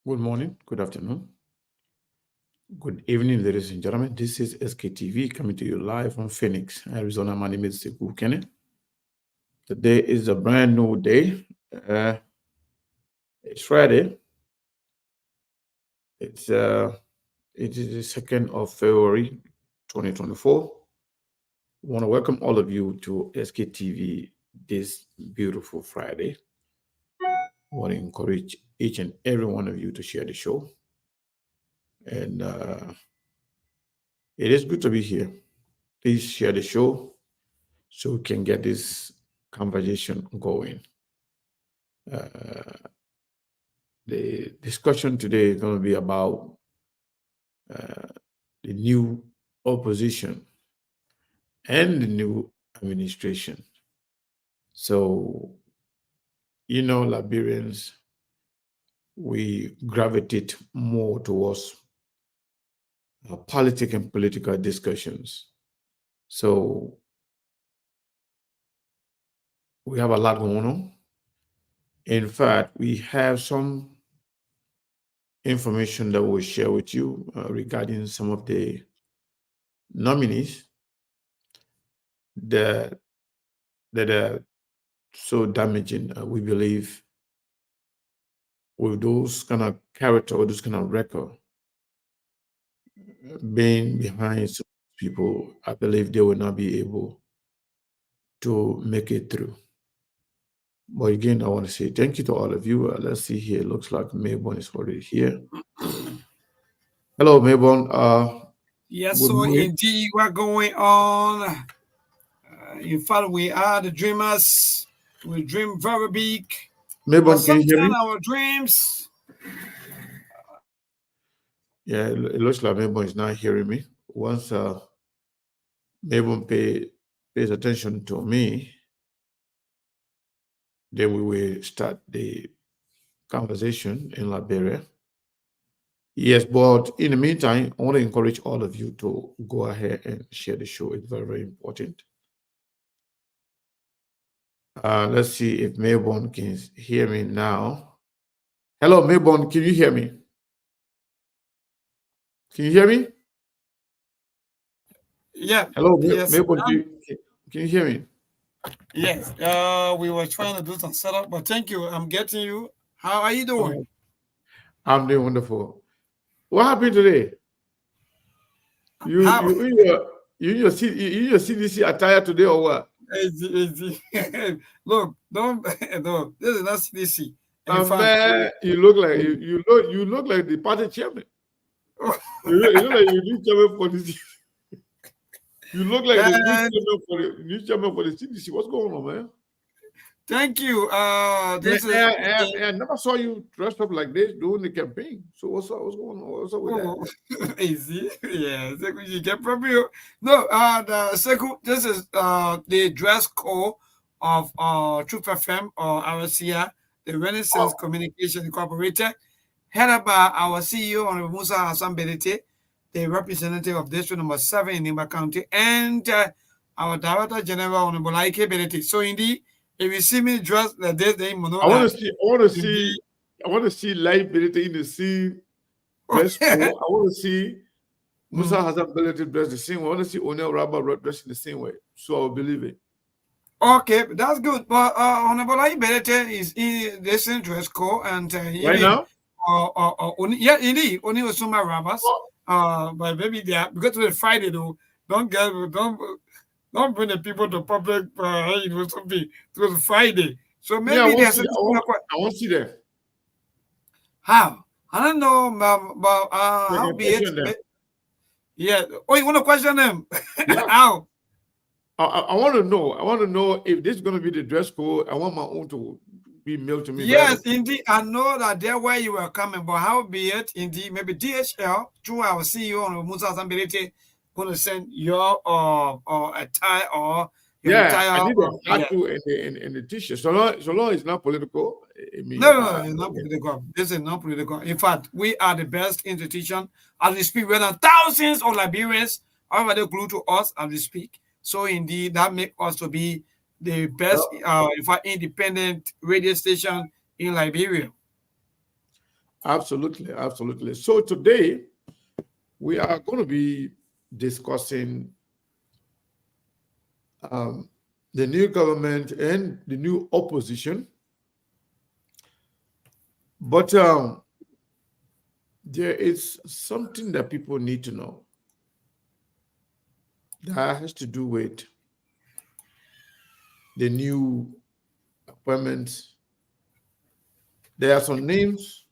Good morning, good afternoon, good evening, ladies and gentlemen. This is SKTV coming to you live from Phoenix, Arizona. My name is Sekou Kenneth. Today is a brand new day. Uh, it's Friday. It's it is the 2nd of February, 2024. I want to welcome all of you to SKTV this beautiful Friday. I want to encourage each and every one of you to share the show, and it is good to be here. Please share the show so we can get this conversation going. Uh, the discussion today is going to be about uh, the new opposition and the new administration. So, Liberians, we gravitate more towards politic and political discussions. So, we have a lot going on. In fact, we have some information that we'll share with you regarding some of the nominees that are so damaging. We believe with those kind of character or those kind of record being behind some people, I believe they will not be able to make it through. But again, I want to say thank you to all of you. Let's see here. It looks like Mayborn is already here. Hello, Mayborn. Yes, Good so morning. indeed, what going on? In fact, we are the dreamers. We dream very big, but Mayborn, can you hear sometimes me? our dreams. Yeah, it looks like Mayborn is not hearing me. Once Mayborn pays attention to me, then we will start the conversation in Liberia. Yes, but in the meantime, I want to encourage all of you to go ahead and share the show. It's very, very important. Let's see if Mayborn can hear me now. Hello, Mayborn, can you hear me? Can you hear me? Yeah, Hello, yes, Mayborn, can you hear me? yes. We were trying to do some setup, but thank you. I'm getting you. How are you doing? Oh, I'm doing wonderful. What happened today? You How? you in your you in your CDC attire today or what? Easy. Look, don't no. This is not CDC. In fact, Man, you look like you look like the party chairman. You look like you need chairman for this. You look like the new and chairman for the CDC. What's going on, man? thank you. Man, This is I never saw you dressed up like this during the campaign. So what's up? What's going on? What's up with that? oh, easy. Yeah, Seku, you can probably no. The Seku, this is the dress code of Truth FM or RCA, the Renaissance Communication Incorporated, headed by our CEO Honorable Musa Hassan Benete, the representative of District Number 7 in Nimba County, and our Director General Honorable Ike Benete. So indeed, if you see me dressed like this, then you know I want that to see. I want to see. indeed. I want to see live Benedict in the scene dress code. I want to see Musa Mm. Hassan Benedict dress the same way. I want to see O'Neill Rabba dressed the same way. So I will believe it. Okay, that's good. But Honorable Ibelete is in this dress code and Right even now? yeah, indeed, only Osuma Rabas. Oh, But maybe they are because it's Friday though. Don't bring the people to public. It was something. It was Friday, so me, I maybe want to there's see. a I want to see them. how I don't know, but So I how can be it? question them. Yeah. Oh, you want to question them? Yeah. How? I want to know. I want to know if this is going to be the dress code. I want my own to be mailed to me right Yes, away. indeed. I know that there where you were coming, but how be it, indeed, maybe DHL, through our CEO on Musa Zambiriti, going to send your a tie or your Yeah, I entire, need a hat yeah. too and the t-shirt. So long it's not political. I No, mean, no, no, it's not political. This is not political. In fact, we are the best institution as we speak. We are thousands of Liberians already glued to us as we speak. So indeed, that makes us to be the best, well, in fact, independent radio station in Liberia. Absolutely, absolutely. So today we are going to be discussing um, the new government and the new opposition. But there is something that people need to know that has to do with the new appointments. There are some names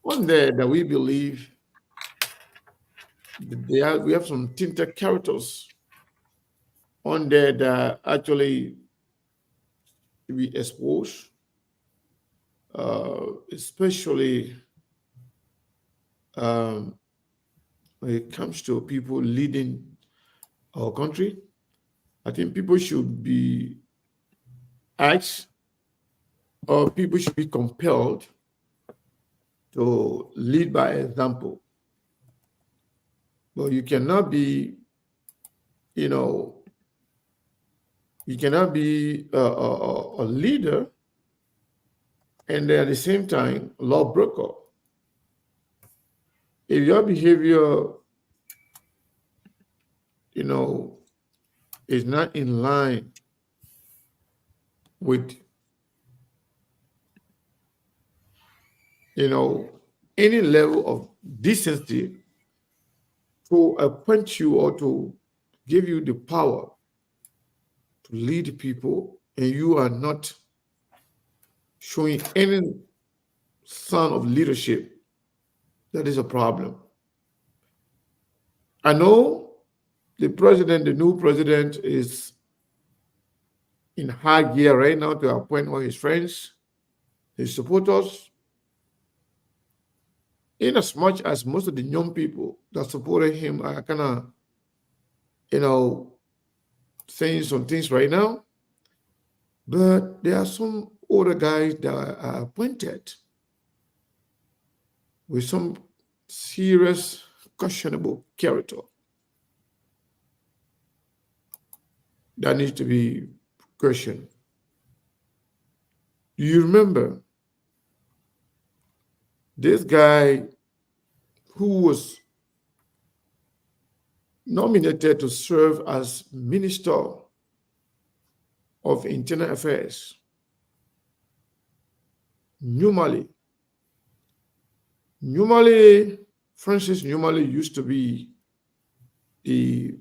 on there that we believe that we have some tinted characters on there that actually be exposed, especially um, when it comes to people leading our country. I think people should be asked or people should be compelled to lead by example. But you cannot be, you know, you cannot be a leader and then at the same time lawbreaker. If your behavior, you know, is not in line with, you know, any level of decency to appoint you or to give you the power to lead people, and you are not showing any sign of leadership, that is a problem. I know the president, the new president, is in high gear right now to appoint all his friends, his supporters, in as much as most of the young people that supported him are kind of, you know, saying some things right now. But there are some older guys that are appointed with some serious, questionable character that needs to be questioned. Do you remember this guy who was nominated to serve as Minister of Internal Affairs, Numali? Francis Numali used to be the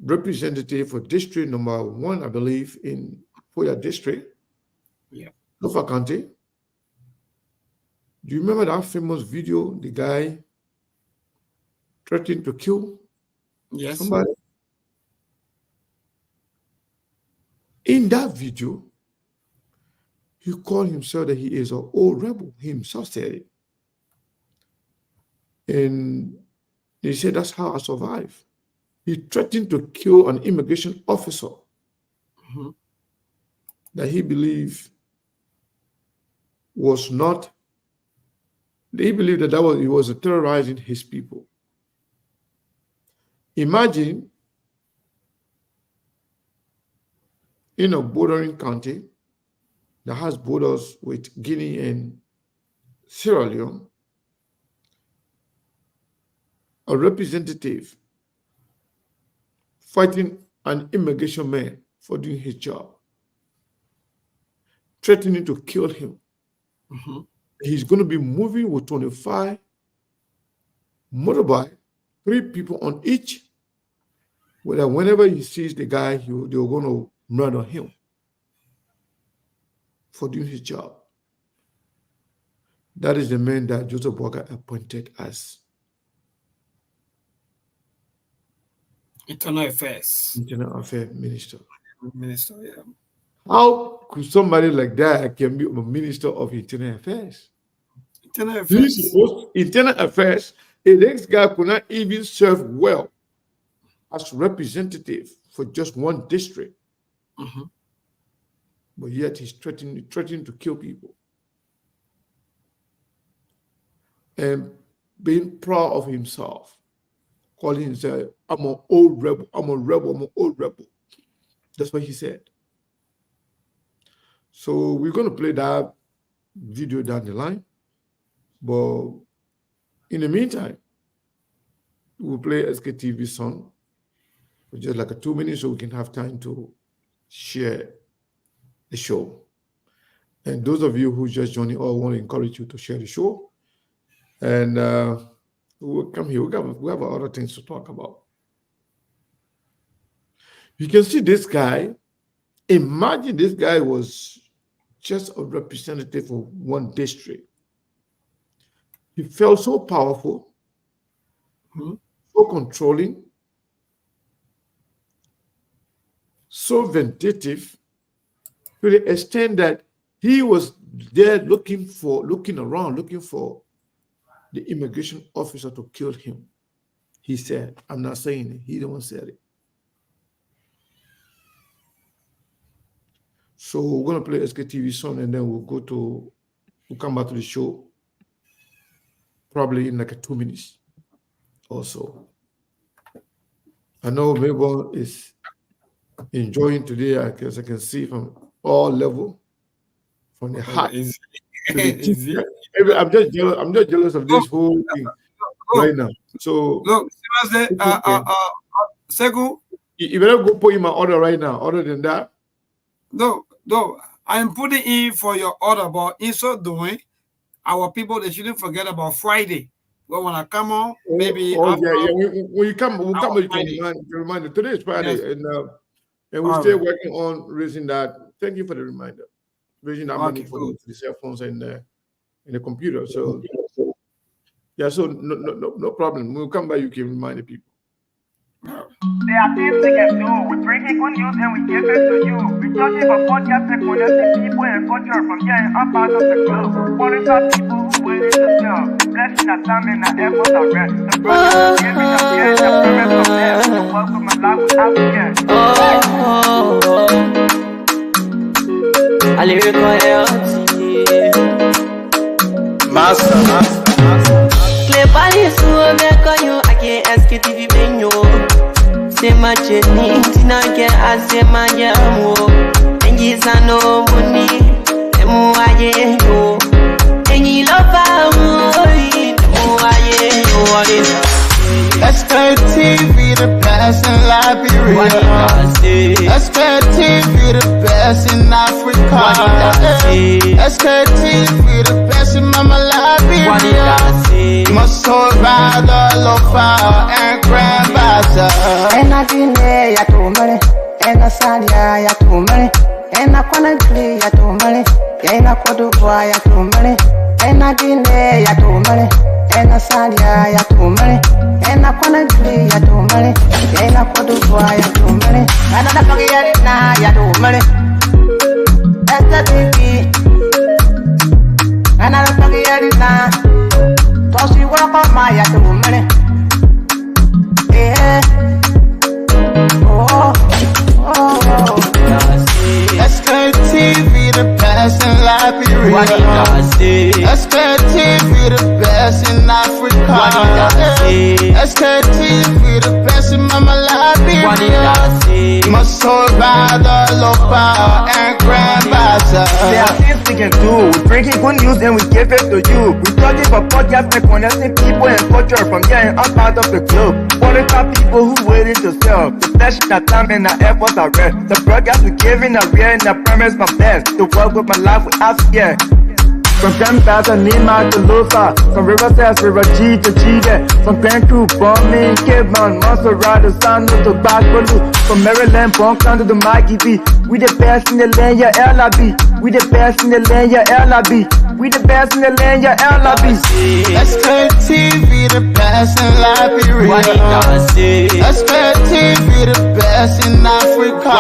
representative for district number 1, I believe, in Foya district, Lofa County. Do you remember that famous video, the guy threatening to kill somebody? In that video, he called himself that he is an old rebel. He himself said it. And he said, that's how I survived. He threatened to kill an immigration officer that he believed was not, they believed that he was terrorizing his people. Imagine in a bordering county that has borders with Guinea and Sierra Leone, a representative fighting an immigration man for doing his job, threatening to kill him. He's going to be moving with 25 motorbike, 3 people on each, where whenever he sees the guy, they're going to murder him for doing his job. That is the man that Joseph Boakai appointed as Internal Affairs Minister. Minister, How could somebody like that can be a Minister of Internal Affairs? Internal Affairs, a next guy could not even serve well as representative for just one district. But yet he's threatening to kill people. And being proud of himself, calling himself, I'm an old rebel, I'm a rebel, I'm an old rebel. That's what he said. So we're going to play that video down the line. But in the meantime, we'll play SKTV song for just like a 2 minutes so we can have time to share the show. And those of you who just joined, I want to encourage you to share the show. And we'll come here. We have other things to talk about. You can see this guy. Imagine this guy was just a representative of one district. He felt so powerful, so controlling, so vindictive, to the extent that he was there looking around, looking for the immigration officer to kill him. He said, I'm not saying it. He the one said it. So we're going to play SKTV song and then we'll come back to the show probably in like 2 minutes or so. I know Melbourne is enjoying today, I guess I can see from all level, from the heart. I'm just jealous of this whole thing right now. So look, Sekou, you better go put in my order right now. Other than that, no, I'm putting in for your order, but in so doing, our people, they shouldn't forget about Friday. Well, when I come on, maybe when you come, we'll come with reminder. Today is Friday, yes. And we're still working on raising that. Thank you for the reminder. Raising that money for the cell phones and the computer. So yeah, so no problem. We'll come back. You can remind the people. There are things we can do. We bring in good news and we give it to you. We touch it for podcast and connecting people and culture from here and up out of the globe. What is our people who waiting to sell? Blessing our time and our efforts are rest. The brothers giving us care and the parents of them. So welcome my life with African. I live Master. Clay Palace, who make you? I can't ask you to be benyo. Say my journey, Tina can ask my yamu. And yes, I know money. And I know. And you love SKTV, the best in Liberia. SKTV, the best in Africa. SKTV, the best in Mama Liberia. Must hold by the lofa and grandbaza. And I didn't ya to money, and I sadia ya to money, and I can't play ya to money, and I could buy ya to money, and I didn't ya to money, and I sadia ya to money, and I can't play ya to money, and I could buy ya to money, and I don't get it now ya to money. That's the baby, and I don't get it now. So she walk on my ya to money. Yeah. SKTV, the best in Liberia. SKTV, the best in Africa. SKTV, the best in Mama Liberia. Must hold by the lofa and grandbaza. There are things we can do. We bring in good news and we give it to you. We talk about podcast and connecting people and culture from here and up out of the globe. What is our people who waiting to sell? The session, our time and our efforts are rest. The broadcast we giving are real and the premise my best. The work with my life with us, yeah. From Grandfather, Nima to Lufa. From Riverside, River G to Chile. From Grand Crew, Bombing, Kidman, Montserrat, Sanu to Backbaloo. From Maryland, Bonkan to the Mikey B. We the best in the land, yeah, LIB. We the best in the land, yeah, LIB. We the best in the land, yeah, LIB. SKTV, the best in Liberia. SKTV, the best in Africa.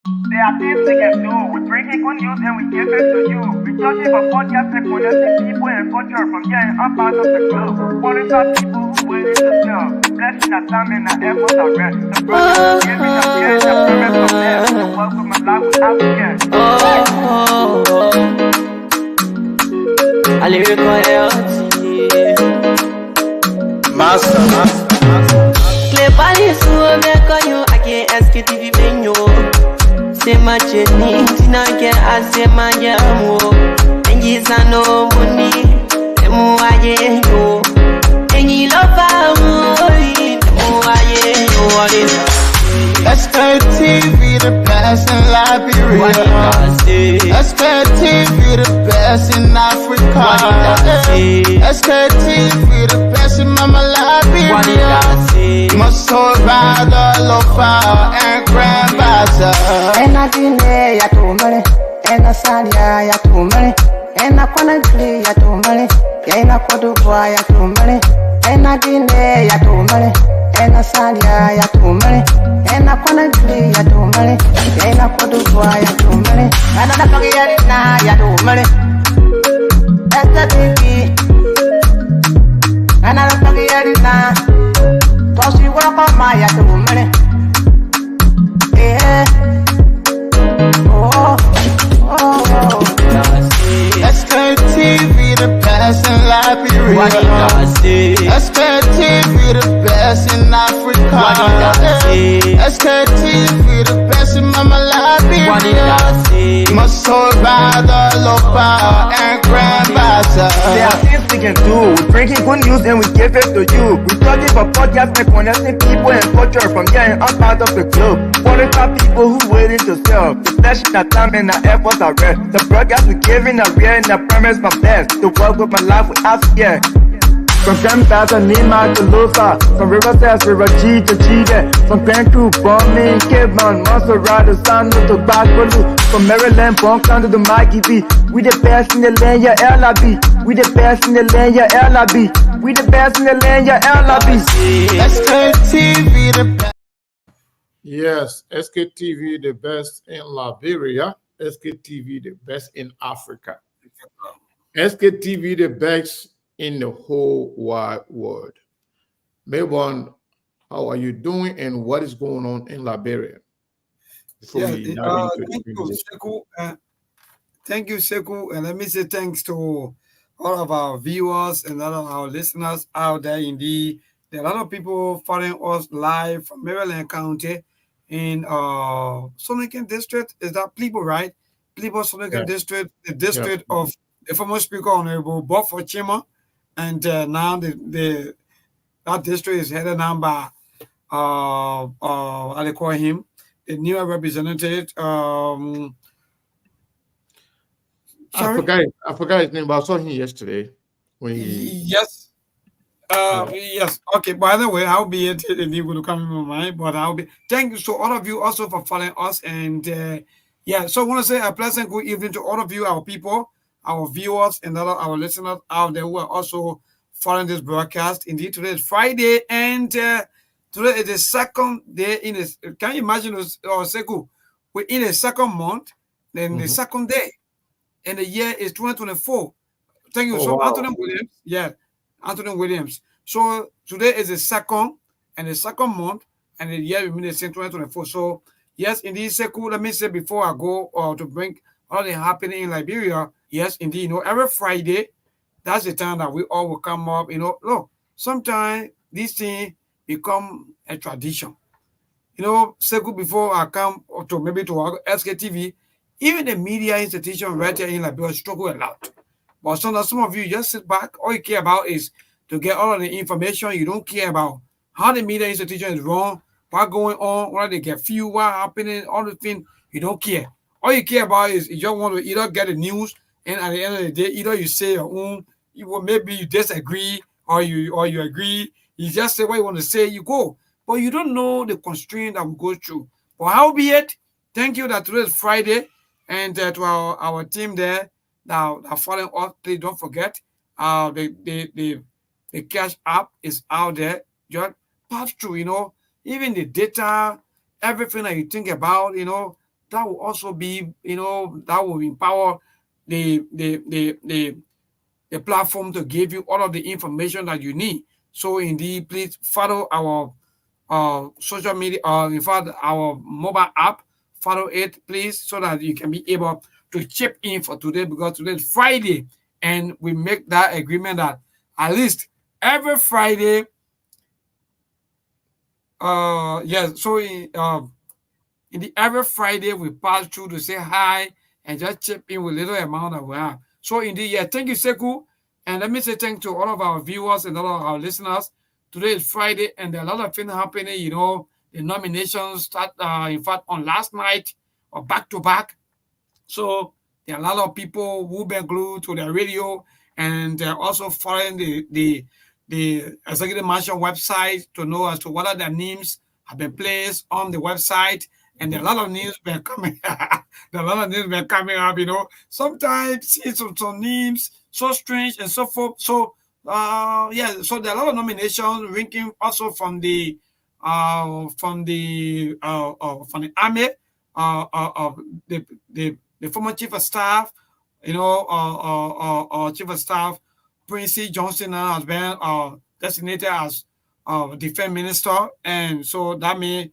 There are things we can do. We bring in good news and we give it to you. We touch it for podcast and connecting people and culture from here and up out of the globe. What is our people who waiting to sell? Blessing our time and our efforts are rest. The brothers giving us care and the parents of them. So welcome my life with African. I live Master. Clay Palace, who make you? I can't ask you to be benyo. Say my journey, Tina can ask my yamu. And yes, I know money. best in Africa. SKTV, the best in Mama Liberia. Muscle Rider, Lofa, and Grand Bazaar. Ena Guinea ya tumale, ena Salia ya tumale, ena Conakry ya tumale, ena Cote d'Ivoire ya tumale, ena Guinea ya tumale, ena Salia ya tumale, ena Conakry ya tumale, ena Cote d'Ivoire ya tumale, ena Nigeria ya tumale, esta TV, ena Nigeria, tosi wakoma ya tumale. SKTV, the best in Liberia. SKTV, the best in Africa. SKTV, the best in Mama Liberia. Muscle Rider, Lopa, and Grand Bazaar. There are things we can do. We bringing good news and we give it to you. We talking about podcasts and connecting people and culture from here and out of the globe. Qualified people who waiting to serve. The flesh, the time, and the efforts are rare. The broadcast we giving a real and I promise my best. To work with my life without fear. From Grandfather Nima to Lufa, from Riverside, River G to Chide, from Grand Crew, Bombing, Cape Mount, Monster Rider, San to Backwalu, from Maryland, Bonk to the Mikey B. We the best in the land, yeah, LIB. We the best in the land, yeah, LIB. We the best in the land, yeah, LIB. SKTV, the best. Yes, SKTV, the best in Liberia. SKTV, the best in Africa. SKTV, the best in the whole wide world. Mayborn, how are you doing and what is going on in Liberia? Before we dive into Thank the you, video. Sekou. Thank you, Sekou. And let me say thanks to all of our viewers and all of our listeners out there. Indeed, there are a lot of people following us live from Maryland County in Sonokan District. Is that Plebo, right? Plebo Sonokan Yeah. District, the district of the former Speaker Honorable Bob Chima. And now that district is headed down by how they call him, the new representative. I Sorry? forgot his name, but I saw him yesterday when he Yes. Yes. Okay. By the way, I'll be it if you will come in my mind, but I'll be. Thank you to all of you also for following us. And yeah, so I want to say a pleasant good evening to all of you, our people, our viewers, and all of our listeners out there who are also following this broadcast. Indeed, today is Friday, and today is the second day in this. Can you imagine us, Sekou? We're in the second month, then the second day, and the year is 2024. Thank you. Oh, So wow. Anthony Williams, yeah. Anthony Williams. So today is the second month, and the year we mean the same 2024. So yes, indeed, Sekou, let me say before I go to bring all the happening in Liberia. Yes, indeed, you know, every Friday, that's the time that we all will come up. You know, look, sometimes this thing become a tradition. You know, Sekou, before I come to maybe to SKTV, even the media institution right here in Liberia struggle a lot. But sometimes some of you just sit back. All you care about is to get all of the information. You don't care about how the media institution is wrong, what going on, what they get few, what happening, all the things. You don't care. All you care about is you just want to either get the news, and at the end of the day, either you say your own, you will maybe you disagree or you agree. You just say what you want to say, you go. But you don't know the constraint that we go through. But howbeit, thank you that today is Friday, and to our team there. Now, following us, please don't forget, the Cash App is out there. Just pass through, you know, even the data, everything that you think about, you know, that will also be, you know, that will empower the platform to give you all of the information that you need. So indeed, please follow our social media, in fact, our mobile app. Follow it, please, so that you can be able to chip in for today, because today is Friday, and we make that agreement that at least every Friday, yes, so in the every Friday we pass through to say hi and just chip in with little amount that we have. So indeed, yeah, thank you, Sekou, and let me say thank to all of our viewers and all of our listeners. Today is Friday, and there are a lot of things happening. You know, the nominations start, in fact, on last night or back to back. So There are a lot of people who been glued to the radio, and they're also following the executive mansion website to know as to what other names have been placed on the website. And there are a lot of names been coming. There are a lot of names been coming up. Sometimes see some names so strange and so forth. So yeah, so there are a lot of nominations ranking also from the army, the former chief of staff, chief of staff, Prince Johnson has been designated as defense minister, and so that means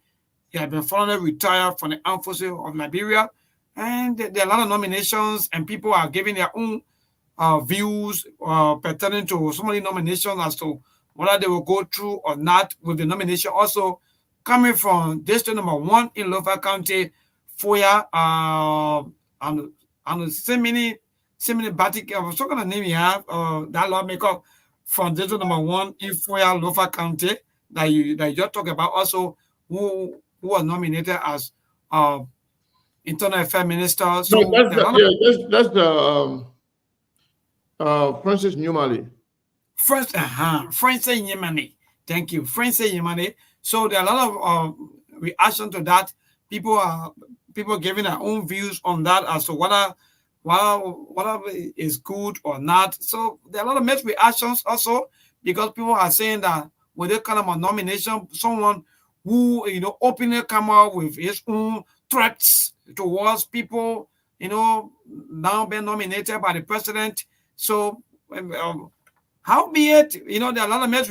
he has been formally retired from the armed forces of Liberia. And there are a lot of nominations, and people are giving their own views pertaining to so many nominations as to whether they will go through or not with the nomination. Also coming from district number 1 in Lofa County, Foya, and so many Batik, I was talking about name you have, that lawmaker from district number 1 in Foya, Lofa County, that you just talked about, also who was nominated as internal affairs minister. So that's the Francis Numali. Francis Yemane. Thank you, Francis Yemane. So there are a lot of reaction to that. People giving their own views on that as to whether is good or not. So there are a lot of mixed reactions also, because people are saying that when they kind of a nomination, someone who openly come out with his own threats towards people, now being nominated by the president. So how be it, there are a lot of mixed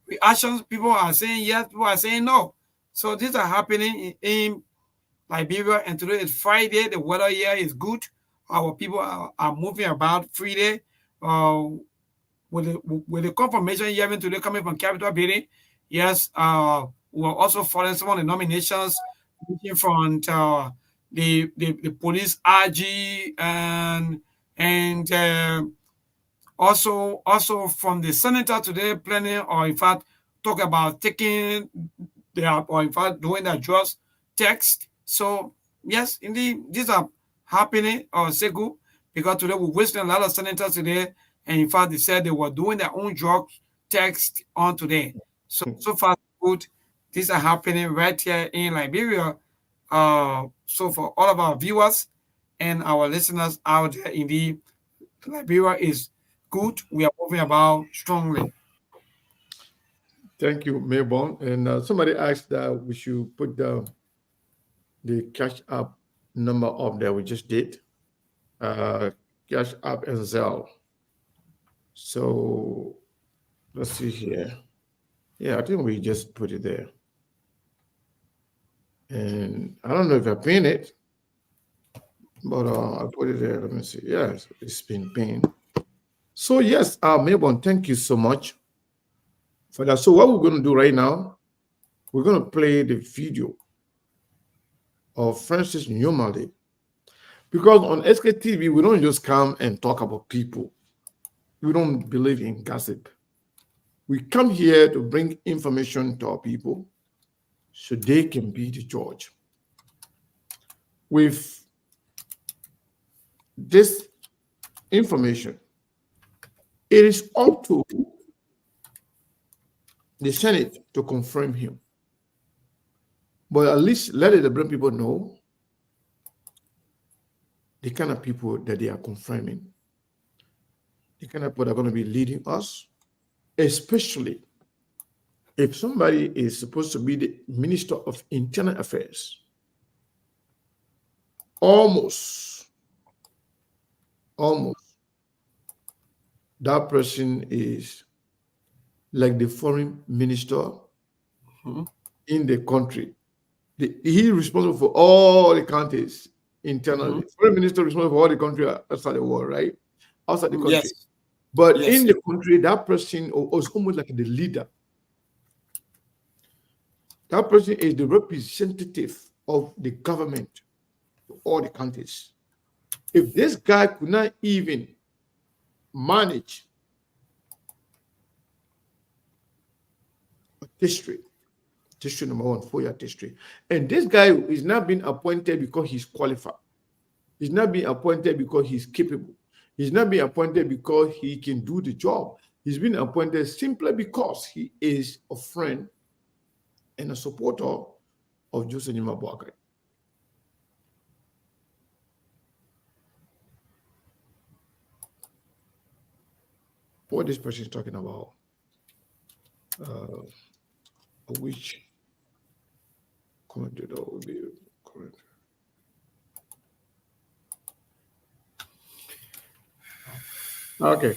reactions. People are saying yes, people are saying no. So these are happening in Liberia, and today is Friday. The weather here is good. Our people are moving about freely. With the confirmation hearing today coming from Capitol Building, yes, we're also following some of the nominations from the police RG and also from the senator today planning, or in fact talk about taking or in fact doing the drugs text. So yes, indeed, these are happening, Segu, because today we're wasting a lot of senators today, and in fact they said they were doing their own drug text on today. So far good. These are happening right here in Liberia. So for all of our viewers and our listeners out there, indeed, Liberia is good. We are moving about strongly. Thank you, Mayborn. And somebody asked that we should put the Cash App number up there. We just did. Cash App and Zelle. So let's see here. Yeah, I think we just put it there. And I don't know if I pinned it, but I put it there. Let me see. Yes, it's been pinned. So yes, Mayborn, thank you so much for that. So what we're going to do right now, we're going to play the video of Francis Numali, because on SKTV we don't just come and talk about people. We don't believe in gossip. We come here to bring information to our people so they can be the judge. With this information, it is up to the Senate to confirm him. But at least let the Liberian people know the kind of people that they are confirming, the kind of people that are going to be leading us, especially if somebody is supposed to be the Minister of Internal Affairs. Almost, that person is like the foreign minister in the country. He is responsible for all the countries internally. Foreign minister responsible for all the country outside the world, right? Outside the country. Yes. But in the country, that person was almost like the leader. That person is the representative of the government to all the countries. If this guy could not even manage a district number 1, Foya district, and this guy is not being appointed because he's qualified. He's not being appointed because he's capable. He's not being appointed because he can do the job. He's been appointed simply because he is a friend and a supporter of Joseph Nima Boakai. What this person is talking about, which commentator will be correct. Okay.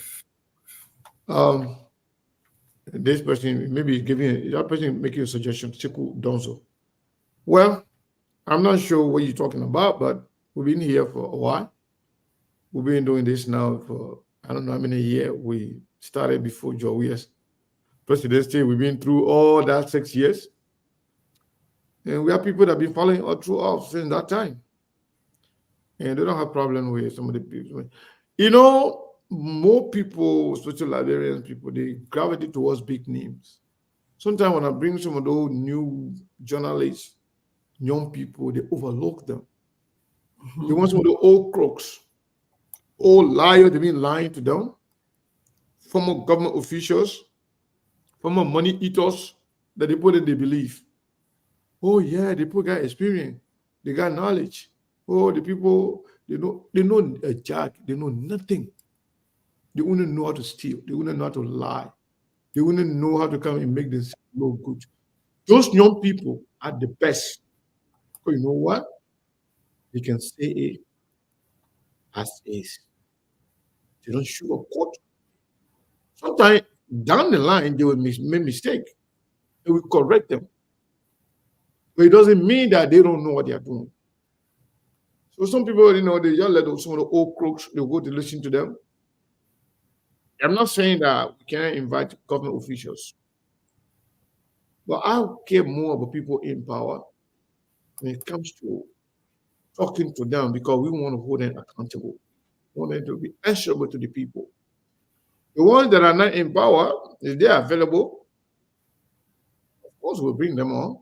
This person maybe giving that person making a suggestion, Chiku Donzo. Well, I'm not sure what you're talking about, but we've been here for a while. We've been doing this now for I don't know how many years. We started before Joey's presidency. We've been through all that 6 years. And we have people that have been following all throughout since that time. And they don't have problem with some of the people. You know, more people, especially Liberian people, they gravitate towards big names. Sometimes when I bring some of those new journalists, young people, they overlook them. They want some of the old crooks, old liars, they've been lying to them, former government officials, former money eaters that they put in their belief. Oh yeah, the people got experience, they got knowledge. Oh, the people, they know a jack, they know nothing. They wouldn't know how to steal, they wouldn't know how to lie, they wouldn't know how to come and make this look good. Those young people are the best. So you know what? They can say it as is. They don't sugarcoat. Sometimes down the line, they will make mistake. They will correct them. But it doesn't mean that they don't know what they are doing. So some people, you know, they just let some of the old crooks, they go to listen to them. I'm not saying that we can't invite government officials. But I care more about people in power when it comes to talking to them because we want to hold them accountable. We want them to be answerable to the people. The ones that are not in power, if they are available, of course we'll bring them on.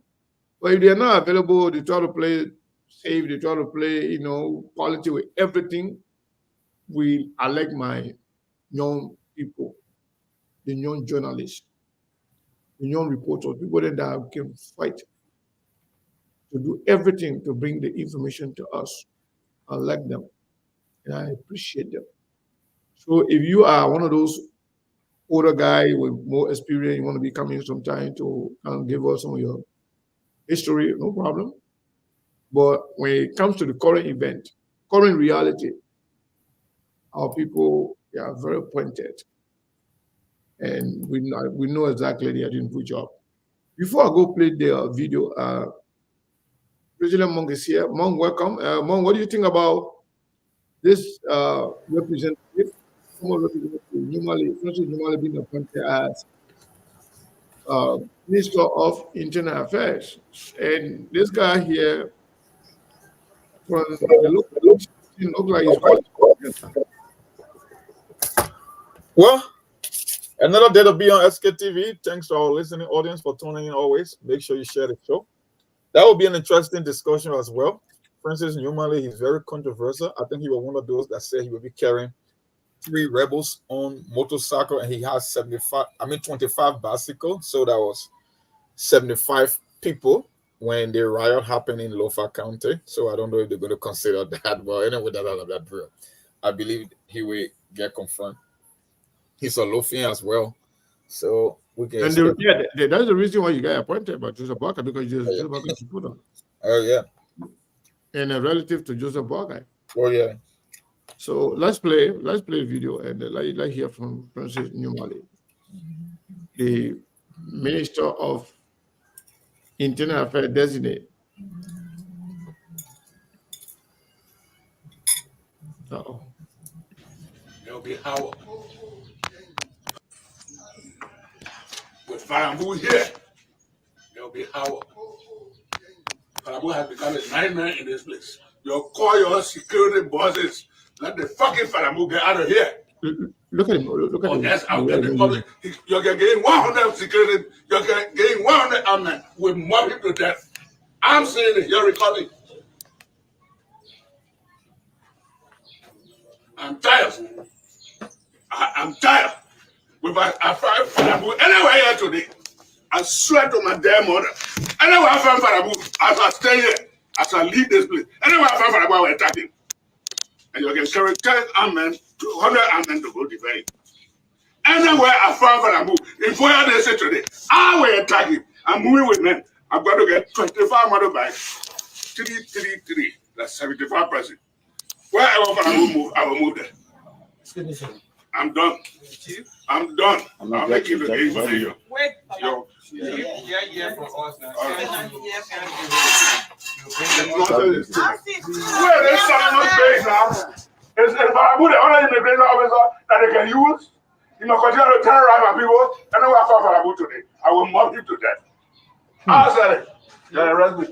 But if they are not available, they try to play safe, they try to play, you know, quality with everything. I like my young people, the young journalists, the young reporters, people that can fight to do everything to bring the information to us. I like them and I appreciate them. So if you are one of those older guys with more experience, you want to be coming sometime to give us some of your history, no problem. But when it comes to the current event, current reality, our people, they are very pointed. And we know exactly they are doing a good job. Before I go play the video, President Mong is here. Mong, welcome. Mong, what do you think about this representative, former representative, normally being appointed as Minister of Internal Affairs? And this guy here, from the local, look like he's quite. Well, another day to be on SKTV. Thanks to our listening audience for tuning in always. Make sure you share the show. That will be an interesting discussion as well. Francis Numali, he's very controversial. I think he was one of those that said he will be carrying 3 rebels on motorcycle, and he has 25 bicycles. So that was 75 people when the riot happened in Lofa County. So I don't know if they're going to consider that. But anyway, that drill. I believe he will get confirmed. He's a Lofian as well. So we can. And that's the reason why you got appointed by Joseph Boakai, because Joseph Boakai is supporter. Oh yeah. And a relative to Joseph Boakai. Oh yeah. So let's play a video and let's hear from Francis Numali, the Minister of Internal Affairs designate. Uh-oh. There'll be Howard. With Farambu here, there'll be Howard. Farambu has become a nightmare in this place. You call your security bosses. Let the fucking Farambu get out of here. Look at him. Look at him. Yes, out in the public. You're getting 100 security. You're getting 100 armed with more people to death. I'm saying it. You're recording. tired. I'm tired. I find Farabu anywhere here today. I swear to my damn mother. Anywhere I find Farabu, as I stay here, as I leave this place, anywhere I find Farabu, I will attack him. And you can carry 10 armed 200 armed to go defend him. Anywhere I find Farabu, in 4 days today, I will attack him. I'm moving with men. I'm going to get 25 motorbikes. 333. That's 75%. Wherever Farabu move, I will move there. I'm done. I'm done. I'll make you the game for you. Wait. Yo. Yeah, for us now. Where there's someone's face now. Is Farabu the only immigration officer that they can use? You must continue to terrorize my people. I know what Farabu today. I will mob you to death. I said it. Yeah, arrest me.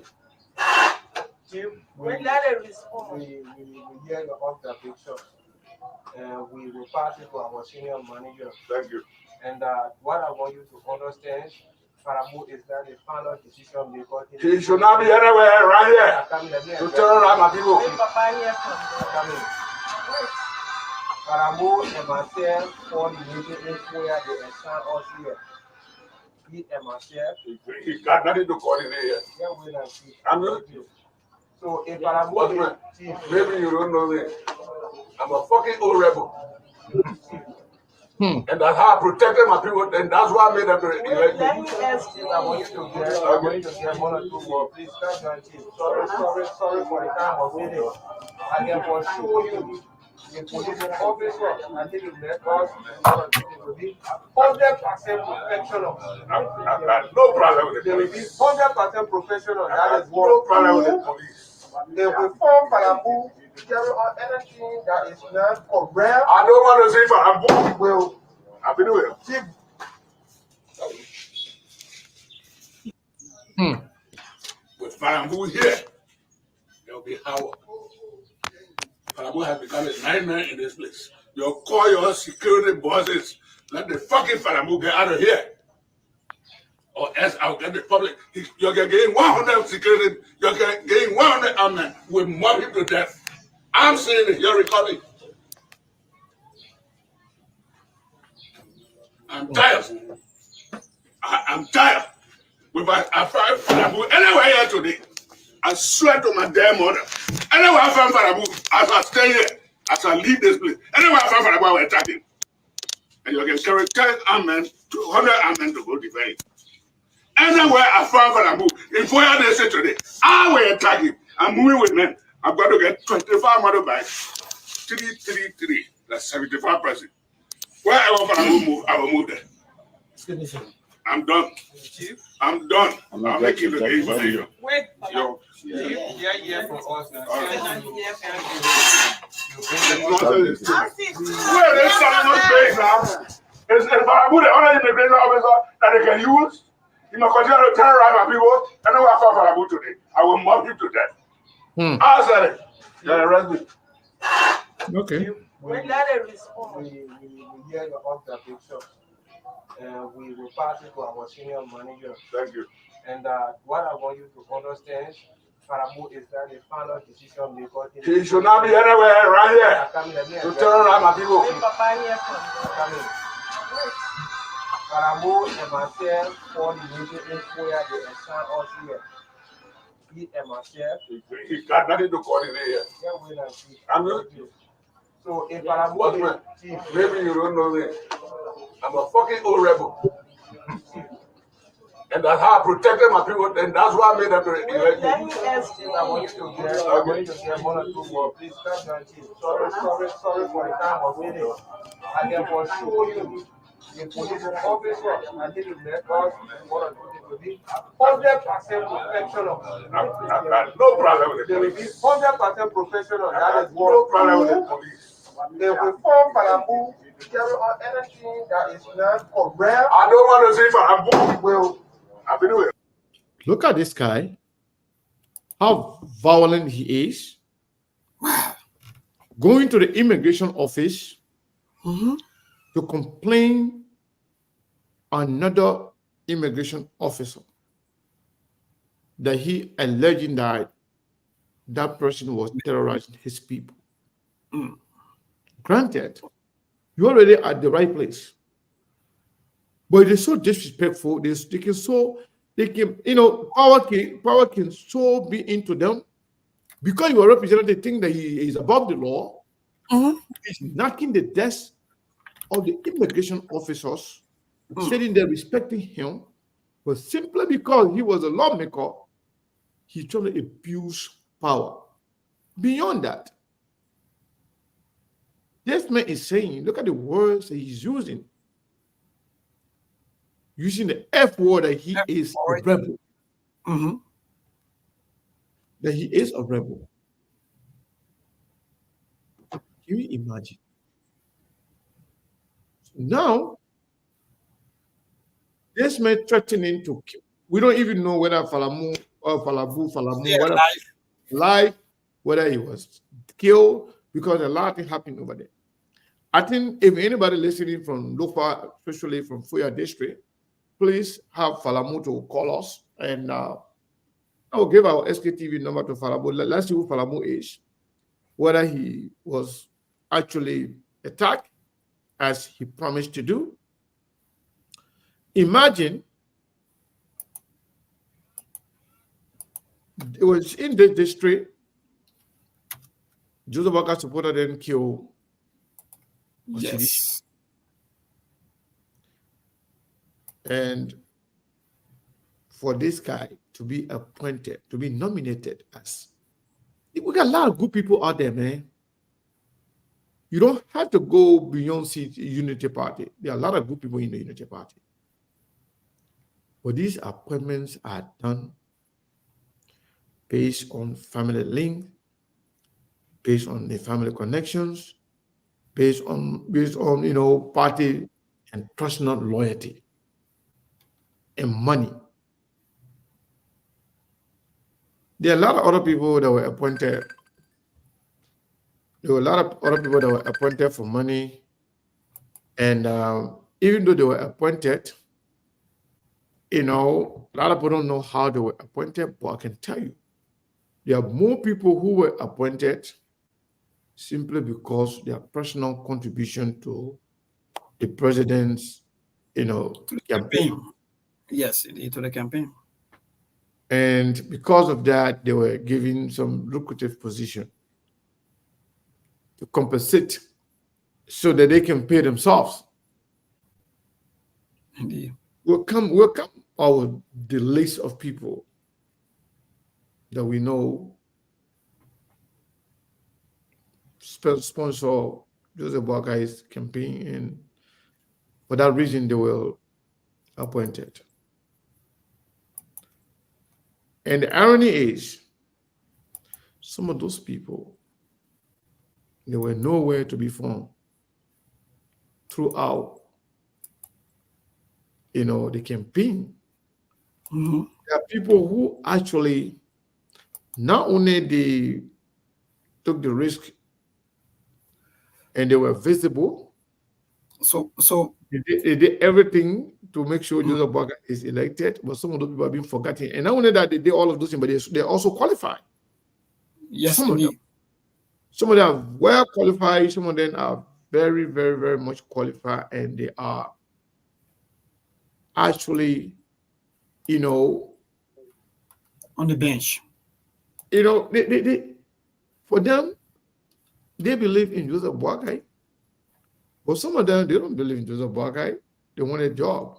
We hear your observation. We will pass it to our senior manager. Thank you. And what I want you to understand, Farabu is not a final decision maker. He should not be anywhere around here to terrorize my people. Farabu and myself for the meeting where they assign us here. He and myself. He got nothing to coordinate here. I'm not. So if Farabu, maybe you don't know this. I'm a fucking old rebel. And that's how I protected my people, and that's why I made them elect let me ask you, I want you to get 1 or 2 more. Please come down, Chief. Sorry for the time of meeting. I can assure you, the police officer, I think it met us, will be 100% professional. No problem with They the will be police. 100% professional. That is No what. problem with the police. They will form Farabu. Carry on anything that is not correct. I don't want to say Farabu. Will I've been doing keep with Farabu here. There'll be Howard. Farabu has become a nightmare in this place. You call your security bosses. Let the fucking Farabu get out of here. Or else I'll get the public. You're getting 100 security. You're getting 100 armed. We'll mob him to death. I'm saying it. You're recording. I'm tired. I'm tired. I find Farabu anywhere here today. I swear to my damn mother. Anywhere I find Farabu, as I stay here, as I leave this place, anywhere I find Farabu, I will attack him. And you can carry 10 armed 200 armed to go defend him. Anywhere I find Farabu, in 4 days today, I will attack him. I'm moving with men. I'm going to get 25 motorbikes. 333. That's 75%. Wherever Farabu move, I will move there. I'm done. I'm done. I'll make you the game for you. Wait. Yo. Yeah, for us now. Where there's someone's face now. Is Farabu the only immigration officer that they can use? You must continue to terrorize my people. I know what Farabu today. I will mob you to death. I said it. Yeah, arrest me. Okay. we hear your observation. We will pass it to our senior manager. Thank you. And what I want you to understand, Farabu is not a final decision maker. He should not be anywhere around here to terrorize my people. Farabu and myself for the meeting where they assign us here. He and myself. He got nothing to coordinate here. I'm not. So if Farabu, maybe you don't know this. I'm a fucking old rebel. And that's how I protected my people, and that's why I made them elect let me. me ask you, I want you to get 1 or 2 more. Please come down, Chief. Sorry for the time of meeting. I can assure you, the police officer, I think it met us, 1 or 2 will be 100% professional. No problem with They the will be police. 100% professional. That is No what. problem with the police. They will form Farabu. Carry on anything that is not correct. I don't want to say Farabu. Will I've been doing. Look at this guy. How violent he is. Going to the immigration office to complain another immigration officer that he alleging that that person was terrorizing his people. granted, you're already at the right place. But they're so disrespectful. They can, power can so be into them because you are representing. They think that he is above the law. He's knocking the desk of the immigration officers, saying they're respecting him, but simply because he was a lawmaker, he tried to abuse power. Beyond that, this man is saying, look at the words that he's using the F word, that he is a rebel. That he is a rebel. Can you imagine? Now, this man threatening to kill. We don't even know whether Falamu or Falamu, whether live, whether he was killed, because a lot of things happened over there. I think if anybody listening from Lofa, especially from Fuya district, please have Falamu to call us, and I'll give our SKTV number to Falamu. Let's see who Falamu is, whether he was actually attacked as he promised to do. Imagine it was in this district, Joseph Boakai supporter then killed. Yes. And for this guy to be appointed, to be nominated as, we got a lot of good people out there, man. You don't have to go beyond Unity Party. There are a lot of good people in the Unity Party. But these appointments are done based on family link, based on the family connections, based on party and personal loyalty and money. There are a lot of other people that were appointed. There were a lot of other people that were appointed for money, and even though they were appointed, a lot of people don't know how they were appointed. But I can tell you, there are more people who were appointed simply because their personal contribution to the president's, campaign. Yes, to the campaign. And because of that, they were given some lucrative position to compensate so that they can pay themselves. Indeed. We'll come the list of people that we know sponsor Joseph Boakai's campaign, and for that reason they were appointed. And the irony is, some of those people, they were nowhere to be found throughout, the campaign. Mm-hmm. There are people who actually not only they took the risk and they were visible, so they did everything to make sure Joseph Boakai is elected, but some of those people have been forgotten. And not only that, they did all of those things, but they also qualified. Yes, some of them are well qualified, some of them are very, very, very much qualified, and they are actually, on the bench. They for them, they believe in Joseph Boakai. But some of them, they don't believe in Joseph Boakai. They want a job.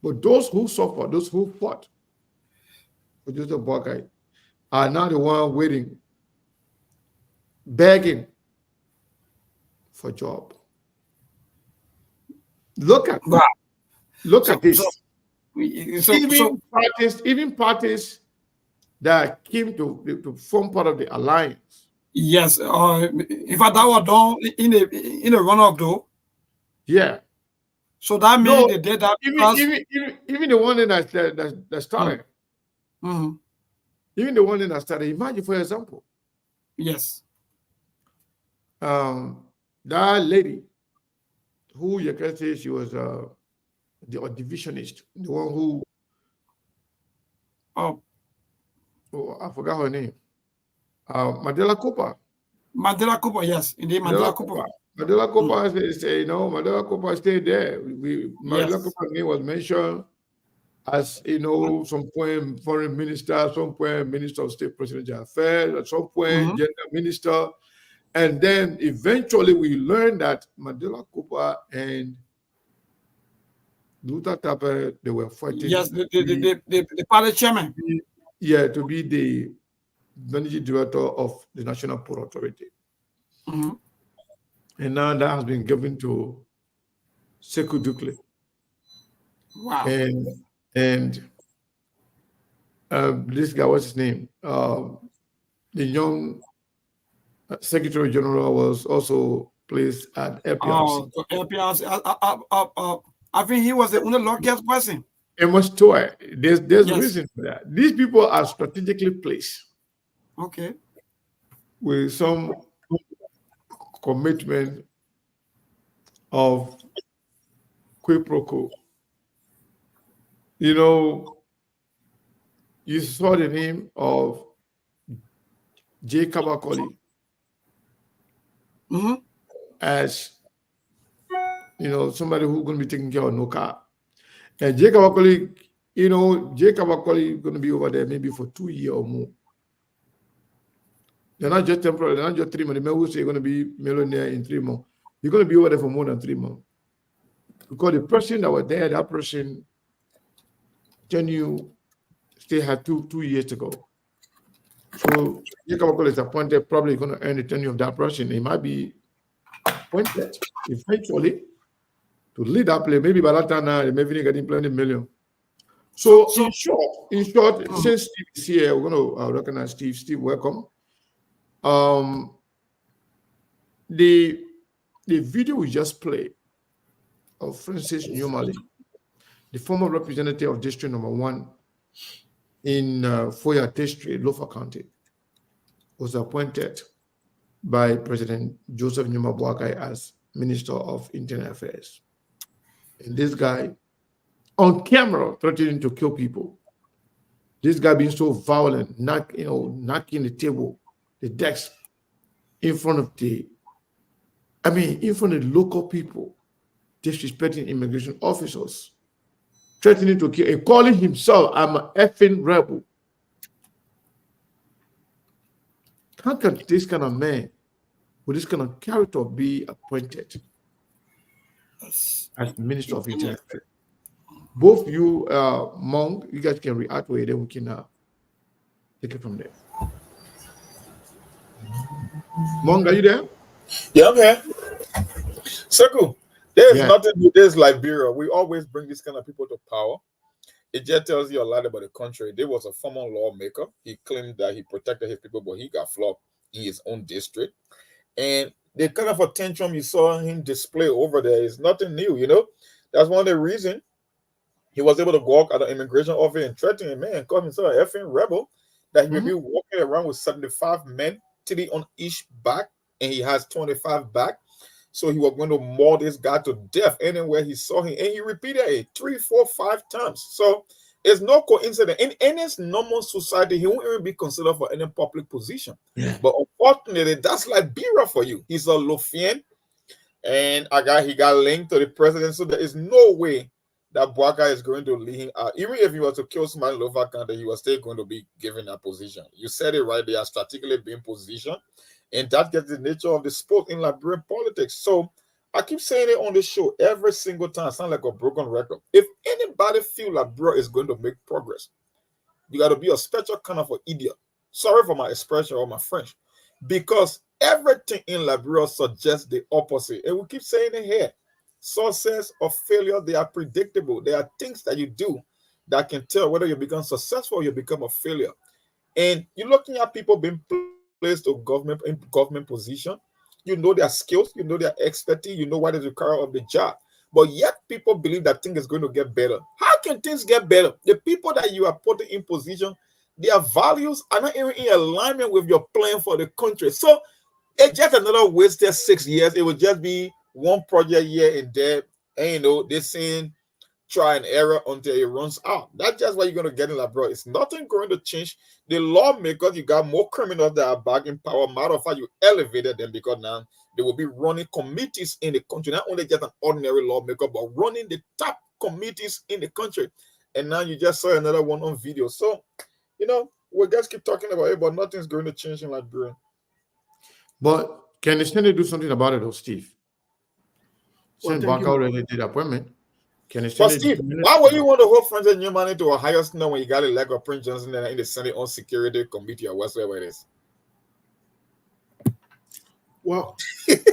But those who suffer, those who fought for Joseph Boakai are now the one waiting, begging for a job. Look at this. Even parties that came to form part of the alliance. Yes, in fact, that was done in a run-up though. Yeah. So that means they did that. Even the one that started. Mm-hmm. Even the one that started. Imagine, for example. Yes. That lady, who you can say she was the divisionist, the one who. Oh, I forgot her name. Mandela Cooper. Mandela Cooper, yes, indeed, Mandela Cooper. Mandela Cooper Mandela Cooper stayed there. Mandela Cooper's name was mentioned as some point foreign minister, at some point minister of state presidential affairs, at some point gender minister, and then eventually we learned that Mandela Cooper and Luther Tapper, they were fighting. Yes, the party chairman. To be the managing director of the National Port Authority. And now that has been given to Sekou Dukle. Wow. And this guy, what's his name? The young Secretary General was also placed at LPRC. LPRC. I think he was the only luckiest person. It was toy. There's a reason for that. These people are strategically placed. Okay. With some commitment of quid pro quo. You saw the name of Jay Kabakoli as somebody who's going to be taking care of NOCA. And Jay Kabakoli, is going to be over there maybe for 2 years or more. They're not just temporary, they're not just 3 months. The men who say you're going to be millionaire in 3 months. You're going to be over there for more than 3 months. Because the person that was there, that person, still had two years to go. So Jacob is appointed, probably going to earn the tenure of that person. He might be appointed eventually to lead that play. Maybe by that time now, they may be getting plenty million. So in short, since Steve is here, we're going to recognize Steve. Steve, welcome. The video we just played of Francis Nyumali, the former representative of District Number 1 in Foya District, Lofa County, was appointed by President Joseph Nyuma Boakai as Minister of Internal Affairs. And this guy, on camera, threatening to kill people. This guy being so violent, knocking the table, the desk, in front of the local people, disrespecting immigration officers, threatening to kill, and calling himself, I'm an effing rebel. How can this kind of man with this kind of character be appointed as Minister of Internal Affairs? Both you, Monk, you guys can react to it, then we can take it from there. Monk, are you there? Yeah, I'm here. Sekou, there's nothing to this Liberia. We always bring these kind of people to power. It just tells you a lot about the country. There was a former lawmaker. He claimed that he protected his people, but he got flogged in his own district. And the kind of attention you saw him display over there is nothing new, That's one of the reasons he was able to go out at the immigration office and threaten him, man, call himself an effing rebel, that he may be walking around with 75 men, 3 on each back, and he has 25 back. So he was going to maul this guy to death anywhere he saw him. And he repeated it 3, 4, 5 times. So it's no coincidence. In any normal society, he won't even be considered for any public position. Yeah. But unfortunately, that's like Bira for you. He's a Lofian, and he got linked to the president. So there is no way that Boakai is going to lead him out. Even if he was to kill somebody in Lofa County, he was still going to be given that position. You said it right. They are strategically being positioned. And that gets the nature of the sport in Liberian politics. So I keep saying it on the show every single time. It sounds like a broken record. If anybody feel Liberia is going to make progress, you got to be a special kind of an idiot. Sorry for my expression or my French. Because everything in Liberia suggests the opposite. And we keep saying it here. Success or failure, they are predictable. There are things that you do that can tell whether you become successful or you become a failure. And you're looking at people being placed to government position, you know their skills, you know their expertise, you know what is required of the job. But yet people believe that things is going to get better. How can things get better? The people that you are putting in position, their values are not even in alignment with your plan for the country. So it's just another wasted 6 years. It will just be one project here and there. And they're saying try and error until it runs out. That's just what you're going to get in Liberia. It's nothing going to change. The lawmakers, you got more criminals that are back in power. Matter of fact, you elevated them because now they will be running committees in the country, not only just an ordinary lawmaker, but running the top committees in the country. And now you just saw another one on video. So, we just keep talking about it, but nothing's going to change in Liberia. But can the Senate do something about it, though, Steve? Well, Since Baka already did appointment, can the But Senate? Steve, why would you want to hold Francis Newman to a higher snow when you got elect of Prince Johnson in the Senate on Security Committee or whatsoever it is? Well, thank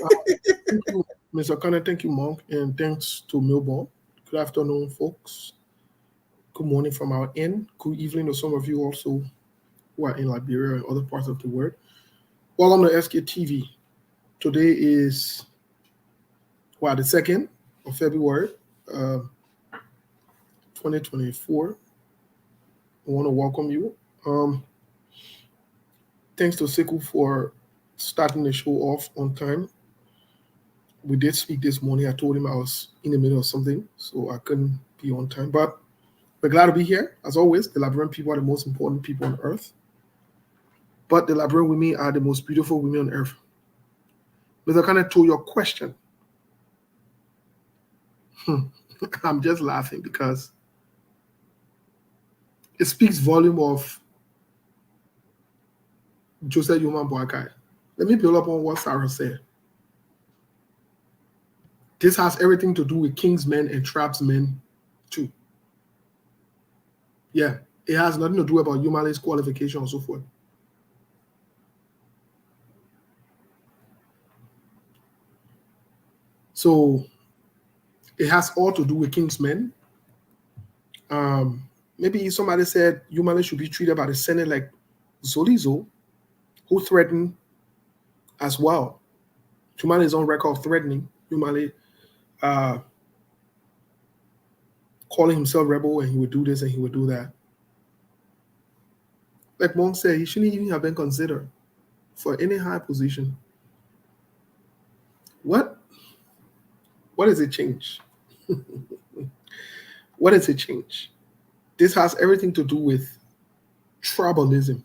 you, Mr. Connor, thank you, Monk, and thanks to Melbourne. Good afternoon, folks. Good morning from our end. Good evening to some of you also who are in Liberia and other parts of the world. Welcome to SK TV. Today is the 2nd of February, 2024. I want to welcome you. Thanks to Sekou for starting the show off on time. We did speak this morning. I told him I was in the middle of something, so I couldn't be on time. But we're glad to be here. As always, the Liberian people are the most important people on earth. But the Liberian women are the most beautiful women on earth. Mr. Kane, to your question, I'm just laughing because it speaks volume of Joseph Yoman Boakai. Let me build up on what Sarah said. This has everything to do with King's men and Trapp's men too. Yeah, it has nothing to do about Yumale's qualification and so forth. So it has all to do with King's men. Maybe somebody said Yumale should be treated by the Senate like Zolizo, who threatened as well. Yumale is on record threatening. Yumale calling himself rebel, and he would do this and he would do that. Like Monk said, he shouldn't even have been considered for any high position. What does it change? What does it change? This has everything to do with tribalism.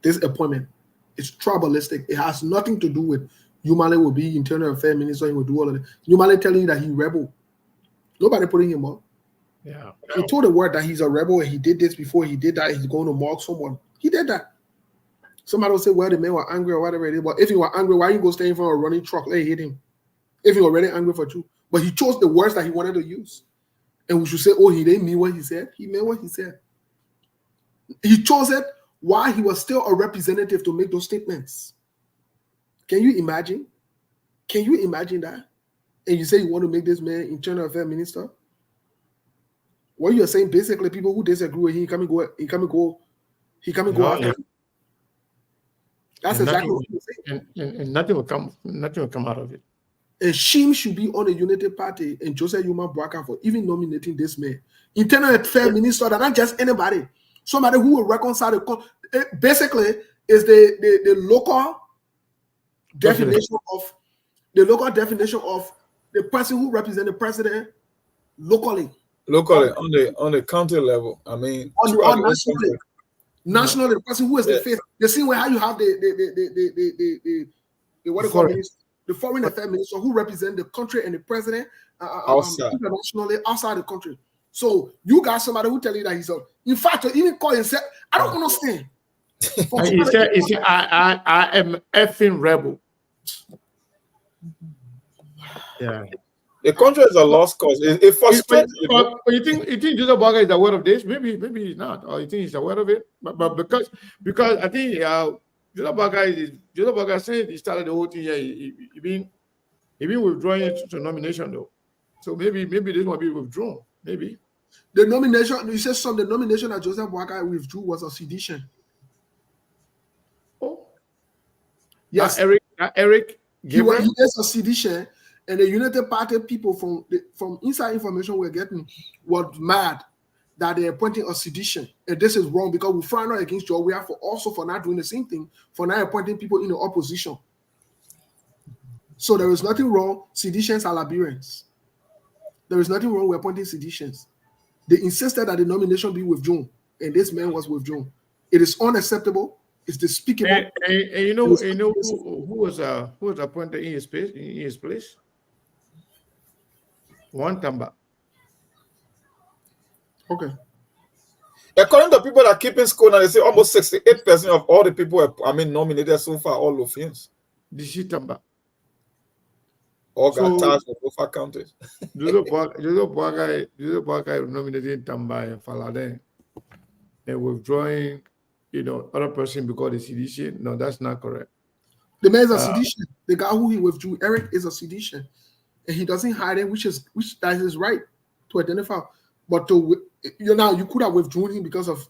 This appointment is tribalistic. It has nothing to do with Yumale will be Internal Affairs Minister. He will do all of it. Yumale telling you that he's rebel. Nobody putting him up. Yeah. He told the world that he's a rebel and he did this before he did that. He's going to mock someone. He did that. Somebody will say, well, the men were angry or whatever it is. But if he were angry, why you go stay in front of a running truck? Let hit him. If he was already angry for you. But he chose the words that he wanted to use. And we should say, oh, he didn't mean what he said. He meant what he said. He chose it while he was still a representative to make those statements. Can you imagine? Can you imagine that? And you say you want to make this man Internal Affairs Minister? What you're saying, basically, people who disagree with him, he come and go after him. That's exactly what you're saying. And nothing will come out of it. And shame should be on the Unity Party and Joseph Yoman Boakai for even nominating this man. Internal Affairs Minister, that not just anybody. Somebody who will reconcile basically is the local definition of the person who represents the president locally. Locally, on the county level. I mean, nationally, the person who is the fifth. The same way how you have the what do you call it? The foreign affairs minister who represent the country and the president internationally outside the country. So you got somebody who tell you that he's a. In fact, to even call himself, I don't understand. He said, I am effing rebel. Yeah. The country is a lost cause. It frustrates you. But you think Joseph Boakai is aware of this? Maybe he's not. Or you think he's aware of it? But because I think Joseph Boakai said he started the whole thing here. He been withdrawing it to nomination though. So maybe this might be withdrawn. Maybe. The nomination, you said the nomination that Joseph Boakai withdrew was a sedition. Oh. Yes. Eric He is a sedition. And the United Party people from inside information we're getting were mad that they're appointing a sedition. And this is wrong because we found out against Joe. We are for not doing the same thing, for not appointing people in the opposition. So there is nothing wrong. Seditions are Liberians. There is nothing wrong with appointing seditions. They insisted that the nomination be withdrawn, and this man was withdrawn. It is unacceptable. It's despicable. And you know who was appointed in his place? One Tamba. Okay. According to people that are keeping score now, they say almost 68% of all the people nominated so far all Lofians. This is Tamba. All got tasked with Lofa counties. Joseph Boakai nominated Tamba and Falade and withdrawing, other person because the sedition. No, that's not correct. The man is a sedition. The guy who he withdrew, Eric, is a sedition, and he doesn't hide it, which that is right to identify. But you could have withdrawn him because of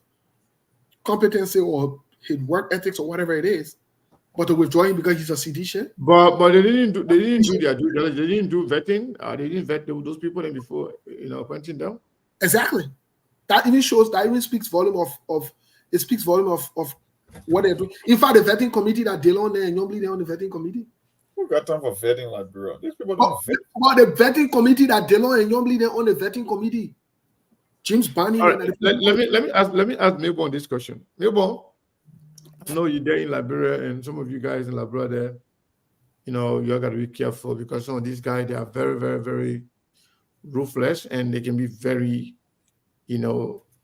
competency or his work ethics or whatever it is. But to withdraw him because he's a sedition. But they didn't do their due diligence. They didn't do vetting. They didn't vet those people before appointing them. Exactly. That even speaks volume of what they're doing. In fact, the vetting committee that Delon there and normally they're on the vetting committee. Who got time for vetting like bro? These people don't vet. But the vetting committee that Delon and normally they're on the vetting committee. James Barney. Right. Let me ask Milborn this question. Milborn, I know you're there in Liberia, and some of you guys in Liberia there, you got to be careful because some of these guys, they are very, very, very ruthless and they can be very,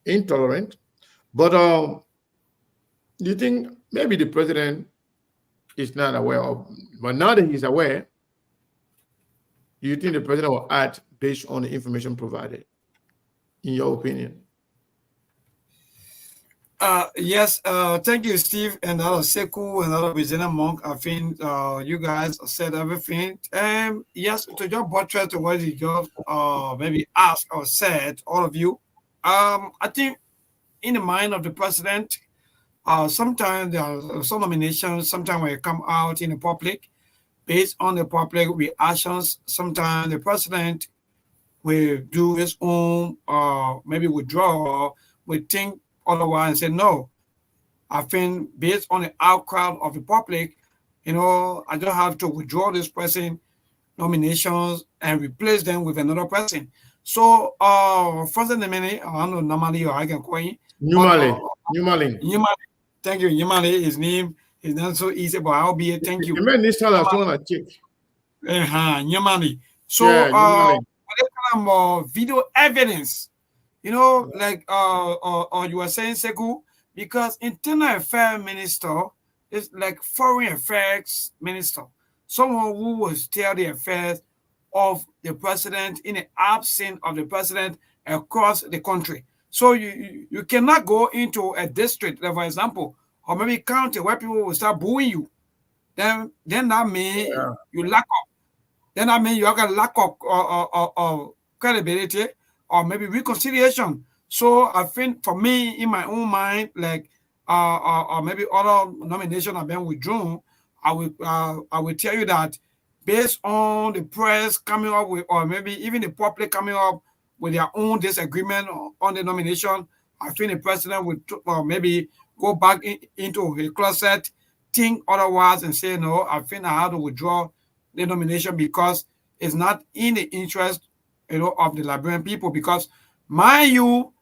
intolerant. But do you think maybe the president is not aware of, but now that he's aware, do you think the president will act based on the information provided, in your opinion? Yes, thank you, Steve, and Sekou and Virginia Monk. I think you guys said everything. Yes, to just buttress to what you just maybe asked or said, all of you. I think in the mind of the president, sometimes there are some nominations, sometimes when it come out in the public, based on the public reactions, sometimes the president will do his own, maybe withdraw, will think otherwise and say, no, I think based on the outcry of the public, I don't have to withdraw this person nominations and replace them with another person. So, first in a minute, I don't know, normally I can call him. Numali. Thank you, Numali. His name is not so easy, but I'll be here. Thank you. You meant this time I check. Numali. So, video evidence. Like you were saying, Sekou, because internal affairs minister is like foreign affairs minister, someone who will steer the affairs of the president in the absence of the president across the country. So you cannot go into a district, like for example, or maybe county where people will start booing you. Then that means you lack up. Then that means you have a lack of credibility or maybe reconciliation. So I think for me, in my own mind, like or maybe other nominations have been withdrawn, I will tell you that based on the press coming up with, or maybe even the public coming up with their own disagreement on the nomination, I think the president would maybe go back into his closet, think otherwise, and say, no, I think I have to withdraw the nomination because it's not in the interest of the Liberian people. Because mind you,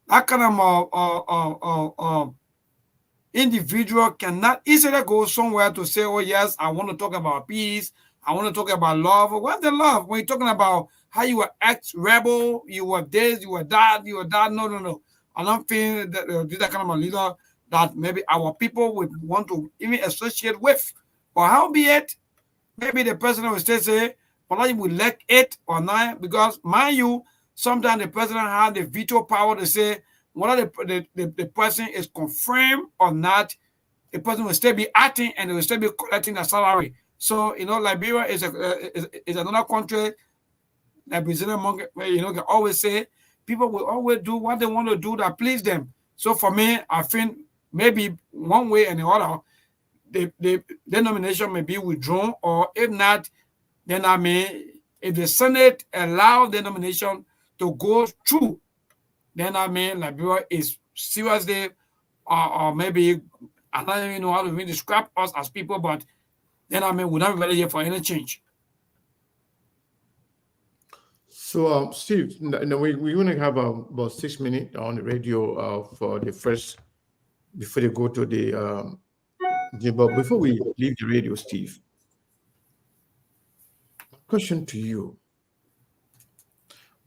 that kind of individual cannot easily go somewhere to say, oh yes, I want to talk about peace, I want to talk about love. What's the love? When you're talking about how you were ex-rebel, you were this, you were that, no. I don't think that this kind of a leader that maybe our people would want to even associate with. But howbeit, maybe the president will still say, well, I will elect it or not, because mind you, sometimes the president has the veto power to say whether the person is confirmed or not, the person will still be acting and they will still be collecting the salary. So, Liberia is another country that Brazilian Monk, can always say people will always do what they want to do that please them. So for me, I think maybe one way and the other, the nomination may be withdrawn, or if not, then if the Senate allow the nomination to go through, then Liberia is seriously, or maybe, I don't even know how to really describe us as people, but then we're not ready here for any change. So, Steve, we're going to have about 6 minutes on the radio for the first, before they go to the, but before we leave the radio, Steve, question to you.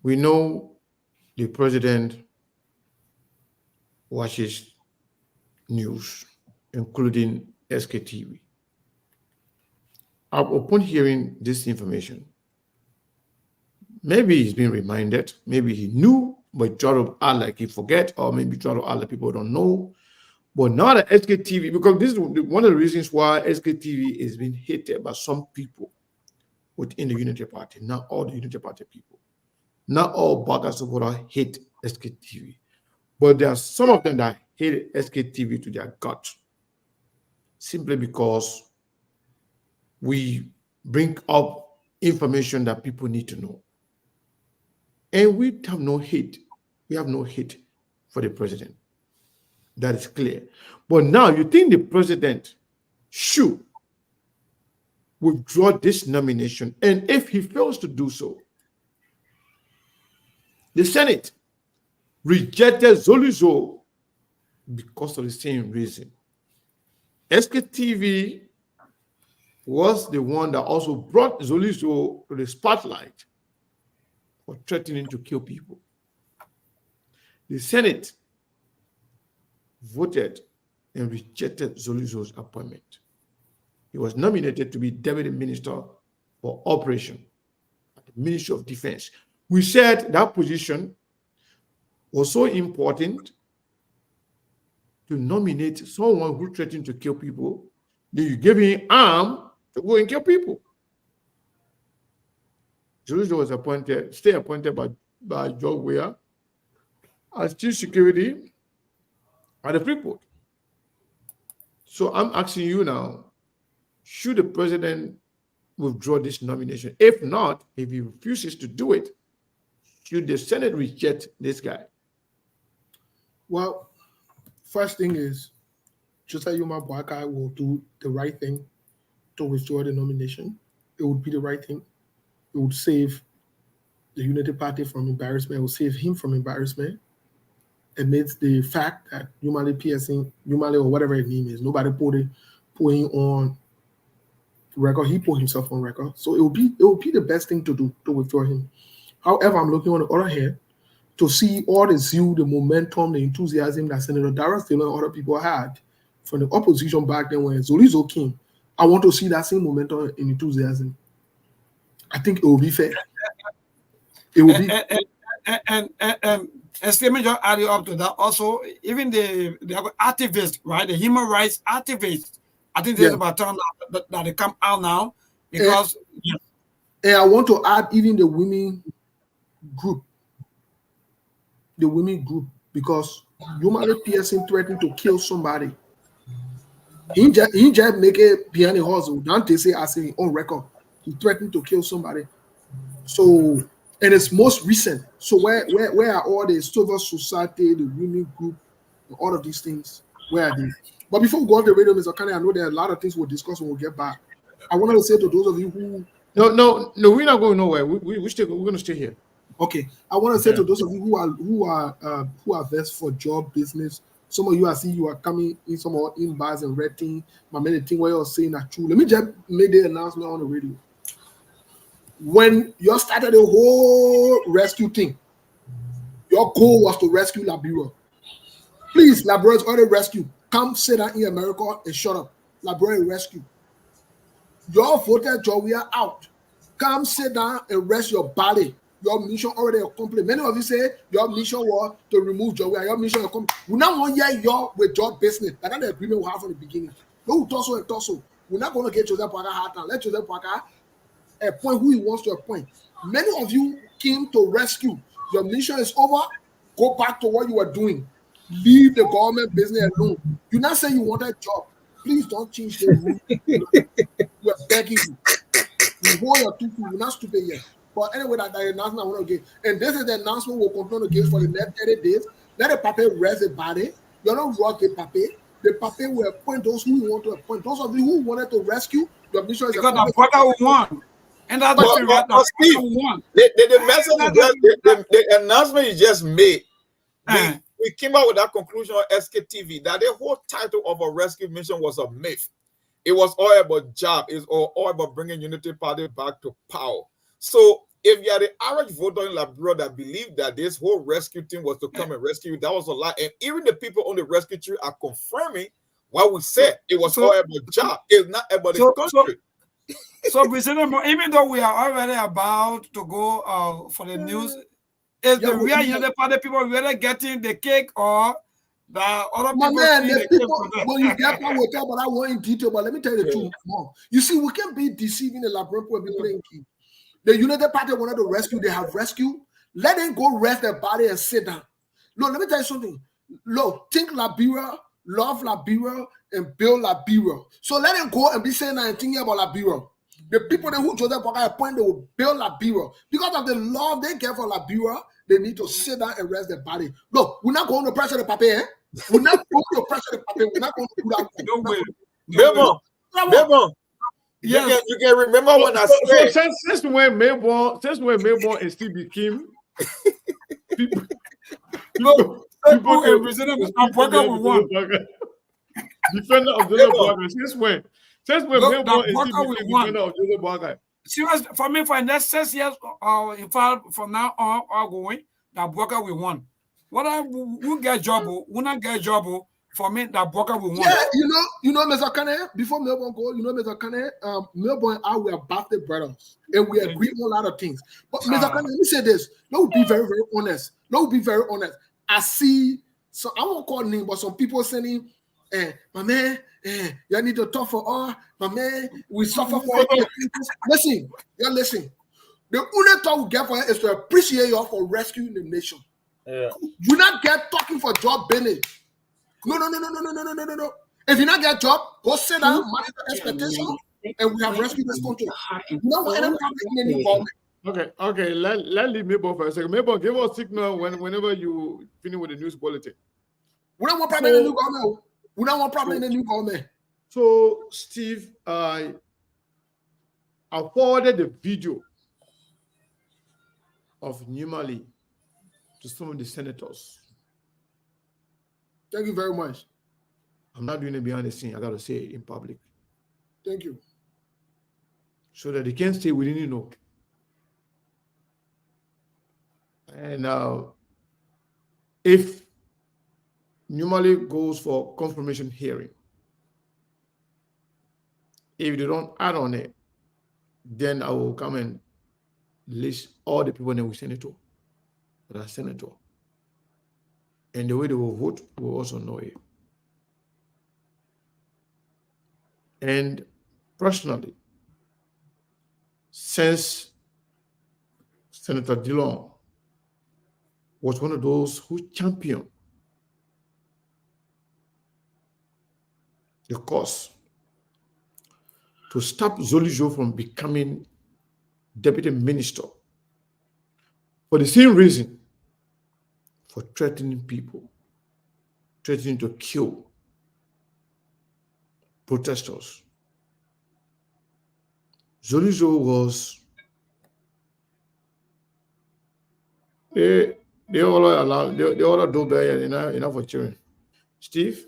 We know the president watches news, including SKTV. Upon hearing this information, maybe he's been reminded, maybe he knew, but try to act like he forget, or maybe try to act like people don't know. But now that SKTV, because this is one of the reasons why SKTV is being hated by some people within the Unity Party, not all the Unity Party people. Not all Baka supporters hate SKTV, but there are some of them that hate SKTV to their gut, simply because we bring up information that people need to know. And we have no hate. We have no hate for the president. That is clear. But now you think the president should withdraw this nomination, and if he fails to do so, the Senate rejected Zolizo because of the same reason. SKTV was the one that also brought Zolizo to the spotlight for threatening to kill people. The Senate voted and rejected Zolizo's appointment. He was nominated to be Deputy Minister for Operation at the Ministry of Defense. We said that position was so important to nominate someone who threatened to kill people, then you give him arm to go and kill people. Zolizo was appointed, stay appointed by George Weah as Chief Security at the Freeport. So I'm asking you now, should the president withdraw this nomination? If not, if he refuses to do it, should the Senate reject this guy? Well, first thing is, Josiah Yuma Boakai will do the right thing to withdraw the nomination. It would be the right thing. It would save the Unity Party from embarrassment. It would save him from embarrassment. Amidst the fact that Yumale PSing, Yumale or whatever his name is, nobody put him on record. He put himself on record. So it would be the best thing to do to withdraw him. However, I'm looking on the other hand to see all the zeal, the momentum, the enthusiasm that Senator Darrell Taylor and other people had from the opposition back then when Zolizo came. I want to see that same momentum and enthusiasm. I think it will be fair. It will be. And statement just added up to that. Also, even the activists, right? The human rights activists. I think there's about time that they come out now because. And I want to add even the women group. The women group, because Yumale Pearson threatened to kill somebody. He just make it behind the hustle. Don't they say as in on record? He threatened to kill somebody. So, and it's most recent. So where are all the civil society, the women group, all of these things? Where are they? But before we go on the radio, Mr. Kanye, I know there are a lot of things we'll discuss when we get back. I want to say to those of you who No, we're not going nowhere. We're going to stay here. Okay, I want to say to those of you who are vexed for job business. Some of you I see you are coming in some more in bars and renting. My many thing where you're saying that true. Let me just make the announcement on the radio. When you started the whole rescue thing, your goal was to rescue Labiro. Please, Labiro is already rescued. Come sit down in America and shut up. Labiro rescue. Your voted job, we are out. Come sit down and rest your body. Your mission already accomplished. Many of you say your mission was to remove job. Your mission accomplished. We now want to hear your with job business. That's the agreement we have from the beginning. No torso and torso. We're not going to get Joseph Parker hard time. Let Joseph Parker appoint who he wants to appoint. Many of you came to rescue. Your mission is over. Go back to what you were doing. Leave the government business alone. You're not saying you want a job. Please don't change the rule. We're begging you. You hold your two feet. You're not stupid yet. But anyway, that announcement I want to give. And this is the announcement we'll continue to give for the next 30 days. Let the paper rest the body. You don't rock the paper. The paper will appoint those who want to appoint. Those of you who wanted to rescue, your mission is because the brother will want. And that's But Steve, the message, the announcement you just made, we came out with that conclusion on SKTV that the whole title of a rescue mission was a myth. It was all about job. It's all about bringing Unity Party back to power. So if you are the average voter in Liberia that believed that this whole rescue team was to come and rescue you, that was a lie. And even the people on the rescue tree are confirming what we said. It was all about job. It's not about the country. So, even though we are already about to go for the news, is the real United Party people really getting the cake or the other people? The people when you get power, we'll talk about that one in detail, but let me tell you the truth. You see, we can't be deceiving the Liberia and be playing key. The United Party wanted to rescue, they have rescued. Let them go rest their body and sit down. Look, let me tell you something. Look, think Liberia, love Liberia, and build Liberia. So let them go and be saying and thinking about Liberia. The people who Joseph Boakai appointed, they will build Liberia. Because of the love they get for Liberia, they need to sit down and rest their body. Look, we're not going to pressure the paper, eh? We're not going to pressure the paper. We're not going to do that. No way. Yes. You can remember when I said since when Melbourne and Steve became people in Brazil with one defender of Joseph Boakai. Since when Melbourne and Steve became defender of Joseph Boakai. Serious for me for the next 6 years, in fact, from now on, ongoing, that Boakai will won. Whether we get job, we not get job. For me, that Boakai will win. Yeah, you know, Mr. Kane, before Melbourne go, you know, Mr. Kane, Melbourne and I were birthday brothers, and we agree on a lot of things. But Mr. Kane, let me say this. Let me be very, very honest. I see, so I won't call name, but some people saying, my man, you need to talk for all. My man, we suffer for it. Listen. The only talk we get for it is to appreciate you for rescuing the nation. Yeah. You not get talking for job business. No. If you not get job, go sit down, manage the expectation, and we have rescued this country. No any problem in any government. Okay. Let leave Mabel for a second. Mabel, give us a signal whenever you finish with the news bulletin. We don't want problem in the new government. We don't want problem in the new government. So, Steve, I forwarded the video of Numali to some of the senators. Thank you very much. I'm not doing it behind the scene. I got to say it in public. Thank you. So that they can say we didn't know. And if Numali goes for confirmation hearing, if they don't add on it, then I will come and list all the people that we send it to, that are senator. And the way they will vote, we'll also know it. And personally, since Senator Dillon was one of those who championed the cause to stop Zolijo from becoming deputy minister for the same reason, for threatening people, threatening to kill protesters. Zolijo was they all allowed they all do better enough for children. Steve,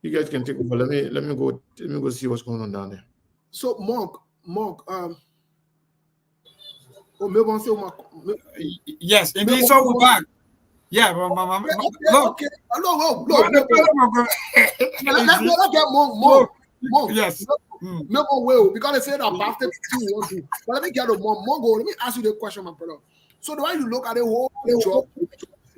you guys can take over. Let me go see what's going on down there. So Monk, yes, indeed. So we're back. Yeah, okay. No. Let's get more. Yes. No more will because they said about the two. But let me get more. Let me ask you the question, my brother. So the way you look at the whole job,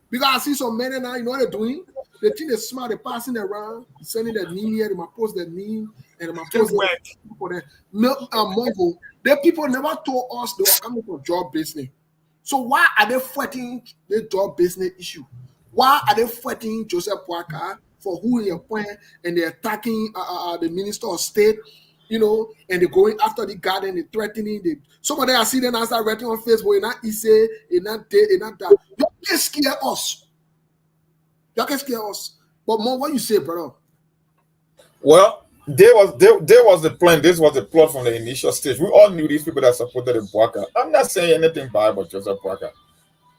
because I see some men now, you know what they're doing? They think they're smart, they're passing around, sending their name here, they might post their name, and they might post for them. Mongo, the people never told us they were coming for job business. So why are they fighting the job business issue? Why are they fighting Joseph Boakai for who he appointed, and they're attacking the Minister of State, you know, and they're going after the garden, they're threatening. Some of them I see them now start writing on Facebook, you're not easy, you're not dead, you're not that. You can't scare us. You can't scare us. But more, what you say, brother? Well, there was the plan. This was the plot from the initial stage. We all knew these people that supported the Boakai. I'm not saying anything bad about Joseph Boakai.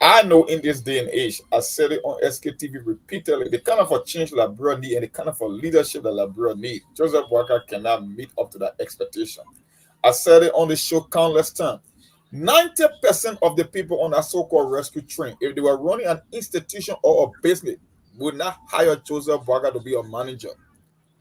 I know in this day and age, I said it on SKTV repeatedly, the kind of a change Liberia need and the kind of a leadership that Liberia need, Joseph Boakai cannot meet up to that expectation. I said it on the show countless times. 90% of the people on that so-called rescue train, if they were running an institution or a business, would not hire Joseph Boakai to be a manager.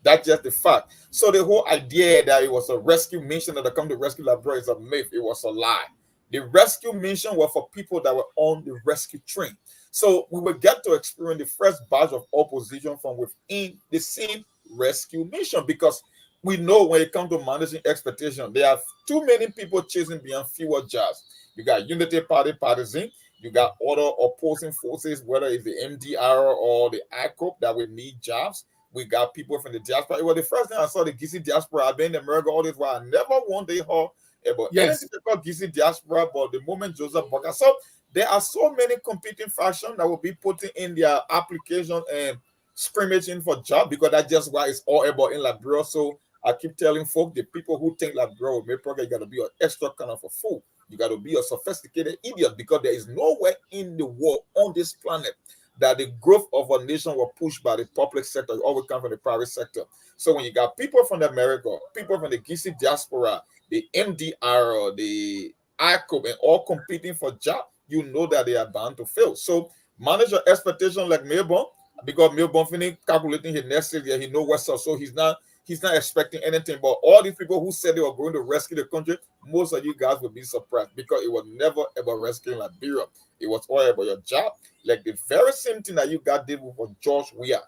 That's just the fact. So the whole idea that it was a rescue mission that come to rescue Liberia is a myth. It was a lie. The rescue mission was for people that were on the rescue train. So we will get to experience the first batch of opposition from within the same rescue mission, because we know when it comes to managing expectation, there are too many people chasing beyond fewer jobs. You got Unity Party partisan, you got other opposing forces, whether it's the MDR or the ICOP that will need jobs. We got people from the diaspora. It was the first time I saw the GC diaspora. I've been in America all this while. I never one day heard about anything about GC diaspora, but the moment Joseph Boakai. So there are so many competing factions that will be putting in their application and scrimmaging for job, because that's just why it's all about in Liberia. So I keep telling folk, the people who think Liberia will make progress, you got to be an extra kind of a fool. You got to be a sophisticated idiot, because there is nowhere in the world on this planet that the growth of a nation was pushed by the public sector. It always comes from the private sector. So when you got people from America, people from the GC diaspora, the MDR, the ICOP, and all competing for jobs, you know that they are bound to fail. So manage your expectation like Melbourne, because Melbourne finished calculating his next year, he knows what's up. So he's not expecting anything. But all these people who said they were going to rescue the country, most of you guys will be surprised, because it was never ever rescuing Liberia. It was all about your job. Like the very same thing that you got did with George Weah.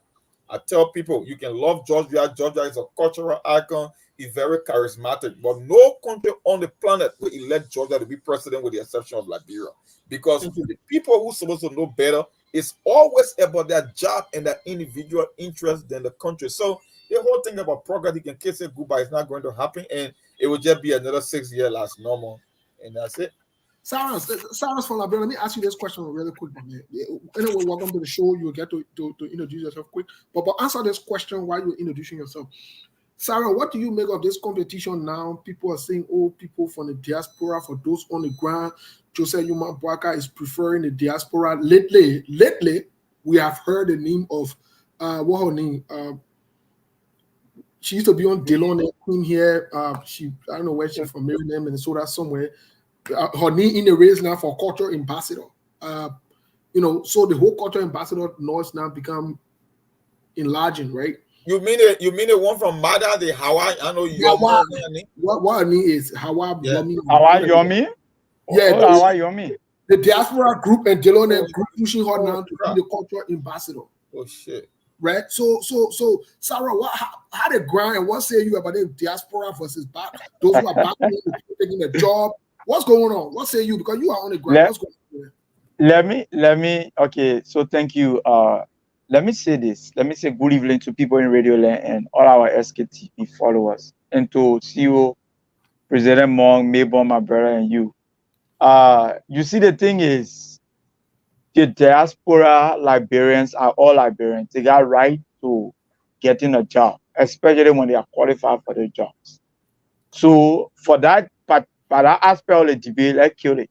I tell people, you can love George Weah. George Weah is a cultural icon. He's very charismatic. But no country on the planet will elect George Weah to be president, with the exception of Liberia. Because the people who are supposed to know better, it's always about their job and their individual interest than the country. So the whole thing about progress, he can kiss it goodbye, it's not going to happen, and it will just be another 6 years as normal, and that's it. Cyrus from Liberia, let me ask you this question really quick, man. Anyway, welcome to the show. You'll get to introduce yourself quick, but answer this question while you're introducing yourself. Sarah, what do you make of this competition now? People are saying, oh, people from the diaspora, for those on the ground, Joseph Yuma Boakai is preferring the diaspora. Lately, we have heard the name of what her name? She used to be on Delon Queen here. I don't know where she's from, Maryland, Minnesota, somewhere. Her name in the race now for culture ambassador. So the whole culture ambassador noise now become enlarging, right? You mean the one from Mada, the Hawaii? I know you. What her name is Hawaii Yomi. Hawaii Yomi. Yeah, Hawaii Yomi. The diaspora group and Delon group pushing her now to be the culture ambassador. Oh shit. Right, so Sarah, how the ground and what say you about the diaspora versus back? Those who are back taking a job. What's going on? What say you? Because you are on the ground. What's going on? Let me. Okay, so thank you. Let me say this. Let me say good evening to people in Radio Land and all our SKTV followers, and to CEO President Mong, Mayborn, my brother, and you. You see, the thing is, the diaspora Liberians are all Liberians. They got right to getting a job, especially when they are qualified for the jobs. So for that aspect of the debate, let's kill it.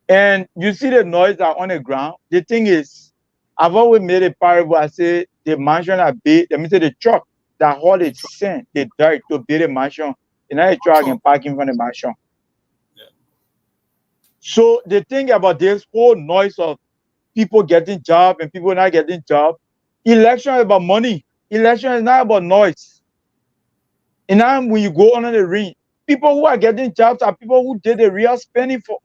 And you see the noise that on the ground. The thing is, I've always made a parable. I say the mansion that built, let me say the truck that hauled the sand, the dirt to build a mansion, and now the truck and parking from the mansion. Yeah. So the thing about this whole noise of people getting job and people not getting job, election is about money. Election is not about noise. And now when you go under the ring, people who are getting jobs are people who did the real spending for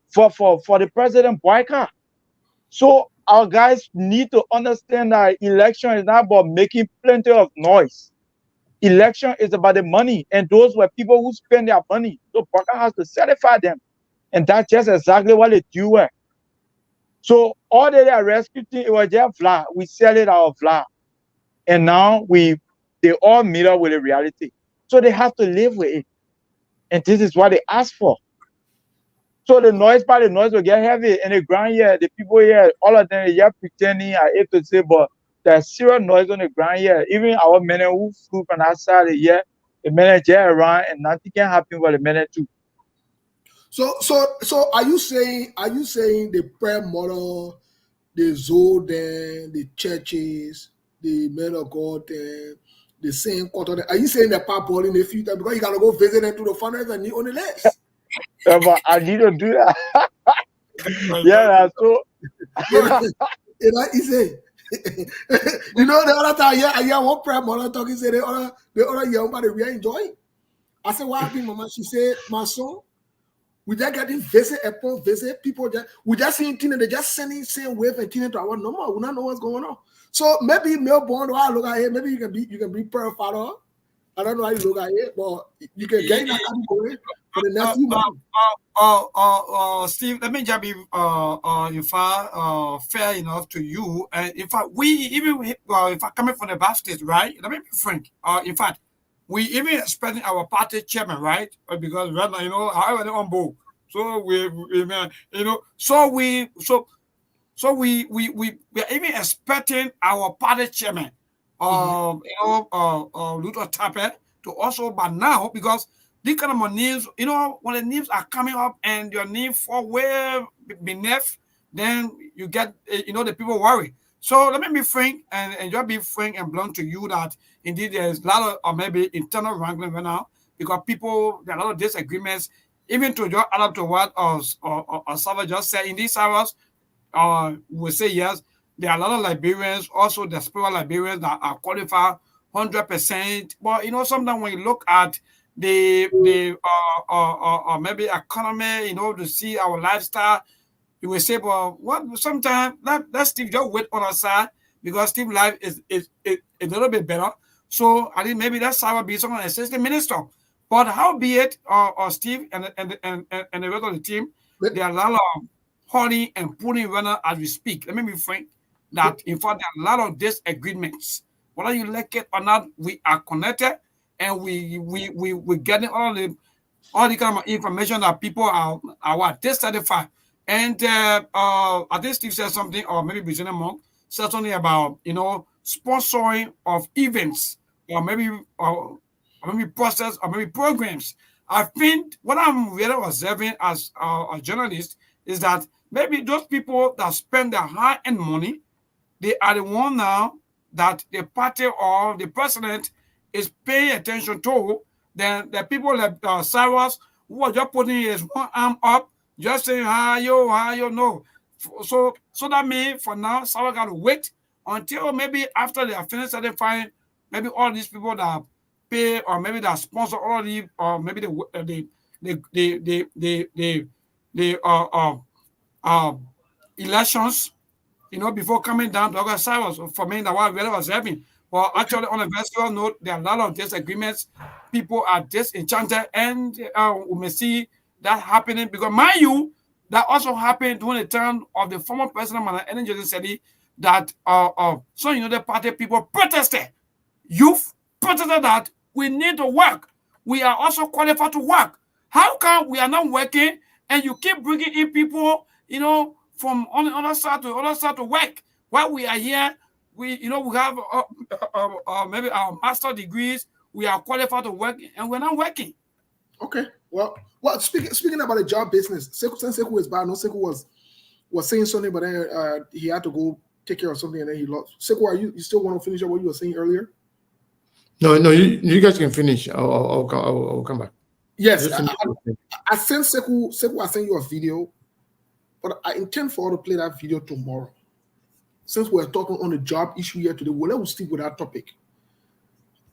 the president Boakai. So our guys need to understand that election is not about making plenty of noise. Election is about the money, and those were people who spend their money. So Boakai has to certify them, and that's just exactly what they do. So all that they are rescuing, it was their flag. We sell it our flag, and now they all meet up with the reality. So they have to live with it, and this is what they ask for. So the noise will get heavy, and the ground here, the people here, all of them, they are pretending, I hate to say, but there's serious noise on the ground here. Even our men who flew from outside here, the men just around and nothing can happen for the men too. So are you saying the prayer model, the zoo, the churches, the men of God, the same quarter? Are you saying the papa in the future because you gotta go visit them to the funnels and you on the list? Yeah, but I need to do that. Yeah, so he say, you know, the other time, I hear one prayer model talking, say the other young body we are enjoying. I said, what happened, Mama? She said, my son, we just getting visit, airport visit, people just we just seeing things, they just sending same wave and things to our number. We don't know what's going on. So maybe Melbourne, or I look at it, maybe you can be prayer father. I don't know how you look at it, but you can get that going for the next few months. Steve, let me just be fair enough to you. And in fact, we even if I coming from the basket, right? Let me be frank. In fact, we even expecting our party chairman, right? Because right now, you know, I already on board. So we are even expecting our party chairman, Luther Tapper, to also, but now because these kind of names, you know, when the names are coming up and your name fall way beneath, then you get, you know, the people worry. So let me be frank and just be frank and blunt to you that indeed there's a lot of or maybe internal wrangling right now because people, there are a lot of disagreements, even to just add up to what Sava just said in these hours. We say yes, there are a lot of Liberians, also the spiritual Liberians that are qualified 100%. But you know, sometimes when you look at the maybe economy, you know, to see our lifestyle, you will say, well, what sometimes that Steve just wait on our side because Steve life is a little bit better. So I think maybe that's how be someone assistant minister. But how be it, Steve and the rest of the team, there are a lot of honey and pulling runner as we speak. Let me be frank that in fact there are a lot of disagreements. Whether you like it or not, we are connected and we're getting all the kind of information that people are dissatisfied. And I think Steve said something, or maybe Virginia Monk said something about, you know, sponsoring of events or maybe process or maybe programs. I think what I'm really observing as a journalist is that maybe those people that spend their high-end money, they are the one now that the party or the president is paying attention to. Then the people like Cyrus, who are just putting his one arm up, just saying, no. So that means for now, Cyrus got to wait until maybe after they are finished certifying, maybe all these people that pay or maybe that sponsor all of the, or maybe the elections, you know, before coming down to August Cyrus, for me, that what really was happening. Well, actually, on a very serious note, there are a lot of disagreements. People are disenchanted, and we may see that happening because, mind you, that also happened during the time of the former president, Manan Ellen Johnson said that so, you know, the party people protested. Youth protested that we need to work. We are also qualified to work. How come we are not working and you keep bringing in people, you know, from on the other side to work? While we are here, we have maybe our master degrees, we are qualified to work, and we're not working. Okay. Well, speaking about the job business, Sekou is bad. No, Sekou was saying something, but then he had to go take care of something, and then he lost. Sekou, you still want to finish up what you were saying earlier? No, you guys can finish. I'll come back. Yes, I sent Sekou. I sent you a video, but I intend for her to play that video tomorrow. Since we're talking on the job issue here today, we'll stick with that topic.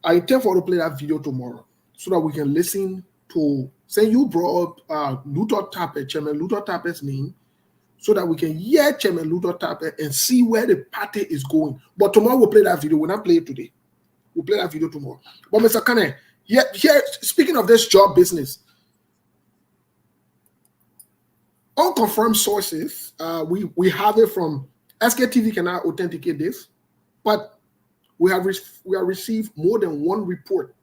I intend for her to play that video tomorrow so that we can listen to, say you brought up Luther Tapper, Chairman Luther Tapper's name, so that we can hear Chairman Luther Tapper and see where the party is going. But tomorrow we'll play that video. We'll not play it today. We'll play that video tomorrow. But Mr. Kane, here, speaking of this job business, unconfirmed sources, we have it from SKTV cannot authenticate this, but we have received more than one report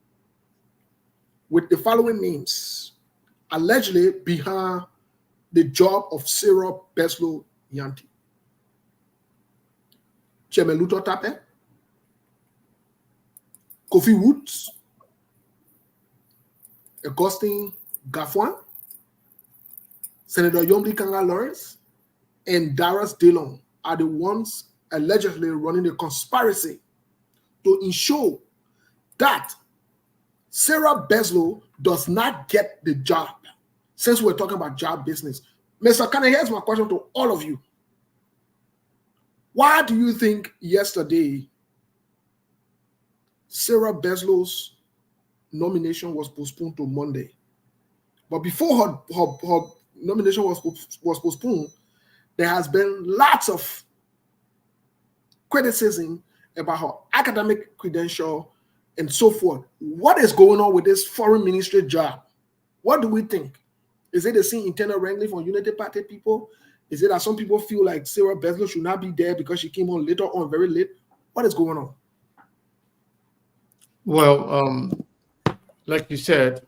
with the following names allegedly behind the job of Sarah Beslow Yanti: Chairman Luther Tapper, Kofi Woods, Augustine Gaffwan, Senator Yomdi Kanga Lawrence, and Darius Dillon are the ones allegedly running a conspiracy to ensure that Sarah Bezlow does not get the job. Since we're talking about job business, Mr. Kane, here's my question to all of you. Why do you think yesterday Sarah Bezlow's nomination was postponed to Monday? But before her nomination was postponed, there has been lots of criticism about her academic credential and so forth. What is going on with this foreign ministry job? What do we think? Is it the same internal wrangling from Unity Party people? Is it that some people feel like Sarah Bezlow should not be there because she came on later on, very late? What is going on? Well, like you said,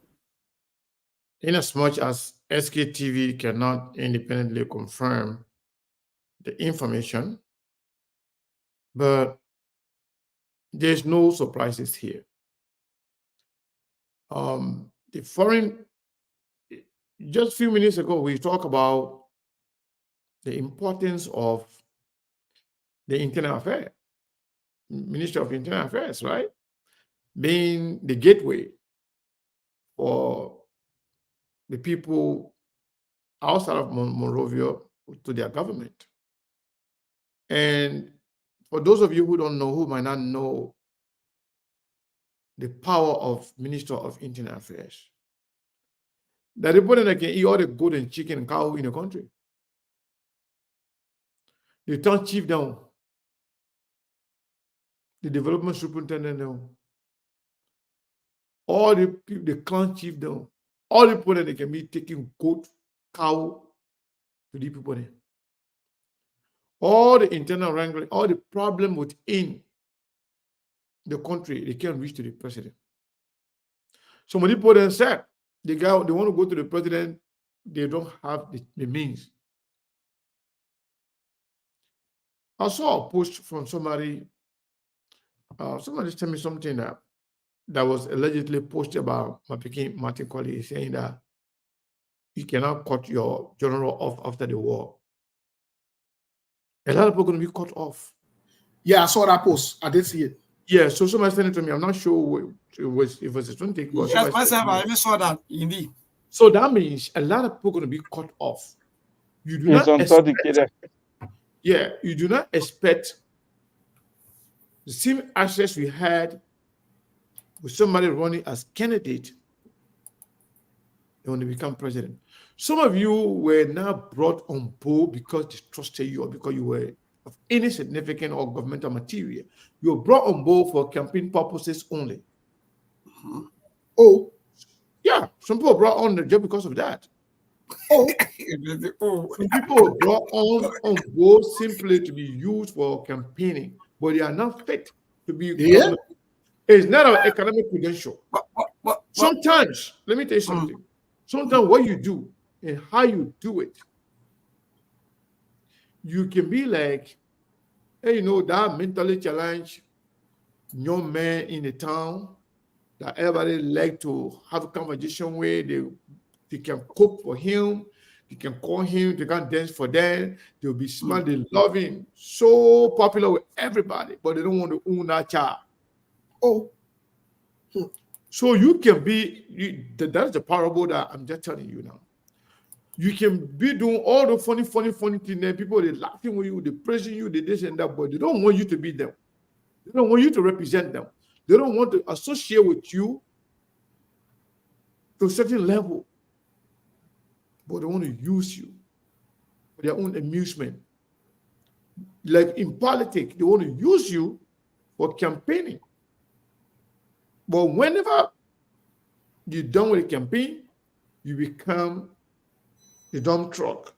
in as much as SKTV cannot independently confirm the information, but there's no surprises here. The foreign, just a few minutes ago, we talked about the importance of the Internal Affairs, Ministry of Internal Affairs, right? Being the gateway for the people outside of Monrovia to their government. And for those of you who don't know, who might not know the power of Minister of Internal Affairs, that the people that can eat all the goat and chicken and cow in the country, they turn chief down, the development superintendent down, all the clan chief down, all the people that they can be taking goat, cow to the people there. All the internal wrangling, all the problem within the country, they can't reach to the president. Some of the people then said, they want to go to the president, they don't have the means. I saw a post from somebody sent me something that was allegedly posted about my Peking Martin Colley, saying that you cannot cut your general off after the war. A lot of people are going to be cut off. Yeah, I saw that post. I did see it. Yeah, so somebody sent it to me. I'm not sure if it was a twin take. Yes, myself, I even saw that, indeed. So that means a lot of people are going to be cut off. You do It's not expect, yeah, you do not expect the same access we had with somebody running as candidate when they become president. Some of you were now brought on board because they trusted you or because you were of any significant or governmental material. You were brought on board for campaign purposes only. Oh, yeah, some people were brought on just because of that. Oh, some people were brought on board simply to be used for campaigning, but they are not fit to be. Yeah. It's not an academic credential. Sometimes, let me tell you something. Sometimes what you do and how you do it, you can be like, hey, you know, that mentally challenged young man in the town that everybody like to have a conversation with. They can cook for him, they can call him, they can dance for them, they'll be smart, they love him. So popular with everybody, but they don't want to own that child. Oh. So you can be, that's the parable that I'm just telling you now. You can be doing all the funny things, and people, they're laughing with you, they're praising you, they this and that, but they don't want you to be them. They don't want you to represent them. They don't want to associate with you to a certain level, but they want to use you for their own amusement. Like in politics, they want to use you for campaigning. But whenever you're done with the campaign, you become the dump truck.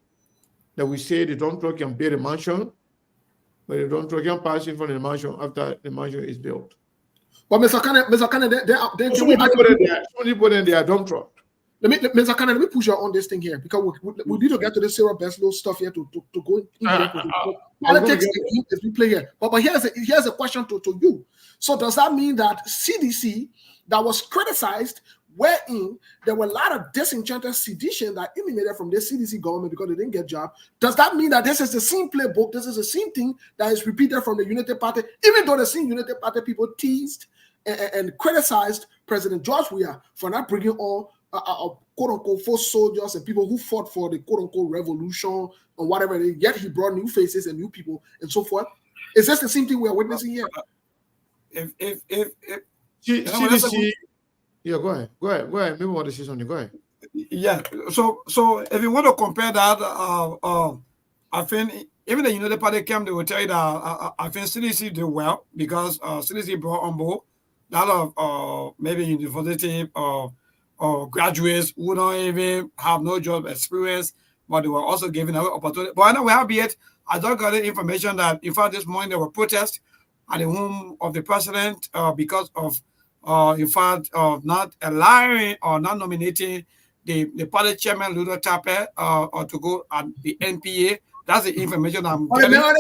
That we say the dump truck can build a mansion, but the dump truck can pass in front of the mansion after the mansion is built. But Mr. Kane, they are dump truck. Mr. Cannon, let me push you on this thing here because we need to get to the Sarah Beslow stuff here to go in politics as we play here. But here's a question to you. So does that mean that CDC that was criticized, wherein there were a lot of disenchanted sedition that emanated from the CDC government because they didn't get job? Does that mean that this is the same playbook? This is the same thing that is repeated from the United Party, even though the same United Party people teased and criticized President George Weah for not bringing on quote-unquote foot soldiers and people who fought for the quote-unquote revolution or whatever it is, yet he brought new faces and new people and so forth. Is this the same thing we're witnessing here? CDC, yeah, go ahead. Maybe want to say something. Go ahead. Yeah. So if you want to compare that, I think even the United Party camp, they will tell you that I think CDC did well because CDC brought on board a lot of maybe university or graduates who don't even have no job experience, but they were also given an opportunity. But I know we have yet. I just got the information that in fact this morning there were protests at the home of the president because of in fact not allowing or not nominating the party chairman Ludo Tape or to go at the NPA. That's the information I'm getting. I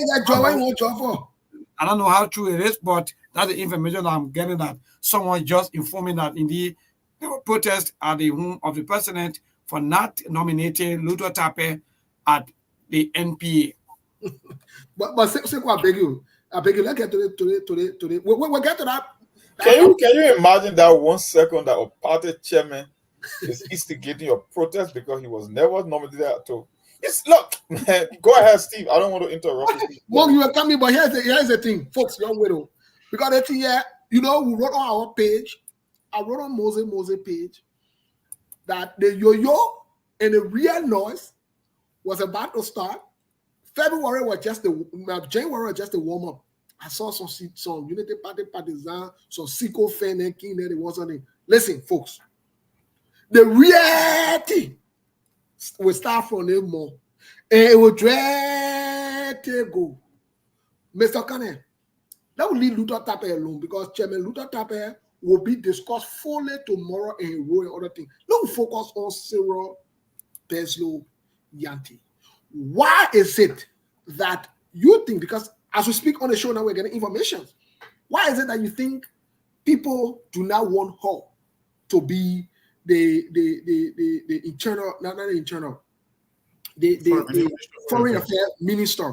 don't know how true it is, but that's the information I'm getting, that someone just informing that indeed there were protests at the home of the president for not nominating Ludo Tape at the NPA. but I beg you, let's get to the we'll get to that. Can you imagine that 1 second that a party chairman is instigating your protest because he was never nominated to? Look, man, go ahead, Steve. I don't want to interrupt you. Well, you are coming, but here's the thing, folks. Young widow, because that thing here, we wrote on our page. I wrote on Mose page that the yo-yo and the real noise was about to start. January was just the warm up. I saw some Unity Party partisan, some Siko fan and King there. It wasn't it. Listen, folks, the reality will start from them more, and it will drag to go. Mr. Kane, that will leave Luther Tape alone because Chairman Luther Tape will be discussed fully tomorrow in Roy and other things. Let's focus on Cyril Beslow Yanti. Why is it that you think, because as we speak on the show now, we're getting information. Why is it that you think people do not want her to be the internal, not the internal, the foreign affairs minister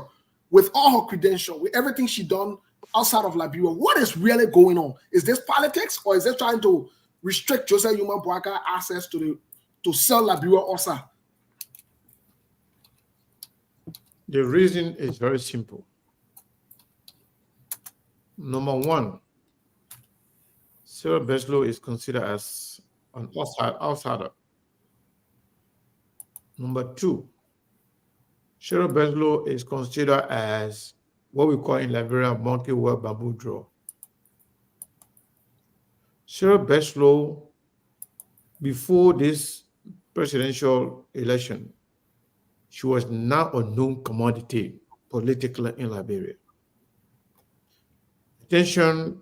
with all her credentials, with everything she done outside of Liberia? What is really going on? Is this politics, or is this trying to restrict Joseph Yuma Boaka access to sell Liberia also? The reason is very simple. Number one, Cyril Beslow is considered as an outsider. Number two, Cyril Beslow is considered as what we call in Liberia monkey word bamboo draw. Cyril Beslow, before this presidential election, she was not a known commodity politically in Liberia. Attentions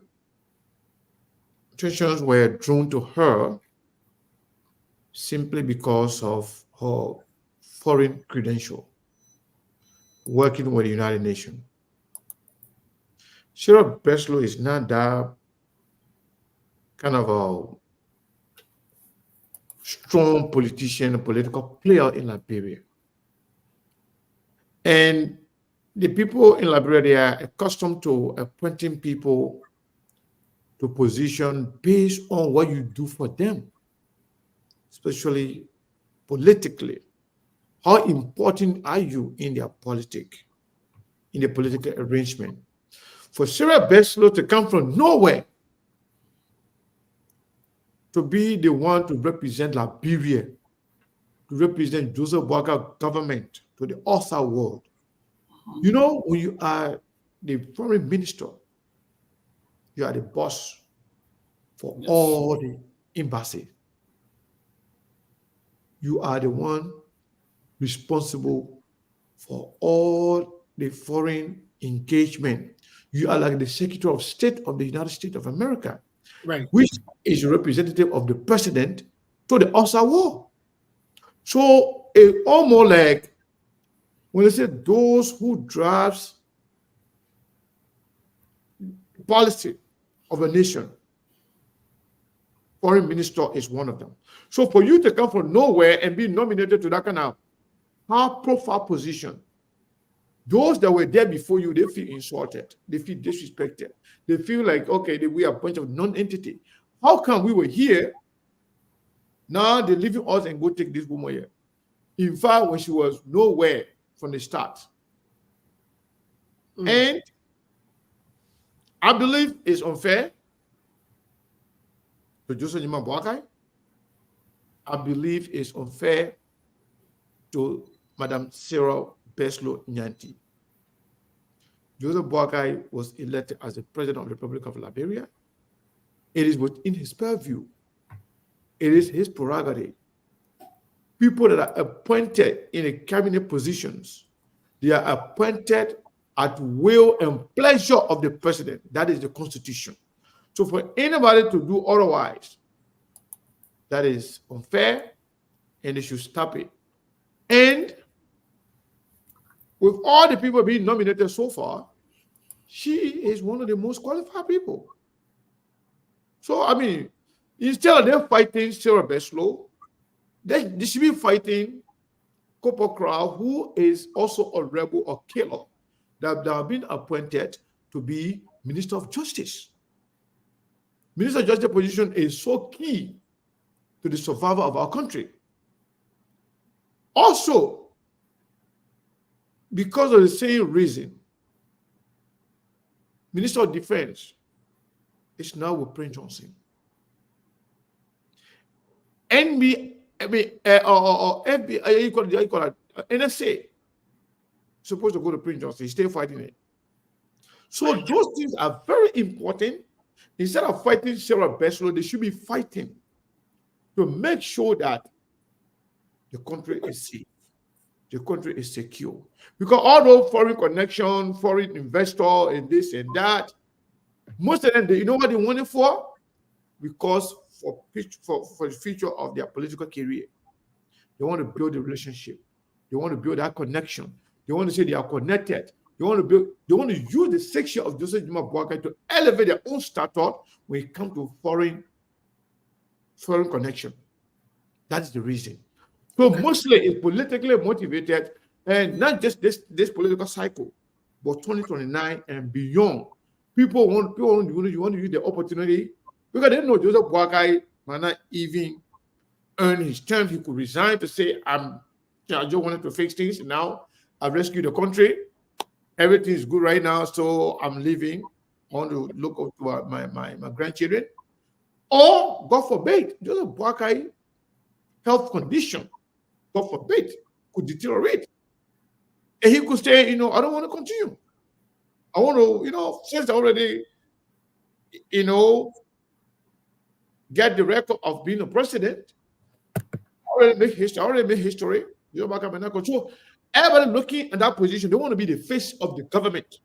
were drawn to her simply because of her foreign credential, working with the United Nations. Cyril Beslow is not that kind of a strong politician, a political player in Liberia. And the people in Liberia, they are accustomed to appointing people to position based on what you do for them, especially politically. How important are you in their politics, in the political arrangement? For Cyril Beslow to come from nowhere to be the one to represent Liberia, to represent Joseph Boaka government to the outside world. You know, when you are the foreign minister, you are the boss for all the embassies. You are the one responsible for all the foreign engagement. You are like the Secretary of State of the United States of America, right? Which is a representative of the president to the outside world. So it's almost like when they say those who drafts policy of a nation, foreign minister is one of them. So for you to come from nowhere and be nominated to that kind of high-profile position, those that were there before you, they feel insulted, they feel disrespected, they feel like, okay, we are a bunch of non-entity. How come we were here? Now they're leaving us and go take this woman here. In fact, when she was nowhere from the start. And I believe it's unfair to Joseph Njuma Boakai. I believe it's unfair to Madam Sarah Beslow Nyanti. Joseph Boakai was elected as the president of the Republic of Liberia. It is within his purview. It is his prerogative. People that are appointed in the cabinet positions, they are appointed at will and pleasure of the president. That is the Constitution. So for anybody to do otherwise, that is unfair, and they should stop it. And with all the people being nominated so far, she is one of the most qualified people. So, I mean, instead of them fighting Sarah Beslow, they should be fighting Copper Crow, who is also a rebel or killer that have been appointed to be Minister of Justice. Minister of Justice position is so key to the survival of our country. Also, because of the same reason, Minister of Defense is now with Prince Johnson. NSA supposed to go to Prince Johnson. He's still fighting it. So those things are very important. Instead of fighting Sarah Beslow, they should be fighting to make sure that the country is safe, the country is secure. Because although foreign connection, foreign investor, and this and that, most of them, you know what they want it for? Because for the future of their political career. They want to build a relationship. They want to build that connection. They want to say they are connected. They want to use the section of Joseph Njuma Boakai to elevate their own status when it comes to foreign connection. That's the reason. So mostly it's politically motivated, and not just this political cycle, but 2029 and beyond. People want to use the opportunity because they know Joseph Boakai might not even earn his term. He could resign to say, I just wanted to fix things. Now I've rescued the country. Everything is good right now, so I'm leaving. I want to look up to my grandchildren. Or, God forbid, Joseph Boakai health condition, God forbid, could deteriorate. And he could say, I don't want to continue. I want to, since I already, get the record of being a president, I already made history. So everybody looking at that position, they want to be the face of the government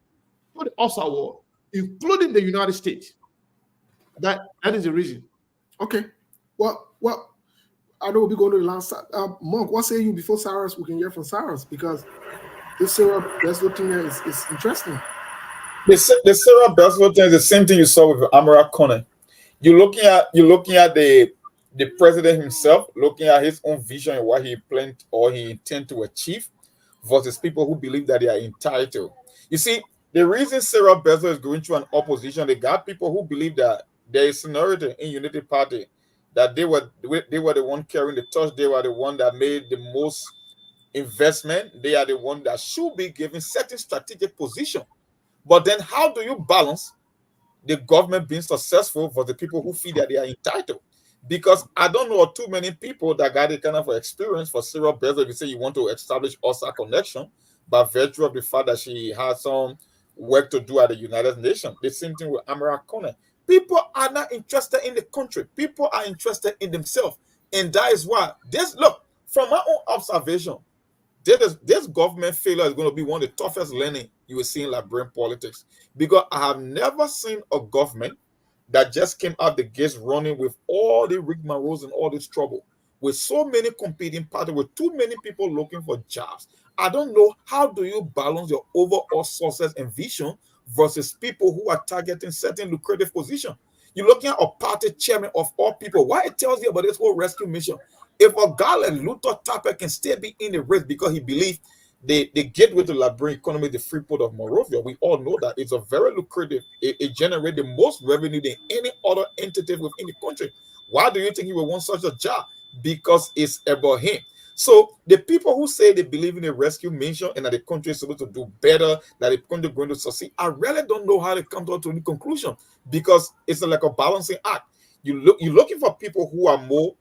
for the outside world, including the United States. That is the reason. Okay. Well, I know we'll be going to the last side. Monk, what say you before Cyrus? We can hear from Cyrus because this Sarah Beslow thing there is interesting. The Sarah Beslow thing is the same thing you saw with Amara Kone. You're looking at the president himself, looking at his own vision and what he planned or he intend to achieve, versus people who believe that they are entitled. You see, the reason Sarah Beslow is going through an opposition, they got people who believe that there is seniority in Unity Party, that they were the one carrying the torch, they were the one that made the most investment, they are the one that should be given certain strategic position. But then how do you balance the government being successful for the people who feel that they are entitled? Because I don't know too many people that got the kind of experience for Sarah Beslow. If you say you want to establish OSA connection by virtue of the fact that she has some work to do at the United Nations. The same thing with Amara Kone. People are not interested in the country. People are interested in themselves. And that is why from my own observation, this government failure is going to be one of the toughest learning you will see in Liberian politics. Because I have never seen a government that just came out the gates running with all the rigmaroles and all this trouble. with so many competing parties, with too many people looking for jobs. I don't know, how do you balance your overall success and vision versus people who are targeting certain lucrative positions? You're looking at a party chairman of all people. Why it tells you about this whole rescue mission? If a guy like Luther Tapper can still be in the race because he believes the gateway to Liberian economy, the free port of Monrovia, we all know that it's a very lucrative, it generates the most revenue than any other entity within the country. Why do you think he would want such a job? Because it's about him. So the people who say they believe in a rescue mission and that the country is supposed to do better, that the country is going to succeed, I really don't know how they come to any conclusion, because it's like a balancing act. You're looking for people who are more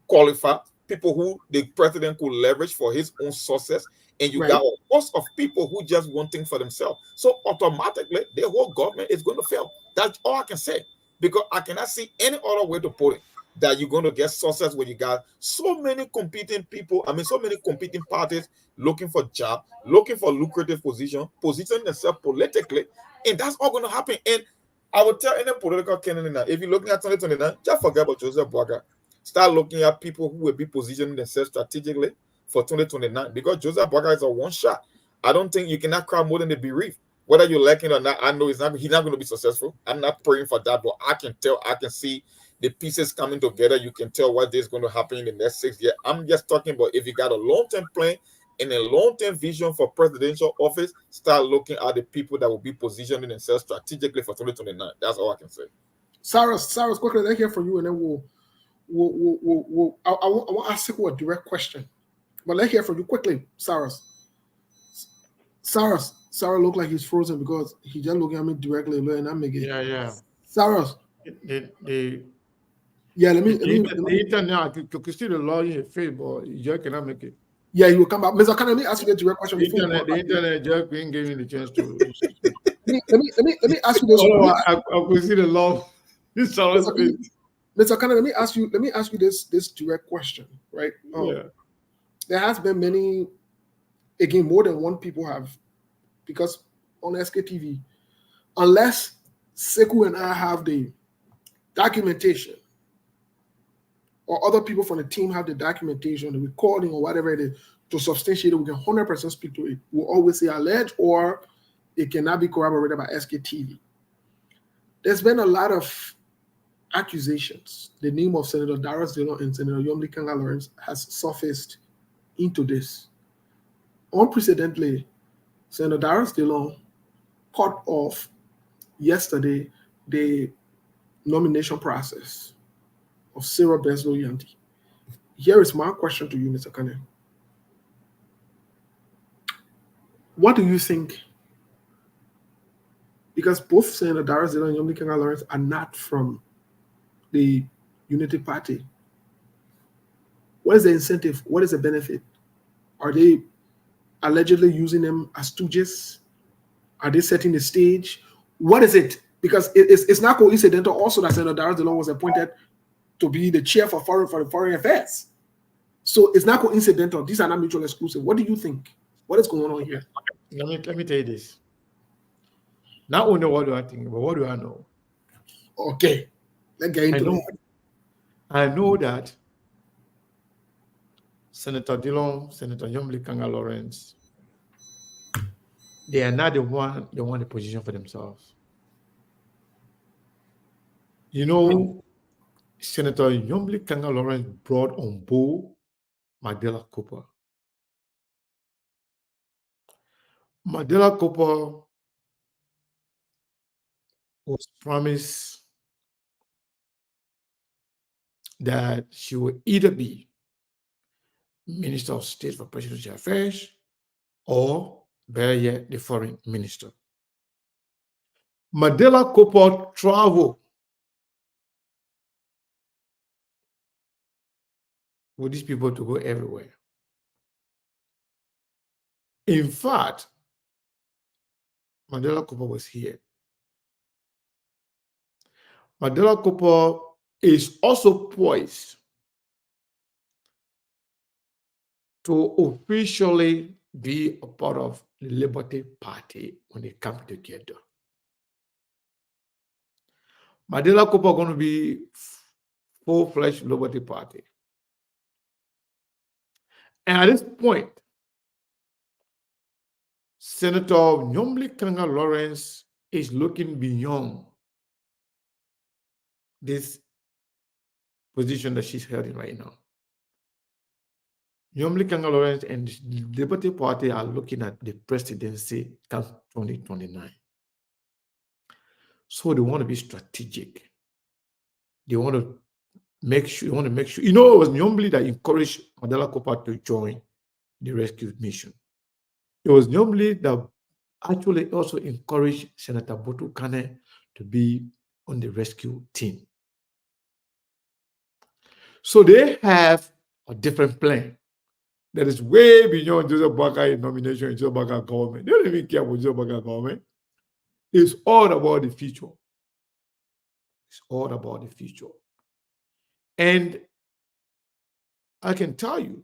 qualified, people who the president could leverage for his own success, and you got a host of people who just want things for themselves. So automatically, the whole government is going to fail. That's all I can say, because I cannot see any other way to put it, that you're going to get success when you got so many competing people, so many competing parties looking for jobs, looking for lucrative positioning themselves politically, and that's all going to happen. And I would tell any political candidate now, if you're looking at 2029, just forget about Joseph Boaga. Start looking at people who will be positioning themselves strategically for 2029, because Joseph Boaga is a one shot. I don't think you cannot cry more than the bereaved. Whether you like it or not, I know he's not going to be successful. I'm not praying for that, but I can tell, I can see the pieces coming together. You can tell what is going to happen in the next 6 years. I'm just talking about if you got a long-term plan and a long-term vision for presidential office, start looking at the people that will be positioning themselves strategically for 2029. That's all I can say. Cyrus, quickly, let's hear from you, and then I want to ask you a direct question, but let's hear from you quickly, Cyrus. Cyrus look like he's frozen because he just looking at me directly, and I'm making Cyrus. Yeah, let me. The internet, you can see the law in your face, but you just cannot make it. Yeah, he will come back. Mr. Khan, let me ask you the direct question. The internet just didn't give me the chance to. let me ask you this. I could see the law. Mr. Khan, let me ask you this direct question, right? There has been many, again, more than one people have, because on SKTV, unless Sekou and I have the documentation, or other people from the team have the documentation, the recording, or whatever it is, to substantiate it, we can 100% speak to it. We'll always say alleged, or it cannot be corroborated by SKTV. There's been a lot of accusations. The name of Senator Darius Dillon and Senator Yomli Kanga Lawrence has surfaced into this. Unprecedentedly, Senator Darius Dillon cut off yesterday the nomination process of Sarah Beslo Yanti. Here is my question to you, Mr. Kane. What do you think? Because both Senator Darius Dillon and Yomli Kanga Lawrence are not from the Unity Party. What is the incentive? What is the benefit? Are they allegedly using them as stooges? Are they setting the stage? What is it? Because it's not coincidental also that Senator Darius Dillon was appointed to be the chair for foreign affairs. So it's not coincidental. These are not mutually exclusive. What do you think? What is going on here? Let me tell you this. Not only what do I think, but what do I know? Okay. Let's get into it. I know that Senator Dillon, Senator Yomli Kanga Lawrence, they are not the one they want the position for themselves. You know, Senator Yomli Kanga Lawrence brought on board Magdala Cooper. Magdala Cooper was promised that she would either be Minister of State for Presidential Affairs or, better yet, the Foreign Minister. Magdala Cooper traveled with these people to go everywhere. In fact, Magdala Cooper was here. Magdala Cooper is also poised to officially be a part of the Liberty Party when they come together. Magdala Cooper is going to be full-fledged Liberty Party. And at this point, Senator Nyomli Kanga Lawrence is looking beyond this position that she's holding right now. Nyomli Kanga Lawrence and the Liberty Party are looking at the presidency come 2029. So they want to be strategic. They want to make sure. You know, it was Nyomli that encouraged Mandela Kopa to join the rescue mission. It was Nyomli that actually also encouraged Senator Botu Kane to be on the rescue team. So they have a different plan that is way beyond Joseph Boakai nomination and Joseph Boakai government. They don't even care about Joseph Boakai government. It's all about the future. It's all about the future. And I can tell you,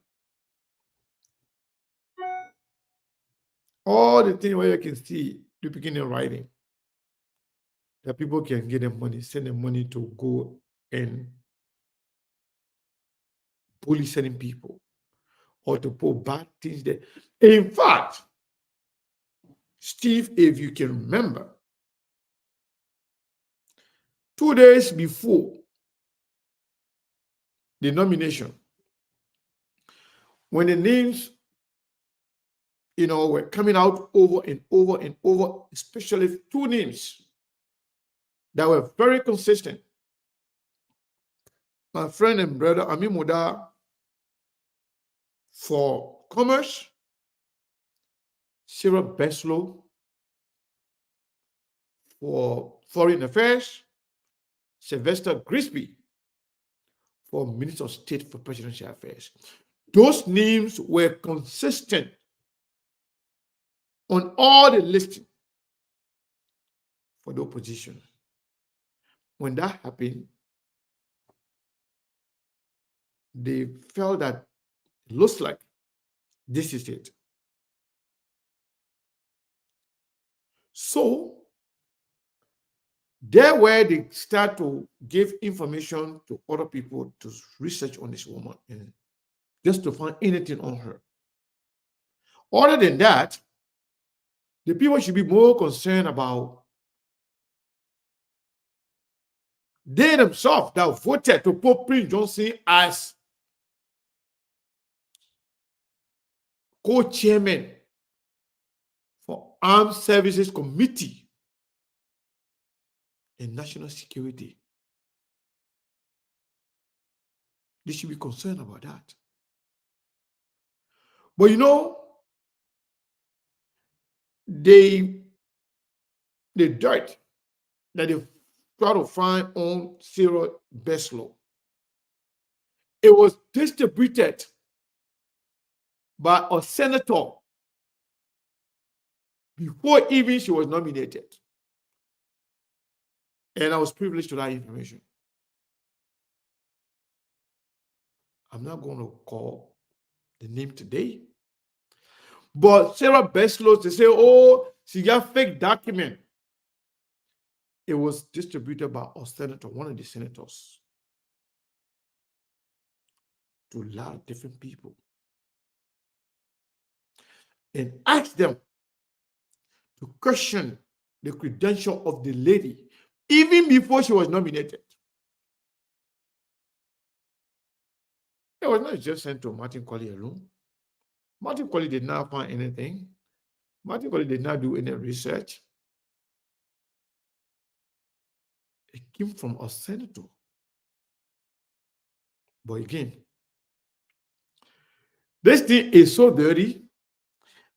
all the things where you can see the beginning writing, that people can get them money, send them money to go and bully certain people or to put bad things there. In fact, Steve, if you can remember, 2 days before the nomination, when the names, were coming out over and over and over, especially two names that were very consistent. My friend and brother Ami Muda for Commerce, Sarah Beslow for Foreign Affairs, Sylvester Grisby for Minister of State for Presidential Affairs. Those names were consistent on all the listing for the opposition. When that happened, they felt that it looks like this is it. So there where they start to give information to other people to research on this woman and just to find anything on her. Other than that, the people should be more concerned about they themselves that voted to put Prince Johnson as co-chairman for Armed Services Committee and National Security. They should be concerned about that. But the dirt that they try to find on Sarah Beslow, it was distributed by a senator before even she was nominated. And I was privileged to that information. I'm not going to call the name today. But Sarah Beslow, they say, oh, she got fake document. It was distributed by a senator, one of the senators, to a lot of different people. And asked them to question the credential of the lady, even before she was nominated. It was not just sent to Martin Colley alone. Martin Colley did not find anything. Martin Colley did not do any research. It came from a senator. But again, this thing is so dirty.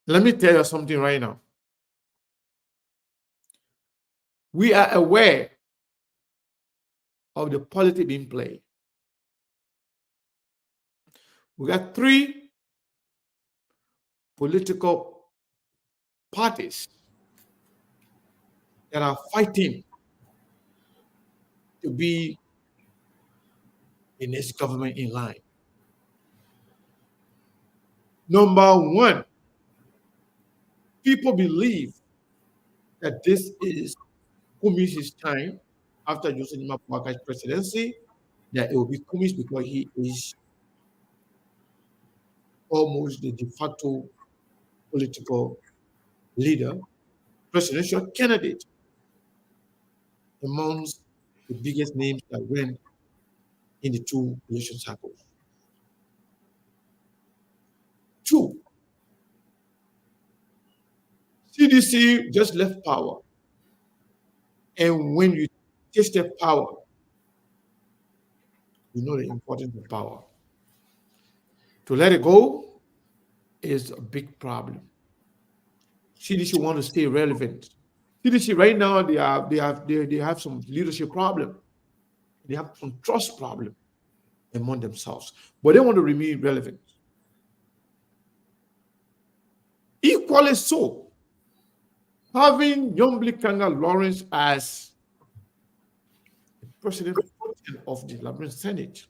Let me tell you something right now. We are aware of the politics being played. We got three political parties that are fighting to be in this government in line. Number one, people believe that this is Kumi's time after Joseph Boakai's presidency, that it will be Kumi's because he is almost the de facto political leader, presidential candidate amongst the biggest names that went in the two election cycles. Two, CDC just left power. And when you tasted power, you know the importance of power. To let it go is a big problem. CDC want to stay relevant. CDC right now they have some leadership problem. They have some trust problem among themselves, but they want to remain relevant. Equally so, having Yombly Kanga Lawrence as the president of the Liberian Senate,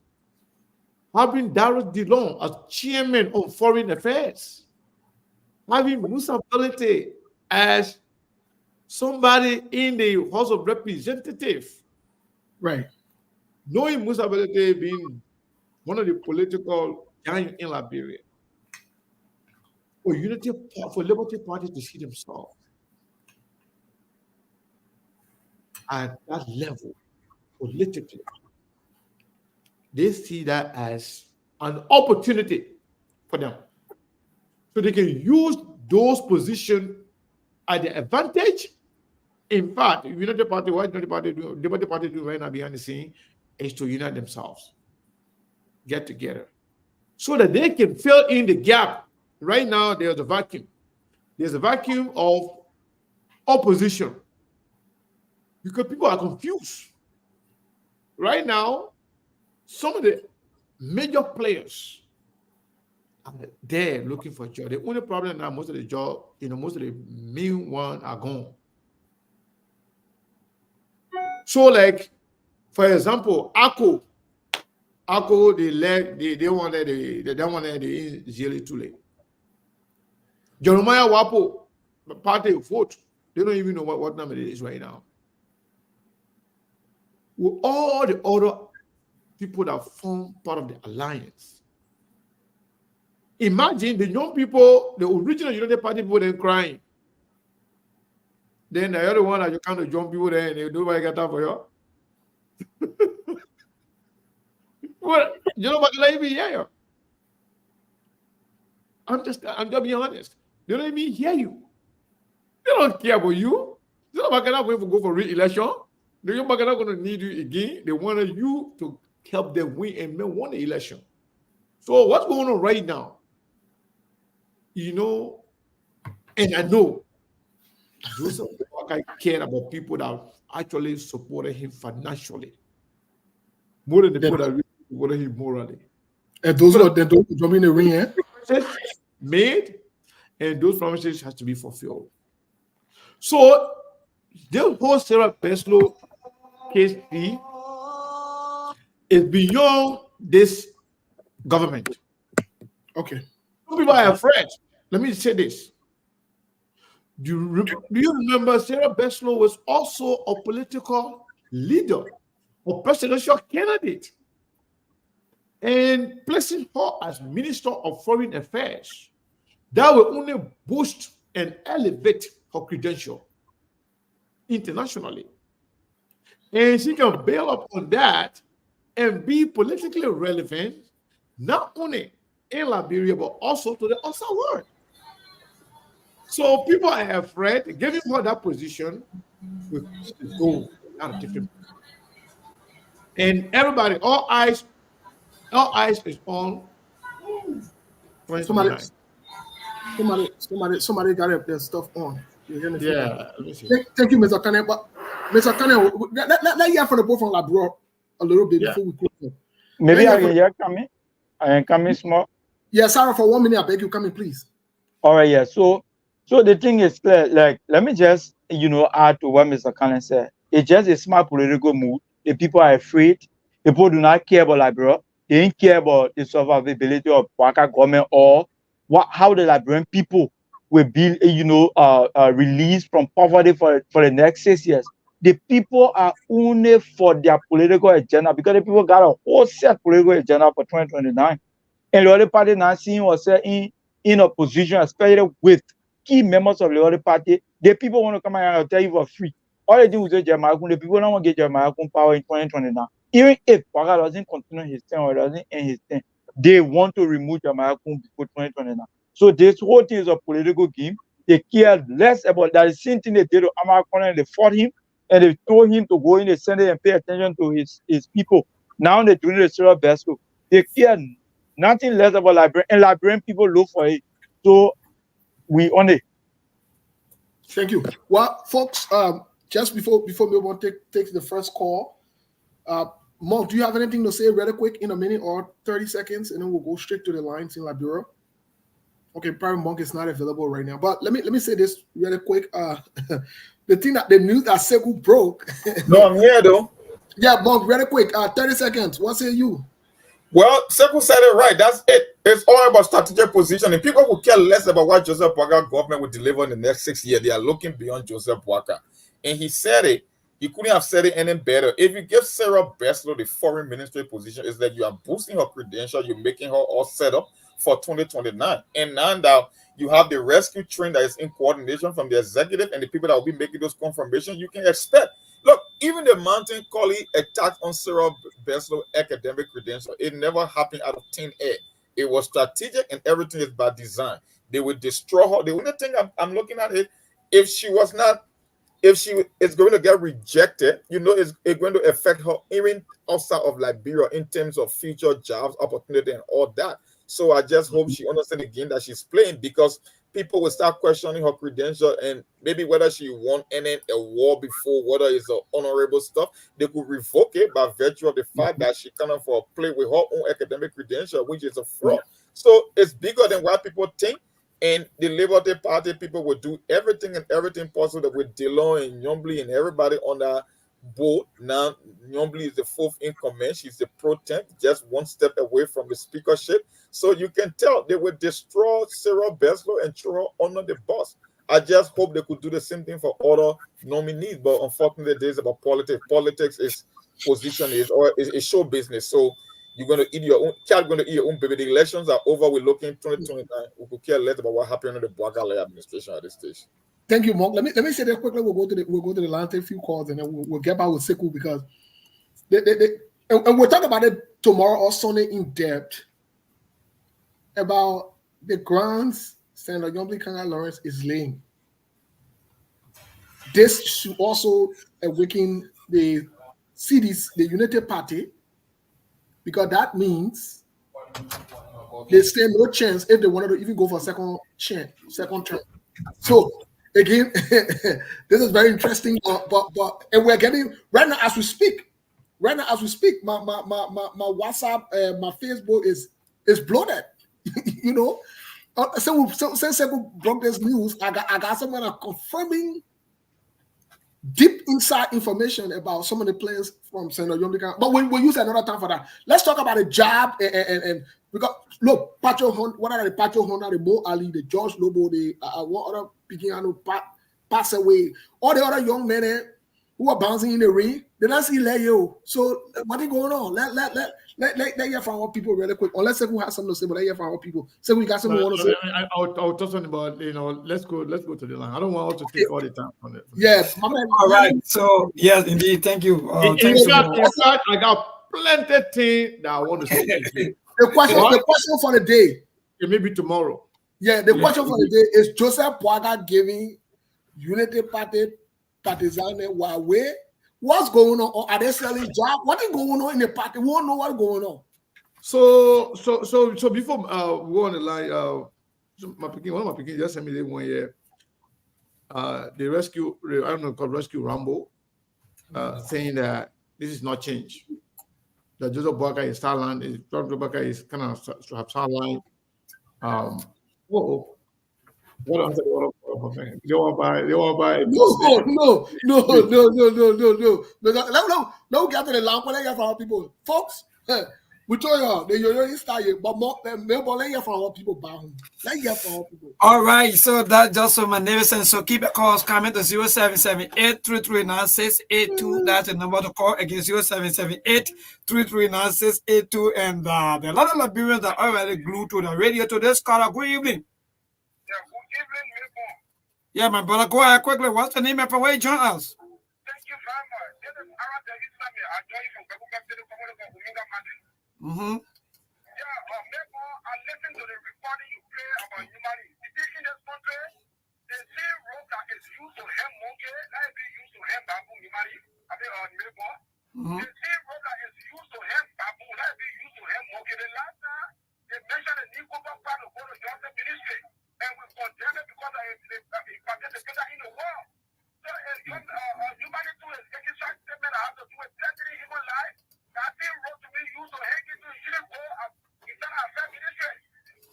having Darrell Dillon as chairman of foreign affairs, having Musa Belete as somebody in the House of Representatives, right? Knowing Musa Belete being one of the political giants in Liberia, for Liberty Party to see themselves at that level politically, they see that as an opportunity for them. So they can use those positions at their advantage. In fact, United Party, what United Party do, Liberty Party do right now behind the scene is to unite themselves, get together, so that they can fill in the gap. Right now, there's a vacuum. There's a vacuum of opposition because people are confused. Right now, some of the major players are there looking for a job. The only problem now, most of the job, most of the main ones are gone. So, like, for example, ACO, they wanted the Israeli too late. Jeremiah Wapo, the party vote, they don't even know what number it is right now. With all the other people that form part of the alliance, imagine the young people, the original United Party people, then crying. Then the other one that you kind of young people there and they do what I got time for you. Well, you know what can I even hear you? I'm just being honest. They don't even hear you. They don't care about you. They're not going to go for re-election. They're not going to need you again. They wanted you to help them win and win the election. So what's going on right now? And I know Joseph Boakai cared about people that actually supported him financially more than the people that really supported him morally. And those are the jump in the ring, eh? Made, and those promises have to be fulfilled. So the whole Sarah Peslow case is beyond this government. Okay. Some people are afraid. Let me say this. Do you remember Sarah Peslow was also a political leader, a presidential candidate, and placing her as Minister of Foreign Affairs, that will only boost and elevate her credential internationally. And she can bail up on that and be politically relevant, not only in Liberia, but also to the outside world. So people are afraid, giving her that position will go out of different. And everybody, all eyes is on 2029. Somebody got their stuff on. Yeah, let me see. Thank you, Mr. Kane. But Mr. Kane, let hear from the both from Labrador a little bit before we close. Maybe I can hear coming. I am coming small. Yeah, Sarah, for 1 minute, I beg you, come in, please. All right, yeah. So the thing is clear. Like, let me just add to what Mr. Kane said. It's just a smart political move. The people are afraid. People do not care about Liberia. They don't care about the survivability of Waka government or how the Liberian people will be, released from poverty for the next 6 years. The people are only for their political agenda because the people got a whole set political agenda for 2029. and the other party not seeing yourself in a position, especially with key members of the other party, the people want to come and tell you for free. All they do is Jeremiah Kun, the people don't want to get Jeremiah Kun power in 2029. Even if Ouattara doesn't continue his term or doesn't end his term, they want to remove Jeremiah Kun before 2029. So this whole thing is a political game. They care less about that. The same thing they did to Amara Conner, and they fought him and they told him to go in the Senate and pay attention to his people. Now they're doing the Cyril Besco. They care nothing less about Liberian, and Liberian people look for it. So we on it. Thank you. Well, folks, just before we want to take the first call, Monk, do you have anything to say really quick in a minute or 30 seconds, and then we'll go straight to the lines in Liberia? Okay, probably Monk is not available right now, but let me say this really quick. The news that Sekou broke. No, I'm here though. Yeah, Monk, really quick. 30 seconds. What say you? Well, Sekou said it right. That's it. It's all about strategic positioning. People who care less about what Joseph Boakai government will deliver in the next 6 years. They are looking beyond Joseph Boakai. And he said it. He couldn't have said it any better. If you give Sarah Beslow the foreign ministry position, it's that you are boosting her credentials, you're making her all set up for 2029. And now that you have the rescue train that is in coordination from the executive and the people that will be making those confirmations, you can expect. Look, even the Mountain Collie attack on Sarah Beslow academic credentials, it never happened out of thin air. It was strategic and everything is by design. They would destroy her. The only thing I'm looking at is if she is going to get rejected, it's going to affect her even outside of Liberia in terms of future jobs, opportunity, and all that. So I just hope she understands again that she's playing, because people will start questioning her credential and maybe whether she won any award before, whether it's honorable stuff. They could revoke it by virtue of the fact that she cannot play with her own academic credential, which is a fraud. So it's bigger than what people think. And the Liberty Party people will do everything possible with Delon and Nyombli and everybody on that board. Now, Nyombli is the fourth in command. She's the pro-temp, just one step away from the speakership. So you can tell they will destroy Sarah Beslow and throw her under the bus. I just hope they could do the same thing for other nominees. But unfortunately, there's about politics. Politics is position, is show business. So you're going to eat your own, child going to eat your own baby. The elections are over. We're looking 2029. We could care less about what happened in the Boakai administration at this stage. Thank you, Monk. Let me say that quickly. We'll go to the line, take a few calls, and then we'll get back with Sekou, because and we'll talk about it tomorrow or Sunday in depth about the grants Senator Nyombli Kanga Lawrence is laying. This should also awaken the CDs, the United Party, because that means they stand no chance if they wanted to even go for second term. So again, this is very interesting. But and we're getting right now as we speak. My WhatsApp, my Facebook is bloated. Since I broke this news, I got someone confirming deep inside information about some of the players from Senator Nyombli Kanga. But we'll use another time for that. Let's talk about the job and because look, Pacho Honda, what are the Pacho Honda, the Mo Ali, the George Lobo, the one other Pikiano pass away, all the other young men who are bouncing in the ring, they don't see Leo. So what is going on? Let hear from our people really quick. Unless Sekou has something to say, but let hear from our people. So we got something to say. I'll touch on about let's go to the line. I don't want us to take all the time on it. Yes, my man. All right. So yes, indeed. Thank you. In fact, I got plenty of things that I want to say. The question for the day. It may be tomorrow. Yeah, the question for the day is Joseph Boakai giving Unity Party partisan Huawei. What's going on? Or are they selling jobs? What is going on in the party? We won't know what's going on. So before we go on the line, one of my picking just sent me 1 year. The rescue, I don't know, called Rescue Rambo, saying that this is not change. That Joseph Boakai is Starland, Joseph Boakai is kind of to have Starline. Whoa. What else? They want to buy. No. Let me get to the lamp when I get from our people. Folks, We told you the yo-yo is started, but more let's hear from our people back home. Let's hear from our people. All right, so that just for my neighbors, and so keep your calls coming to 0778-339-682. That's the number to call again, 0778-339-682. And there are a lot of Liberians that are already glued to the radio to this caller. Good evening. Yeah, good evening, Mabel. Yeah, my brother, go ahead quickly. What's the name and from where you join us? Thank you very much. This is Arab Islami. I join you from Kabuka to the community of Uminga Madrid. Mm-hmm. Yeah, Mabel, I listened to the recording you play about humanity. In this country, the same rope that is used to hem monkey, that is being used to hem baboon, humanity. I mean, Mabel. Mm-hmm. The same rope that is used to hem baboon, that is being used to hem monkey. The last time, they mentioned the Nico part of God of Joseph ministry, and we condemn it because they participated in the war. So, humanity too is taking such statement that has to do with threatening human life. That same rope to be used to hang into the shouldn't go inside our ministry.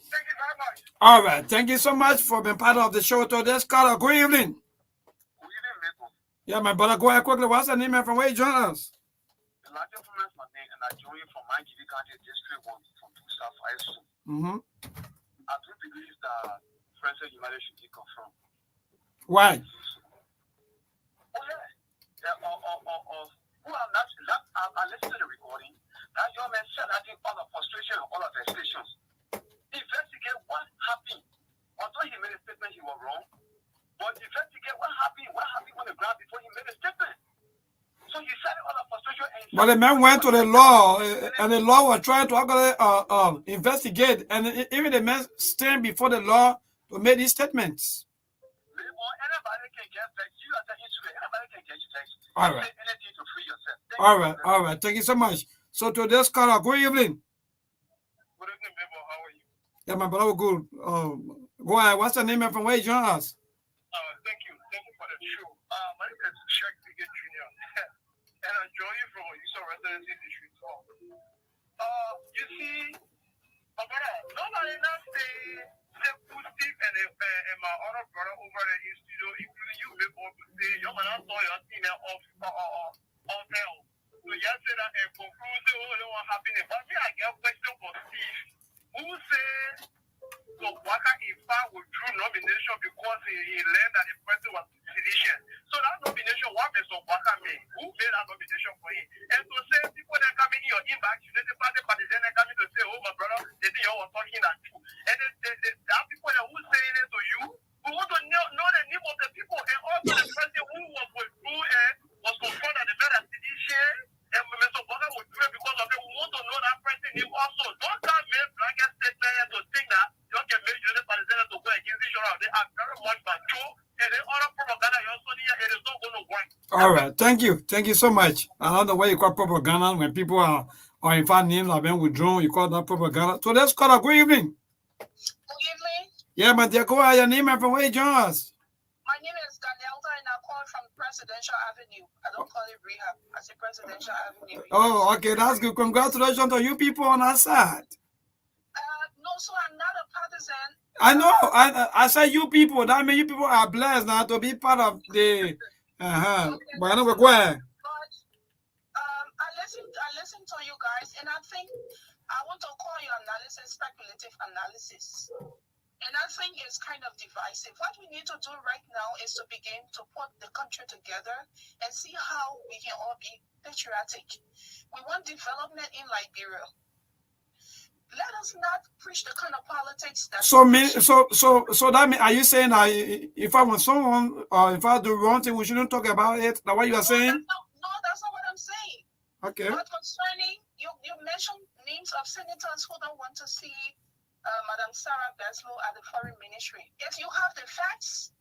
Thank you very much. All right. Thank you so much for being part of the show today, caller. Good evening. Good evening, Mabel. Yeah, my brother, go ahead quickly. What's the name and from where you join us? The largest woman's my name, and I join you from Mangidi County District 1 from South High School. Mm-hmm. I do believe that Francis Humanity should be confirmed. Why? Oh, yeah. I listened to the recording. That young man said, I think all the frustration and all of the stations. Investigate what happened. Although he made a statement, he was wrong. But investigate what happened on the ground before he made a statement. So he said all the frustration. But the man went to the law, and the law was trying to investigate, and even the man stand before the law to make these statements. Anybody can get vexed. You are the instrument. Anybody can get you vexed. All right. Say anything to free yourself. All right. Thank you so much. So today's caller, good evening. Good evening, Mabel. How are you? Yeah, my brother, good. Go ahead. What's the name and from where you join us? Thank you. Thank you for the show. My name is Sheikh Bigot Jr. and I join you from Houston Residency District. You see, my brother, nobody now say Steve and my other brother over there in studio, including you, Mabel, to say, yo, man, I saw your thing off hell. So you say that and conclude, what happened. But me, I get a question for Steve. Who said so Waka Ifa withdrew nomination because he learned that the person was sedition? So that nomination, what is so Waka made? Who made that nomination for him? And to say people that coming in your inbox, you know, the party partisan coming to say, oh my brother, they think you were talking that too. And there are people that who saying it to you. We want to know the name of the people and also the person who was withdrew and was confirmed that the man has sedition. And Mr. Waka withdrew because of it. We want to know that person name also. Don't that make blanket statement to think that you can make you the partisan to go against each other. They are very much mature. And the other propaganda you also need, it is not going to work. All right. Thank you. Thank you so much. I don't know why you call propaganda when people are in fact names have been withdrawn. You call that propaganda. So let's call a good evening. Good evening. Yeah, my dear, go ahead. Your name and from where you join us? My name is Danielta and I call from Presidential Avenue. I don't call it rehab. I say Presidential Avenue. Oh, okay. That's good. Congratulations to you people on our side. No, so I'm not a partisan. I know. I say you people. That means you people are blessed now to be part of the. But I know we're going. I listen to you guys, and I think I want to call your analysis speculative analysis. And I think it's kind of divisive. What we need to do right now is to begin to put the country together and see how we can all be patriotic. We want development in Liberia. Let us not preach the kind of politics that. So that means, are you saying that if I want someone or if I do wrong thing, we shouldn't talk about it? That's what you are saying? No, that's not what I'm saying. Okay. But concerning you mentioned names of senators who don't want to see Madam Sarah Beslow at the foreign ministry. If you have the facts,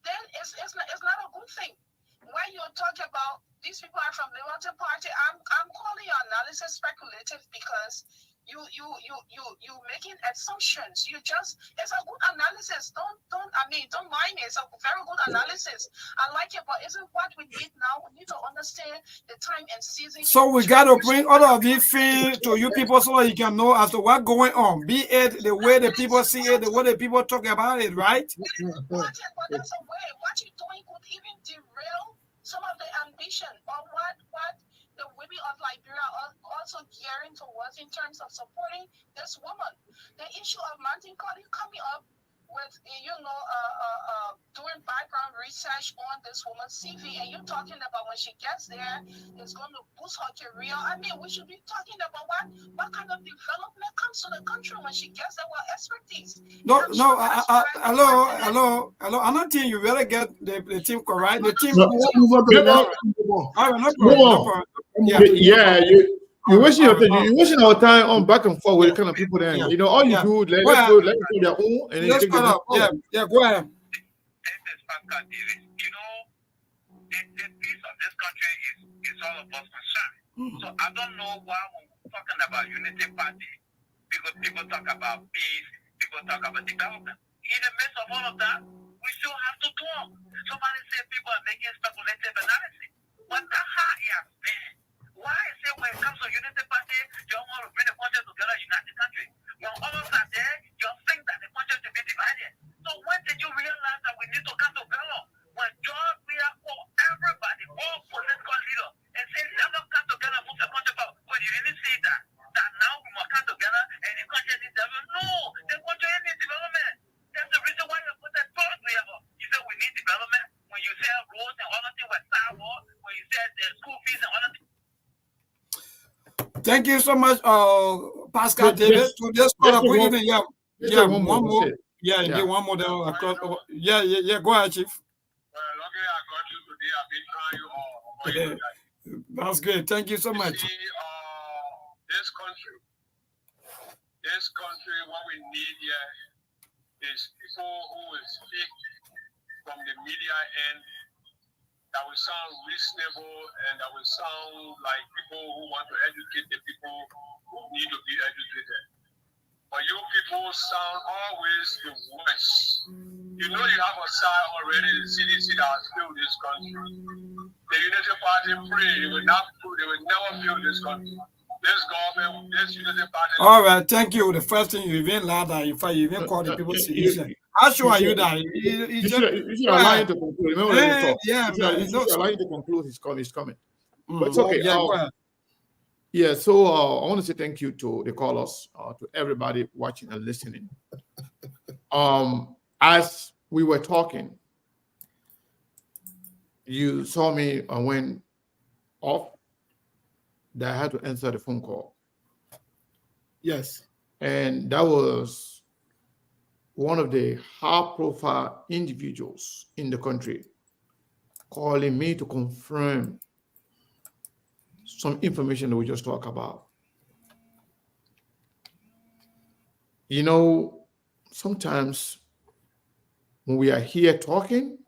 then it's not a good thing. When you talk about these people are from the Liberty Party, I'm calling your analysis speculative because you making assumptions. It's a good analysis. Don't mind it. It's a very good analysis. I like it, but isn't what we need now? We need to understand the time and season. So we got to bring all of these things to you people so that you can know as to what's going on. Be it the way the people see it, the way the people talk about it, right? But that's a way. What you're doing could even derail some of the ambition or what the women of Liberia are also gearing towards in terms of supporting this woman. The issue of Martin Carter coming up with, doing background research on this woman's CV, and you're talking about when she gets there, it's going to boost her career. I mean, we should be talking about what kind of development comes to the country when she gets there with expertise. Hello. Another thing, you better get the team correct. The team. Yeah, you're wasting your time. You're wasting our time on back and forth with the kind of people there. You know, all you do, let's go, let's do their own, and then take them. Go ahead. You know, the peace of this country is all of us concerned. So I don't know why we're talking about unity party, because people talk about peace, people talk about development. In the midst of all of that, we still have to talk. Somebody said people are making speculative analysis. But that's how it has been. Why is it when it comes to unity party, you don't want to bring the country together, unite the country? When others are there, you think that the country should be divided. So when did you realize that we need to come together? When George Weah called everybody, all political leaders, and say, let us come together and move the country forward. But you didn't see that now we must come together and the country needs development. No, the country needs development. That's the reason why you put that George Weah up. You said we need development. When you say roads and other things were sidewalk, when you said the school fees and other things. Thank you so much, Pascal David. To this call, one more. Yeah, one more down across. Yeah. Go ahead, Chief. That's good. Thank you so much. This country, what we need here is people who will speak from the media end that will sound reasonable and that will sound like people who want to educate the people who need to be educated. But you people sound always the worst. You know you have a side already, the CDC that has failed this country. The Unity Party pray they will never fail this country. This government, this Unity Party. All right, thank you. The first thing you even louder, in fact, you even call the people citizen. How sure are you that? You should allow him to conclude. Remember when we talk. You should allow him to conclude his comment. But it's okay. So I want to say thank you to the callers, to everybody watching and listening. As we were talking, you saw me and went off that I had to answer the phone call. Yes. And that was one of the high-profile individuals in the country calling me to confirm some information that we just talked about. You know, sometimes when we are here talking,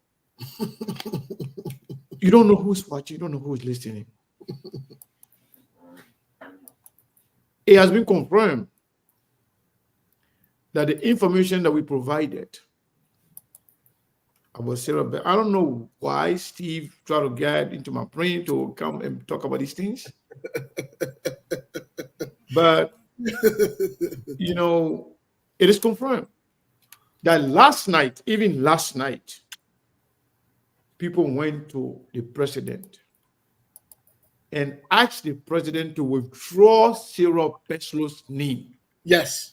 you don't know who's watching, you don't know who's listening. It has been confirmed that the information that we provided about Sarah Bell, I don't know why Steve tried to get into my brain to come and talk about these things. But, you know, it is confirmed that even last night, people went to the president and asked the president to withdraw Sarah Bell's name. Yes.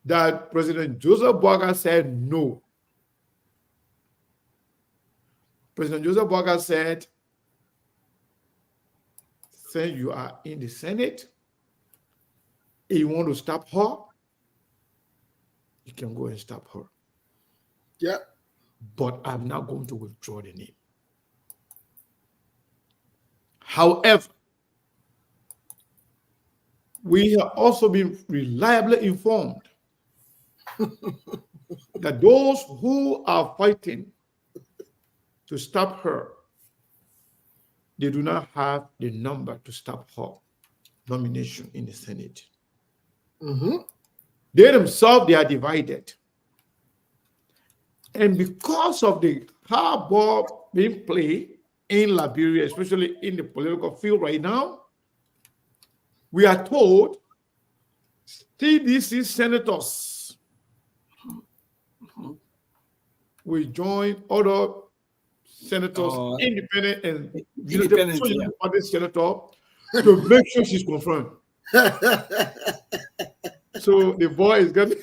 That President Joseph Boakai said no. President Joseph Boakai said, since you are in the Senate, if you want to stop her, you can go and stop her. Yeah. But I'm not going to withdraw the name. However, we have also been reliably informed that those who are fighting to stop her, they do not have the number to stop her nomination in the Senate. They themselves, they are divided. And because of the hardball being played in Liberia, especially in the political field right now, we are told CDC senators will join other senators, independent and independent, party senator, to make sure she's confirmed. So the boy is getting.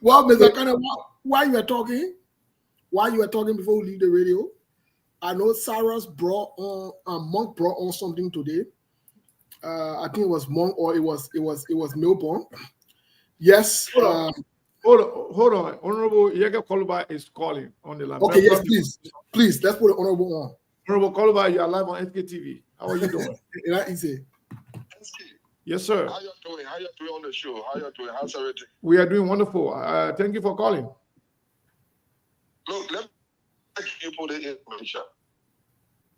Well, Mr. Kenneth, while you were talking before we leave the radio, I know Sarah's brought on, Monk brought on something today. I think it was Monk or it was Melbourne. Yes. Hold on. Honorable Yega Koluba is calling on the line. Okay, yes, please. Let's put the honorable on. Honorable Koluba, you are live on SKTV. How are you doing? That easy. Yes, sir. How you doing? How you doing on the show? How you doing? How's everything? We are doing wonderful. Thank you for calling. Look, let me give people the information.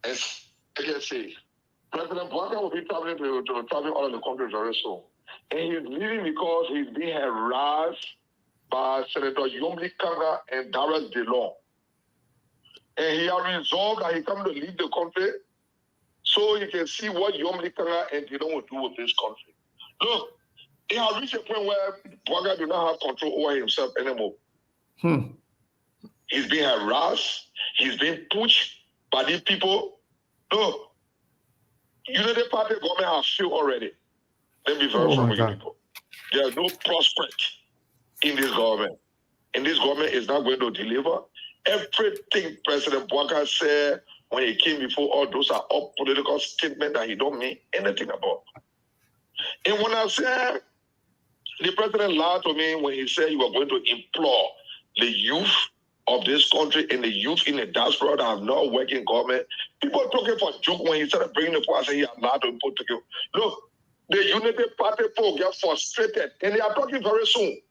As I can say, President Bwaka will be traveling all of the country very soon. And he's leaving because he's being harassed by Senator Yomli Kanga and Darius DeLong. And he has resolved that he comes to leave the country so you can see what Yomli Kanga and DeLong will do with this country. Look, he has reached a point where Bwaka do not have control over himself anymore. He's being harassed. He's being pushed by these people. Look, Unity Party government has failed already. Let me be very frank with you people. There's no prospect in this government. And this government is not going to deliver. Everything President Bwaka said when he came before all those are all political statements that he don't mean anything about. And when I said, the president lied to me when he said he was going to implore the youth of this country and the youth in the diaspora that have not worked in government. People talking for joke when he started bringing the point and saying he allowed to put together. Look, the Unity Party folk get frustrated and they are talking very soon.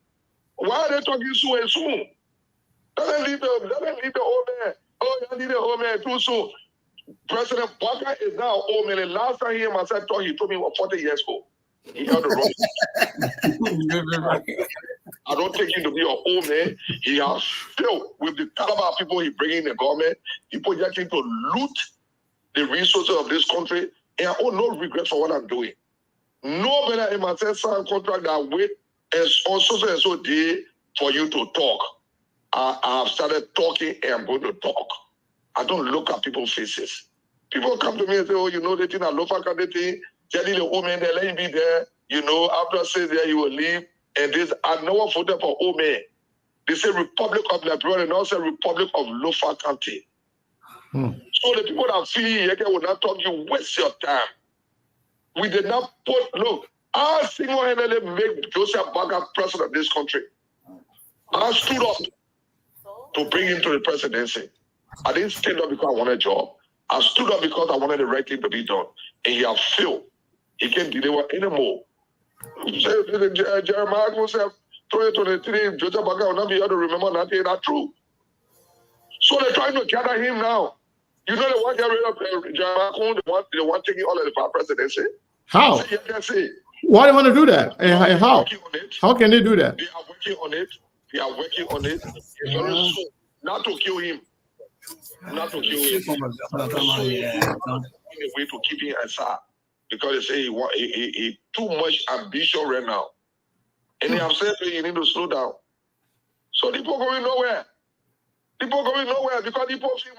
Why are they talking so and soon? Doesn't leave the old man. Oh, you leave the old man too soon. President Bwaka is now old man. The last time he and myself talked, he told me he was 40 years old. He held the wrong. I don't take him to be an old man. He has failed with the caliber of people he bring in the government. People getting to loot the resources of this country. And I owe no regret for what I'm doing. No better in my sign contract that wait as also and so day for you to talk. I have started talking and I'm going to talk. I don't look at people's faces. People come to me and say, oh, you know, the thing, I love the thing. Telling the old man, they let him be there. You know, after 6 years, he will leave. And this, I never voted for old man. They say Republic of Liberia and also Republic of Lofa County. So the people that feel Yeke will not talk, you waste your time. We did not put, look, I single-handedly make Joseph Bwaka president of this country. I stood up to bring him to the presidency. I didn't stand up because I wanted a job. I stood up because I wanted the right thing to be done. And he has failed. He can't deliver anymore. Jeremiah Joseph, 2023, Joseph Bwaka will not be able to remember nothing. That's true. So they're trying to gather him now. You know they want to get rid of Jeremiah Kuhn, they want taking all of the presidency. How? Why do you want to do that? And how? How can they do that? They are working on it. They are working on it. It's very soon. Not to kill him. Not to kill him. Find a way to keep him aside. Because they say he too much ambition right now. And they have said you need to slow down. So the people going nowhere. People going nowhere because people feel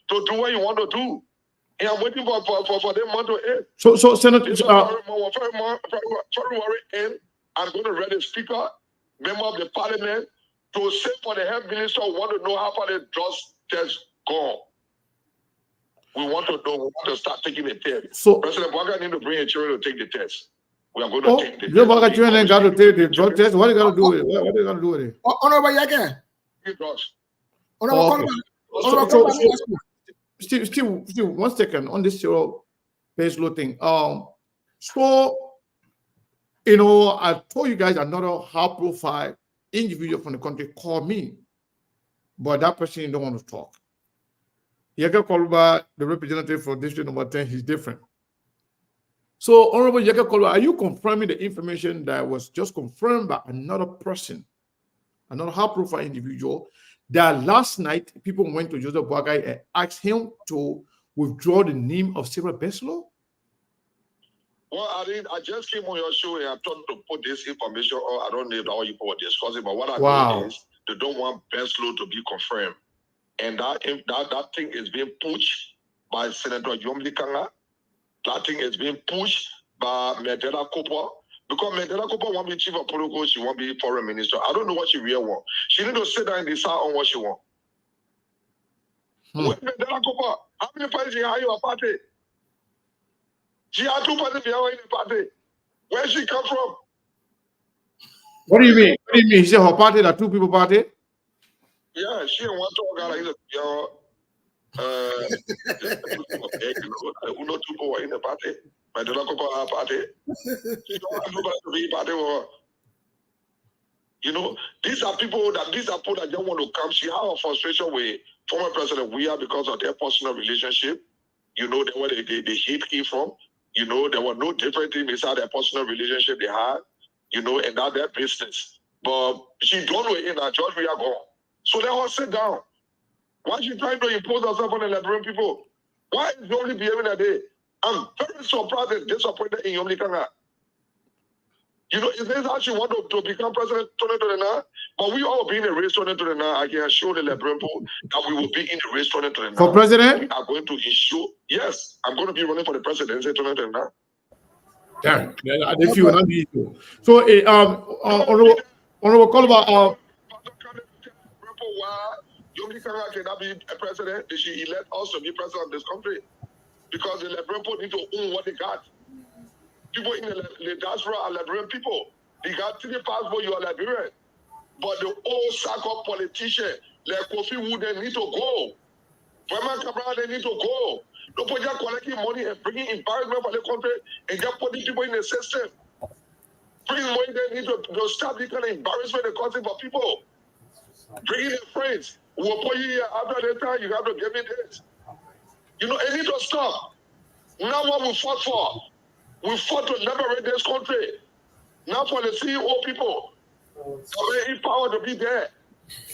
to do what you want to do. And I'm waiting for them month to end. So Senator, February end, I'm going to read the speaker, member of the parliament, to say for the health minister who want to know how far the drugs test gone. We want to know, we want to start taking the test. So President Bwaka need to bring his children to take the test. We are going to take the test. Bwaka children got to take the drug test. What are they going to do with it? What are they going to do with it? Honorable Yeke. Steve, 1 second on this base load thing. So, you know, I told you guys another high-profile individual from the country called me, but that person don't want to talk. Yeke Koluba, the representative for district number 10, he's different. So, Honorable Yeke Koluba, are you confirming the information that was just confirmed by another person, another high-profile individual, that last night people went to Joseph Bwaka and asked him to withdraw the name of Sarah Beslow? Well, I just came on your show and I thought to put this information on. I don't know how you were discussing, but what I know is they don't want Benslow to be confirmed. And that thing is being pushed by Senator Yomli Kanga. That thing is being pushed by Medela Cooper. Because Medela Cooper won't be chief of protocol, she won't be foreign minister. I don't know what she really want. She need to sit down and decide on what she want. With Medela Cooper, how many parties she have in a party? She had 2 parties in the party. Where she come from? What do you mean? What do you mean? She said her party, that 2 people party? Yeah, she and one talk guy like uno 2 people in the party. Medela Cooper party. She don't want nobody to be party or. You know, these are people that don't want to come. She have a frustration with former President Weah because of their personal relationship. You know, where they hate him from. You know, there were no different things inside their personal relationship they had. You know, and now their business. But she don't know in that George Weah gone. So let her sit down. Why is she trying to impose herself on the Liberian people? Why is Yomli behaving that day? I'm very surprised and disappointed in Yomli Kanga. You know, is this how she want to become president 2029? But we all be in the race 2029. I can assure the Liberian people that we will be in the race 2029. For president? We are going to ensure, yes, I'm going to be running for the presidency 2029. Damn, I didn't feel not be you. So, Honorable Kolba, why Yomli Kanga cannot be a president? She elect us to be president of this country because the Liberian people need to own what they got. People in the diaspora are Liberian people. They got 3 passports, you are Liberian. But the old sack-up politician, like Kofi Wood, they need to go. Vraiment Cabral, they need to go. Nobody are collecting money and bringing embarrassment for the country and just putting people in the system. Bring money, they need to stop this kind of embarrassment in the country for people. Bringing their friends. We'll put you here after the time, you have to give me this. You know, it need to stop. Now what we fought for? We fought to liberate this country. Now for the CEO people, they have power to be there.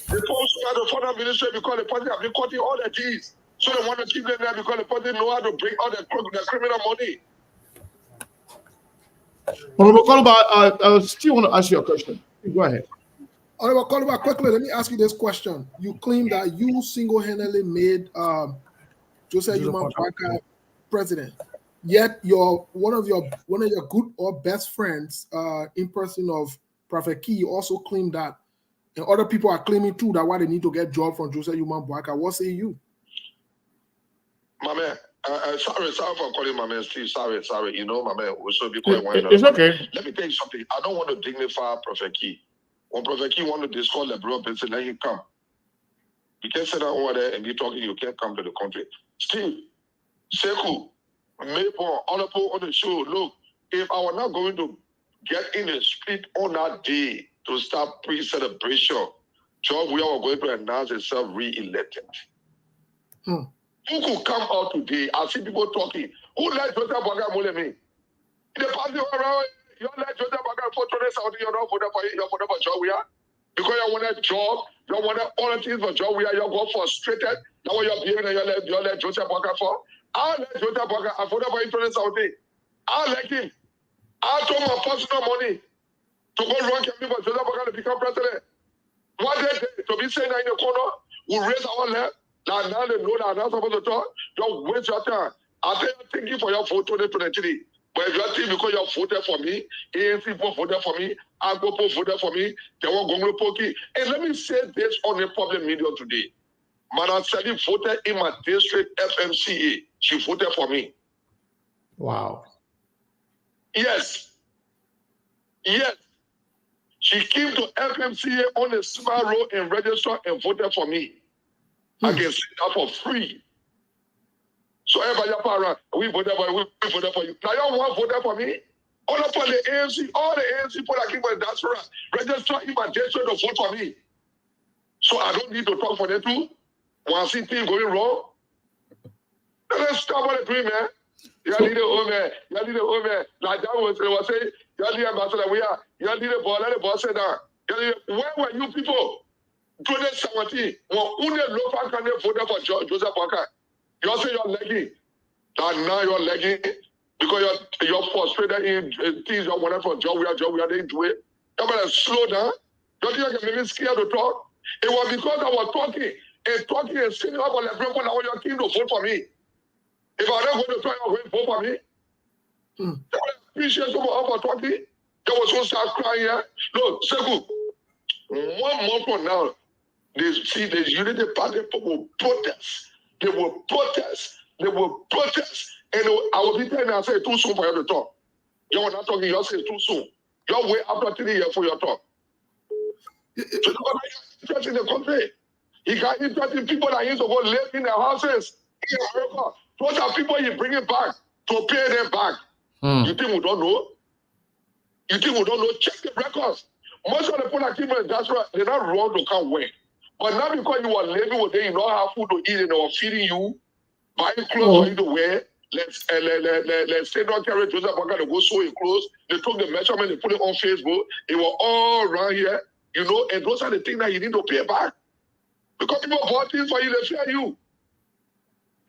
They also have the foreign ministry because the party have been cutting all the G's. So they want to keep them there because the party know how to bring all the criminal money. Honorable Kolba, I still want to ask you a question. Go ahead. Honorable Kolba, quickly, let me ask you this question. You claim that you single-handedly made Joseph Yuma Boakai president. Yet one of your good or best friends, in person of Prophet Key, also claimed that, and other people are claiming too that why they need to get job from Joseph Yuma Boakai. What say you? My man, sorry for calling my man Steve. Sorry. You know, my man, we should be quite one. It's okay. Let me tell you something. I don't want to dignify Prophet Key. When Prophet Key want to discuss the bro, and say, let him come. You can sit down over there and be talking. You can't come to the country. Steve, Sekou, Maple, Honorable on the show. Look, if I were not going to get in the street on that day to start pre-celebration, George Weah was going to announce himself re-elected. Who could come out today? I see people talking. Who let Joseph Boakai mole me? The party around, you let Joseph Boakai for 20,000, you're not for George Weah? Because you want a job, you want all the things for George Weah, you're going frustrated. Now what you're behaving and you let Joseph Boakai for? I let Joseph Boakai, I voted for him 20,000. I like him. I told my personal money to go run campaign for Joseph Boakai to become president. What day to be saying that in the corner, we raise our left. Now they know that I'm not supposed to talk. Don't waste your time. I thank you for your vote 2023. But if you think because you voted for me, ANC people voted for me, Agbopo voted for me, they were going to Poki. And let me say this on the public media today. Madam Sally voted in my district FMCA. She voted for me. Wow. Yes. She came to FMCA on a small road and registered and voted for me. I can sit that for free. So everybody around, we voted for you, we voted for you. Now you want to vote for me? All of the ANC, all the ANC people that came for the diaspora, register in my district to vote for me. So I don't need to talk for them too. When I see things going wrong, let's stop what they're doing, man. You need a home, man. You need a home, man. Like that was saying, you need a ambassador, we are. You need a ball, let the ball sit down. Where were you people? 2017, when only local candidate voted for Joseph Boakai, you say you're lagging. And now you're lagging because you're frustrated in things you wanted for George Weah, they do it. You better slow down. Don't you think you're scared to talk? It was because I was talking and singing up on the people that want your king to vote for me. If I don't go to try to vote for me, they will appreciate some of talking. They was going to start crying here. No, Sekou, 1 month from now, the Unity Party people will protest. They will protest. They will protest. And I will be telling you, I say too soon for you to talk. You are not talking, you say too soon. You're way after 3 years for your talk. So interest in the country. He got interest in people that used to go live in their houses in America. Those are people he bringing back to pay them back. You think we don't know? You think we don't know? Check the records. Most of the people that keep in the diaspora, they're not wrong to come away. But not because you are living with them, you don't have food to eat and they were feeding you, buying clothes for you to wear. Let's say don't carry Joseph Boakai to go sew your clothes. They took the measurement, they put it on Facebook. They were all around here, you know, and those are the things that you need to pay back. Because people bought things for you, they fear you.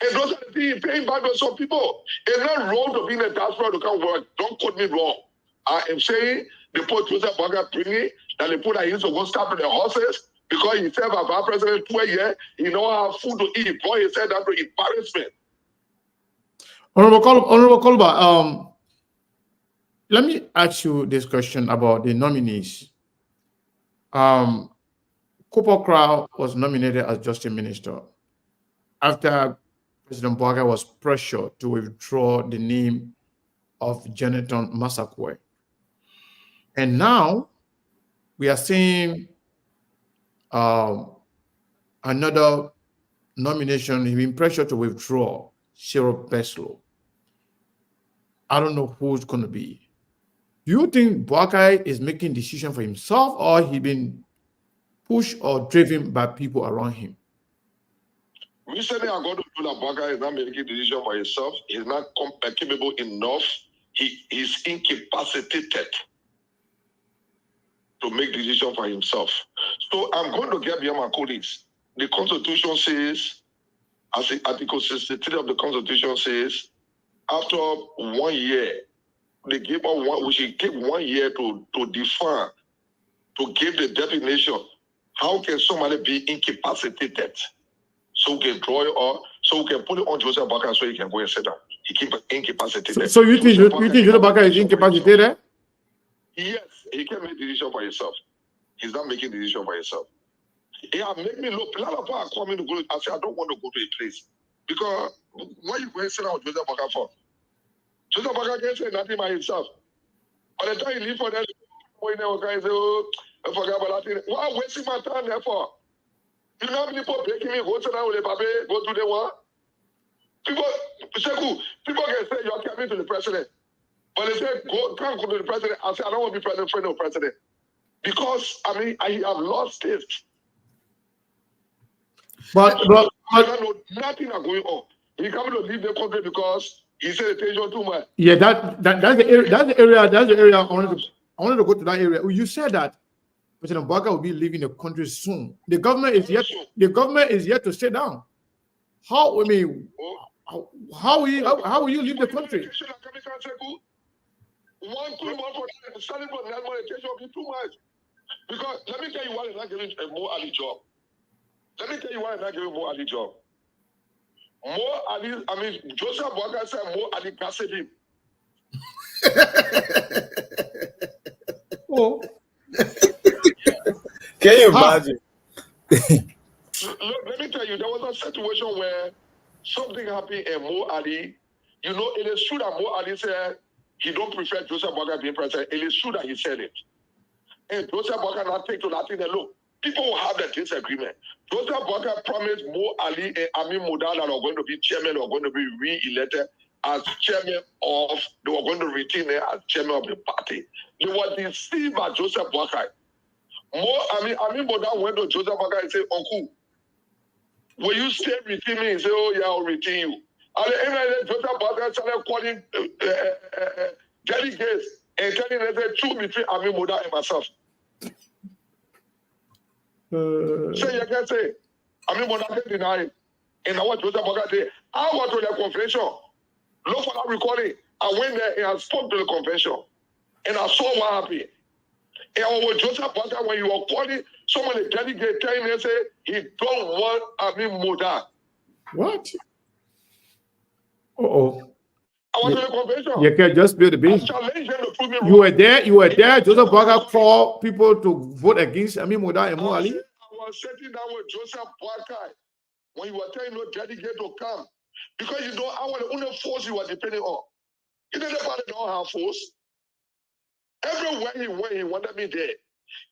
And those are the things you're paying back to some people. It's not wrong to be in the diaspora to come work. Don't quote me wrong. I am saying they put Joseph Boakai bringing, that they put that he needs to go stop with the horses because he served as our president 2 years. He don't have food to eat. Boy, he said that to embarrassment. Honorable Kolba, let me ask you this question about the nominees. Cooper Crow was nominated as Justice Minister after President Boakai was pressured to withdraw the name of Jonathan Masakwe. And now we are seeing another nomination. He's been pressured to withdraw Cheryl Beslow. I don't know who's going to be. Do you think Boakai is making decision for himself, or he been pushed or driven by people around him? Recently, I got to do that Boakai is not making decision for himself. He's not capable enough. He is incapacitated to make decision for himself. So I'm going to get behind my colleagues. The Constitution says, as the Article 63 of the Constitution says, after 1 year, they give we should give 1 year to define, to give the definition. How can somebody be incapacitated? So we can draw it up, so we can put it on Joseph Boakai so he can go and sit down. He keep incapacitated. So you think Joseph Boakai is incapacitated? Yes, he can make decision for himself. He's not making decision for himself. Yeah, make me look. A lot of people are coming to go. I say I don't want to go to a place because why you going to sit down with Joseph Boakai for? Joseph Boakai can't say nothing by himself. By the time you leave for that, when they will say, "Oh, I forgot about that." Why wasting my time there for? You know how many people breaking me? Go sit down with the baby. Go do the one. People can say you're coming to the president. But they say, can't go to the president. I say, I don't want to be president, friend of president. Because, I mean, I have lost it. But nothing is going on. He coming to leave the country because he said the tension too much. Yeah, that's the area I wanted to go to that area. You said that President Boakai will be leaving the country soon. The government is yet to sit down. How will you leave the country? 1, 2 months for that, starting from that monetization will be too much. Because let me tell you why they're not giving a Mo Ali job. Let me tell you why they're not giving Mo Ali job. Joseph Boakai said Mo Ali gassed him. Oh. Can you imagine? Let me tell you, there was a situation where something happened and Mo Ali, you know, it is true that Mo Ali said he don't prefer Joseph Boakai being president. It is true that he said it. And Joseph Boakai not take to nothing and look, people will have that disagreement. Joseph Boakai promised Mo Ali and Amin Modal that are going to be chairman or going to be re-elected as chairman of, they were going to retain it as chairman of the party. They were deceived by Joseph Boakai. Amin Modal went to Joseph Boakai and said, Uncle, will you stay retain me? He said, oh yeah, I'll retain you. At the end of the day, Joseph Boakai started calling delegates and telling them the truth between Amin Modal and myself. Say you can say, Amin Modal can deny it. And now what Joseph Boakai did, I went to the convention. Look for that recording. I went there and I spoke to the convention. And I saw what happened. And with Joseph Boakai, when you were calling someone a delegate, telling them, say, he don't want Amin Moda. What? Oh. I want to convention. You can just build the beat. You were there. Joseph Boakai called people to vote against Amin Moda and Mo Ali. I was sitting down with Joseph Boakai when you were telling no delegate to come. Because you know, I want the only force you were depending on. You know, the party don't have force. Everywhere he went, he wanted me there.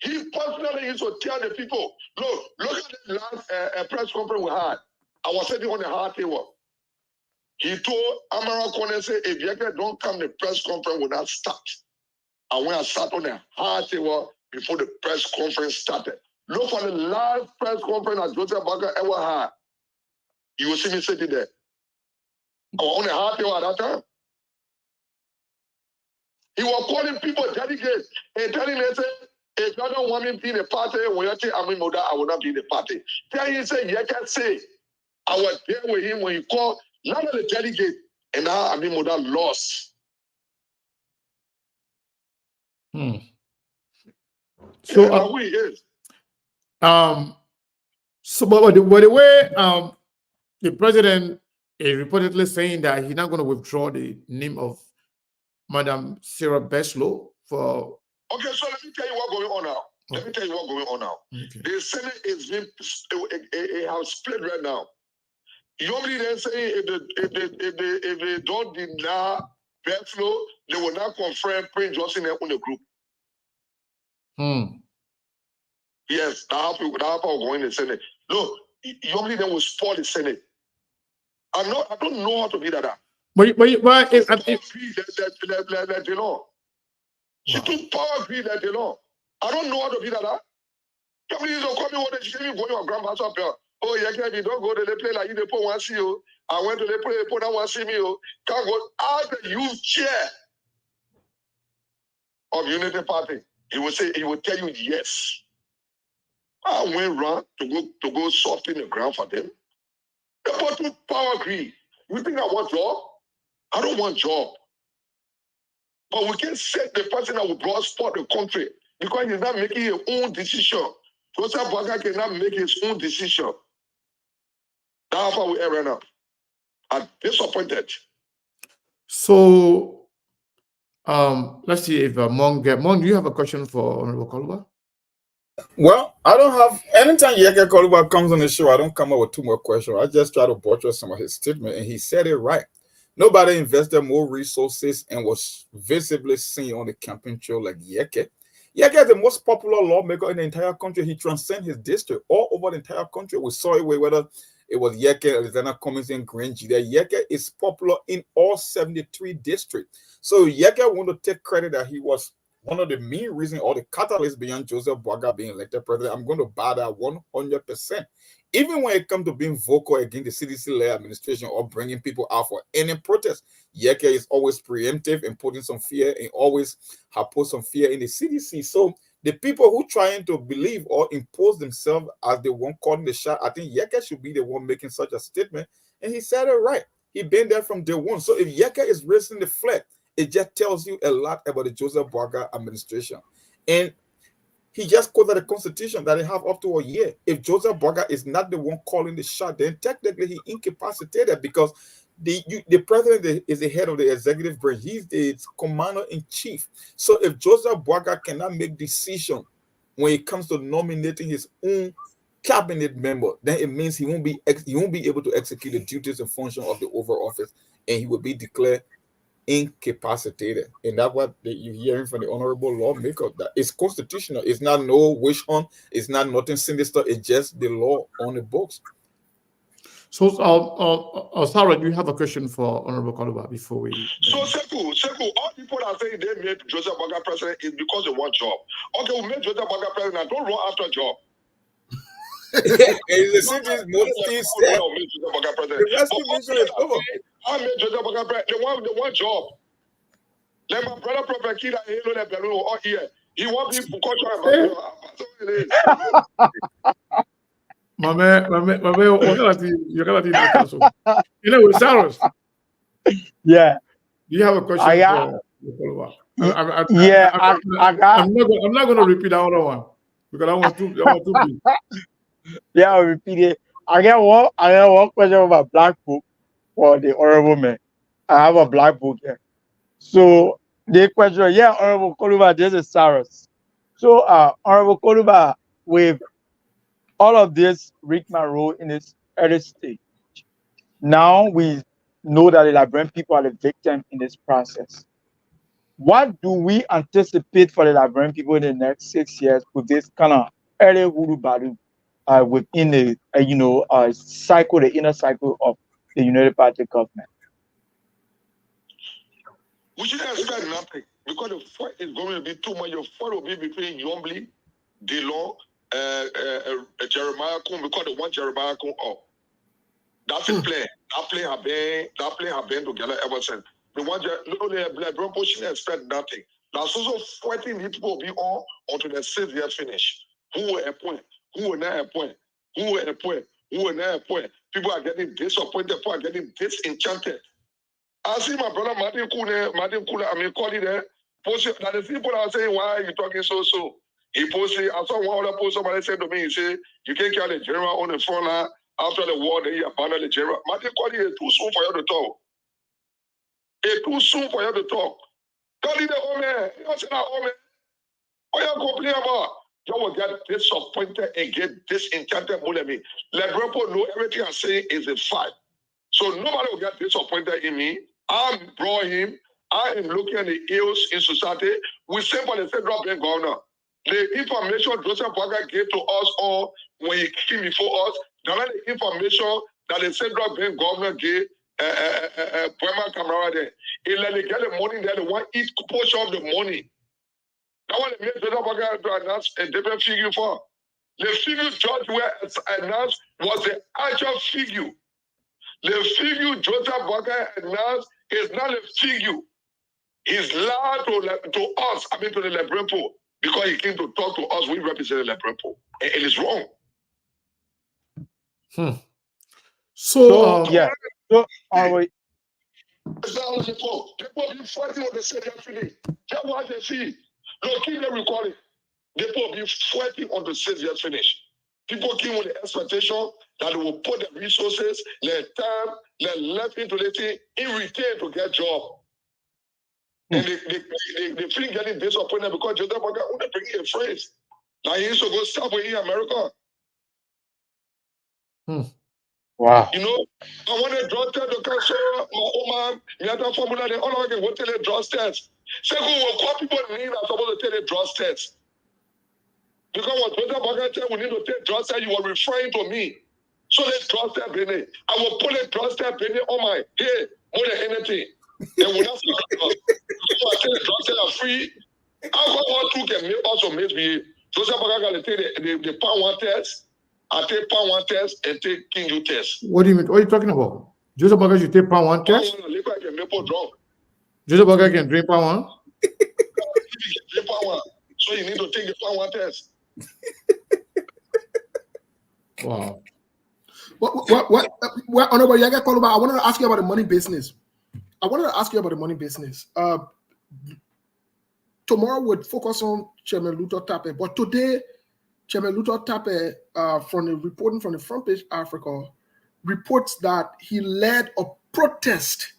He personally used to tell the people, look at the last press conference we had. I was sitting on the hard table. He told Amara Kone, say, if you don't come, the press conference will not start. And when I sat on the hard table before the press conference started, look for the last press conference that Joseph Boakai ever had. You will see me sitting there. I was on the hard table at that time. He was calling people delegates and telling them, say, if you don't want me to be in the party, when you say Amin Moda, I will not be in the party. Then he said, you can say, I was there with him when he called none of the delegates, and now Amin Moda lost. So, so but the way the president is reportedly saying that he's not going to withdraw the name of Madam Sarah Beslow for. Okay, so let me tell you what's going on now. Okay. The Senate is being it has split right now. You only then say if they don't deny Beslow, they will not confirm Prince Johnson on the group. Yes, that's how going in the Senate. Look, you only then will spoil the Senate. I don't know how to be that. But you know, she took power agree that you know. I don't know how to be that. Somebody don't call me what they say me going your grandma's up here. Oh, yeah, can you don't go to the play like you they put one see you. I went to the play, put that one see me. Can't go out the youth chair of Unity Party. He will say, he will tell you yes. I went round to go soft in the ground for them. The bottom power agree. You think I want job? I don't want job. But we can set the person that will broad spot the country because he's not making his own decision. Joseph Boakai cannot make his own decision. That's how we are right now. I'm disappointed. So, let's see if Mon, do you have a question for Honorable Koluba? Well, I don't have, anytime Yeke Koluba comes on the show, I don't come up with two more questions. I just try to buttress some of his statement, and he said it right. Nobody invested more resources and was visibly seen on the campaign trail like Yeke. Yeke is the most popular lawmaker in the entire country. He transcends his district all over the entire country. We saw it whether it was Yeke, Alexander Cummings, and Green Jida. Yeke is popular in all 73 districts. So Yeke want to take credit that he was one of the main reasons or the catalyst beyond Joseph Boakai being elected president. I'm going to buy that 100%. Even when it comes to being vocal against the CDC-led administration or bringing people out for any protest, Yeke is always preemptive and putting some fear and always have put some fear in the CDC. So the people who trying to believe or impose themselves as the one calling the shot, I think Yeke should be the one making such a statement. And he said it right. He been there from day one. So if Yeke is raising the flag, it just tells you a lot about the Joseph Boakai administration. And he just quoted the Constitution that they have up to a year. If Joseph Boakai is not the one calling the shot, then technically he incapacitated because the president is the head of the executive branch. He's the commander-in-chief. So if Joseph Boakai cannot make decision when it comes to nominating his own cabinet member, then it means he won't be able to execute the duties and function of the Oval Office, and he will be declared incapacitated. And that's what you're hearing from the honorable lawmaker. That it's constitutional. It's not no wish hunt. It's not nothing sinister. It's just the law on the books. So, Sarah, do you have a question for Honorable Koluba before we? So, Sekou, all people that say they made Joseph Boakai president is because they want job. Okay, we made Joseph Boakai president. Don't run after a job. It's a city's multi step. The rescue mission is over. I made Joseph Boakai president. They want job. Like my brother Prophet Kida, he know that Bello all here. He want people culture. My man, you're gonna be Sarah. Yeah. Do you have a question Yeah, I got. I'm not going to repeat that other one because I want to be. Yeah, I'll repeat it. I got one question about Black Book for the honorable man. I have a Black Book here. So the question, yeah, Honorable Koluba, this is Cyrus. So Honorable Koluba, with all of this rigmarole in its early stage, now we know that the Liberian people are the victim in this process. What do we anticipate for the Liberian people in the next 6 years with this kind of early hoodoo badu within the cycle, the inner cycle of the United Party government? We shouldn't expect nothing because the fight is going to be too much. The fight will be between Yombly, Delon, Jeremiah Kun, because they want Jeremiah Kun up. That's the plan. That plan have been together ever since. The one LeBron shouldn't expect nothing. That's also fighting people will be on until the 6 years finish. Who will appoint? Who will not appoint? Who will appoint? Who will not appoint? People are getting disappointed. People are getting disenchanted. I see my brother Martin Kula, I mean, call it there. Posted that the people are saying, why are you talking so? He posted, I saw one other post, somebody said to me, he said, you can't carry the general on the front line after the war, then you abandon the general. Martin called it too soon for you to talk. It's too soon for you to talk. Call it the home man. You don't say that home man. What you complain about? You will get disappointed and get disenchanted more than me. LeBron know everything I'm saying is a fact. So nobody will get disappointed in me. I brought him. I am looking at the ills in society. We simple the federal bank governor. The information Joseph Boakai gave to us all when he came before us, the information that the central bank governor gave Poema Camara there. He let they get the money there, they want each portion of the money. That one they made Joseph Boakai to announce a different figure for. The figure judge were announced was the actual figure. The figure Joseph Boakai announced is not a figure. He's lied to us, I mean to the Liberian people, because he came to talk to us, we represent the Liberian people. It is wrong. So yeah. So it's not only people. People be fighting on the same yesterday. That's why they see. Look, keep them recording. People be fighting on the 6 years finish. People came with the expectation that they will put the resources, their time, their left into the thing in return to get job. And they feel getting disappointed because Joseph Boakai only bring a phrase. Now he used to go stop in America. Wow. You know, I want to draw test to cancel my Oman, the other formula, they all can go tell the draw test. Second, what people need are supposed to tell the draw test. Because what Joseph Boakai said, we need to take draw test, you were referring to me. So let's draw test, Benny. I will put a draw test, Benny, on my head more than anything. And we're not I tell the draw test are free. Alcohol too can make also misbehave. Joseph Boakai got to take the pound one test. I take pound one test and take King U test. What do you mean? What are you talking about? Joseph Boakai should take pound one test? Joseph Boakai can drink pound one? So you need to take the pound one test. Wow. What Honorable Yaga Koluba, I wanted to ask you about the money business. Tomorrow we'll focus on Chairman Luther Tappe, but today, Chairman Luther Tappe, from the reporting from the Front Page Africa, reports that he led a protest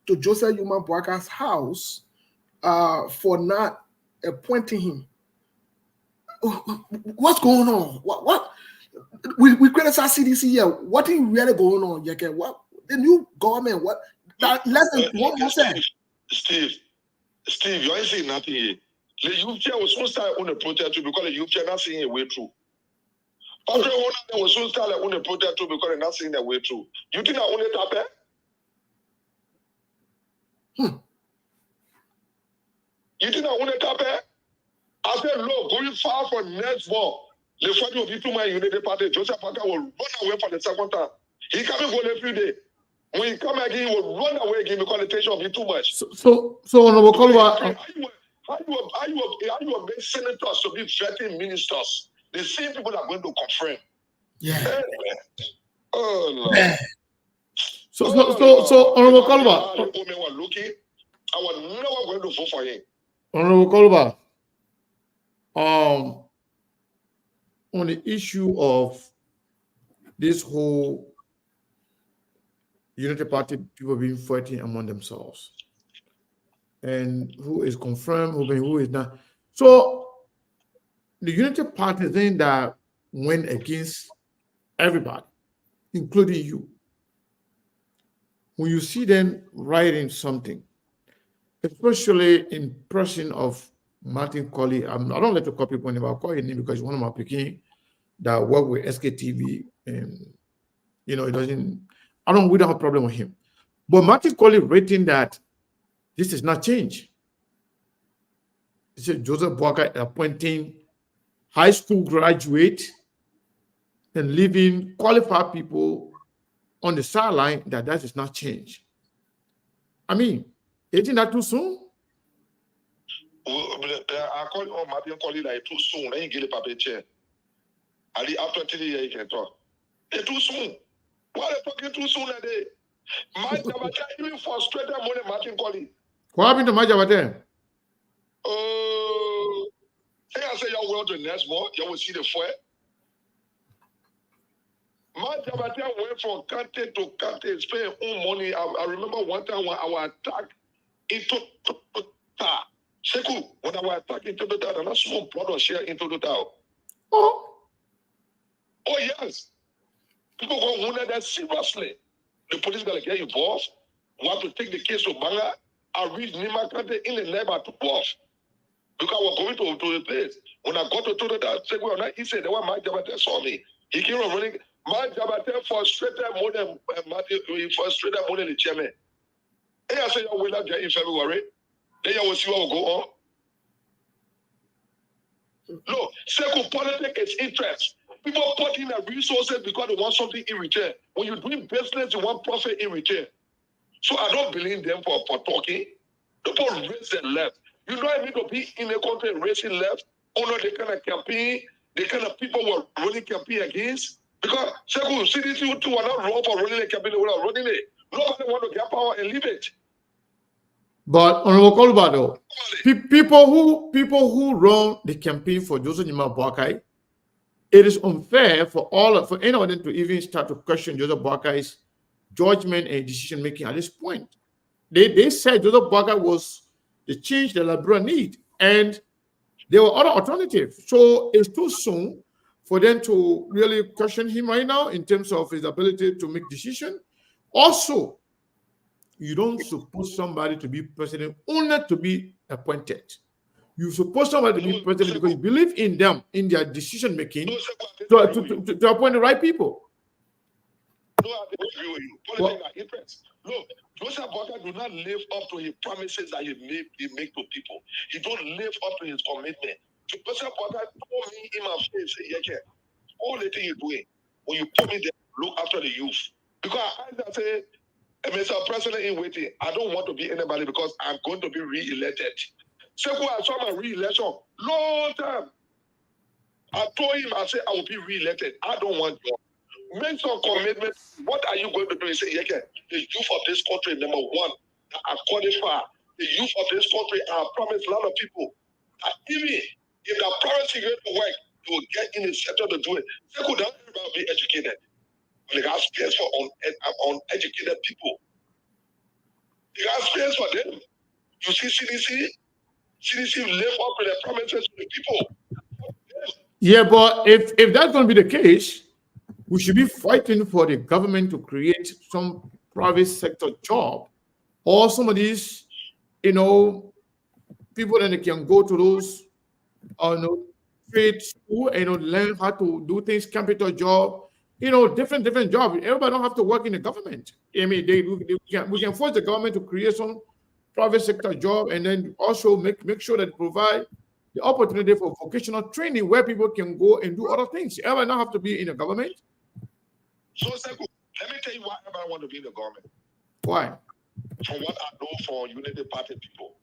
to Joseph Youma Boakai's house for not appointing him. What's going on? What? We criticize CDC here. What is really going on, Yeke? What the new government? What? Less than 1%. Steve, you ain't saying nothing here. The youth chair was soon start on the protest too because the youth chair not seeing a way through. After one they was soon start on the protest too because they're not seeing their way through. You think I only Tappe? You think I only Tappe? I said, look, going far for next war, the fight will be too much Unity Party. Joseph Boakai will run away for the second time. He can't go every day. When he come again, he will run away again because the tension will be too much. So Honorable Koluba, how you make senators to be vetting ministers? The same people are going to confirm. Yeah. Oh Lord. So Honorable Koluba. I was never going to vote for him. Honorable Kolba, on the issue of this whole Unity Party, people being fighting among themselves, and who is confirmed, who is not. So the Unity Party thing that went against everybody, including you. When you see them writing something, especially in person of Martin Colley, I don't like to call people name, I'll call your name because he's one of my picking that work with SKTV, and you know, it doesn't, we don't have a problem with him. But Martin Colley written that this is not change. He said Joseph Boakai appointing high school graduate and leaving qualified people on the sideline, that is not change. I mean, isn't that too soon? I call Martin Colley like too soon. Then you get a paper chair. After 3 years, you can talk. It's too soon. Why are they talking too soon a day? My Jabata even frustrated more than Martin Colley. What happened to my Jabata? Hey, I say y'all will to next month. Y'all will see the fire. My Jabata went from country to country, spending own money. I remember one time when I was attacked into Tota. Seku, when I was attacked into Tota, and I small blood was shared into Tota. Oh, yes. People go wounded that seriously. The police gotta get involved. Want to take the case to Banga. I reached Nima country in the neighbor to Wolf. Because I was going to the place. When I got to Tota, Seku, he said, the one my Jabata saw me. He came running. My Jabata frustrated more than the chairman. And I said, you will not get in February. Then you will see what will go on. No, Seku, politics is interest. People put in their resources because they want something in return. When you're doing business, you want profit in return. So I don't believe them for talking. People raise their left. You know I need to be in a country raising left, honor the kind of campaign, the kind of people who are running campaign against. Because Seku, CDC two are not wrong for running a campaign without running it. Nobody want to get power and leave it. But Honorable Kolba, though, people who run the campaign for Joseph Nima Boakai, it is unfair for anyone to even start to question Joseph Boakai's judgment and decision making at this point. They said Joseph Boakai was the change the Liberia need, and there were other alternatives. So it's too soon for them to really question him right now in terms of his ability to make decisions. Also, you don't suppose somebody to be president only to be appointed. You suppose somebody to be president because you believe in them, in their decision making, to appoint the right people. No, I agree with you. Politics are interest. Look, Joseph Boakai do not live up to his promises that he make to people. He don't live up to his commitment. Joseph Boakai told me in my face, yeah, all the thing you're doing, when you put me there, look after the youth. Because I say, Mr. President in waiting, I don't want to be anybody because I'm going to be re-elected. Seku, I saw my re-election long time. I told him, I said, I will be re-elected. I don't want you. Make some commitment. What are you going to do? He said, yeah, the youth of this country, number one, are qualified. The youth of this country are promised a lot of people. Even if the promise is going to work, you will get in the sector to do it. Seku, that everybody be educated. They got space for uneducated people. They got space for them. You see CDC live up to their promises to the people. Yeah, but if that's going to be the case, we should be fighting for the government to create some private sector job, or some of these, people that they can go to those, trade school and learn how to do things, computer job, different jobs. Everybody don't have to work in the government. I mean, we can force the government to create some private sector job, and then also make sure that they provide the opportunity for vocational training where people can go and do other things. Everybody don't have to be in the government. So, Seku, let me tell you why everybody want to be in the government. Why? From what I know for Unity Party people,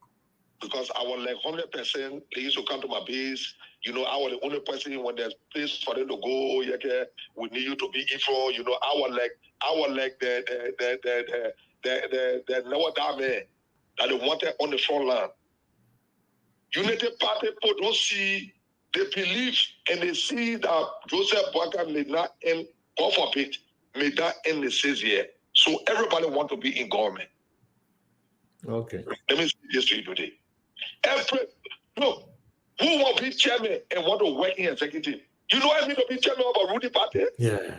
because I was like 100%, they used to come to my base. I was the only person when there's place for them to go. Yeah, we need you to be info. I was like the lower down man. that they wanted on the front line. United Party people don't see, they believe and they see that Joseph Boakai may not end, God forbid, may not end the 6 year. So everybody want to be in government. Okay. Let me say this to you today. Look, who will be chairman and want to work in executive? You know what I mean to be chairman of a ruling party? Yeah.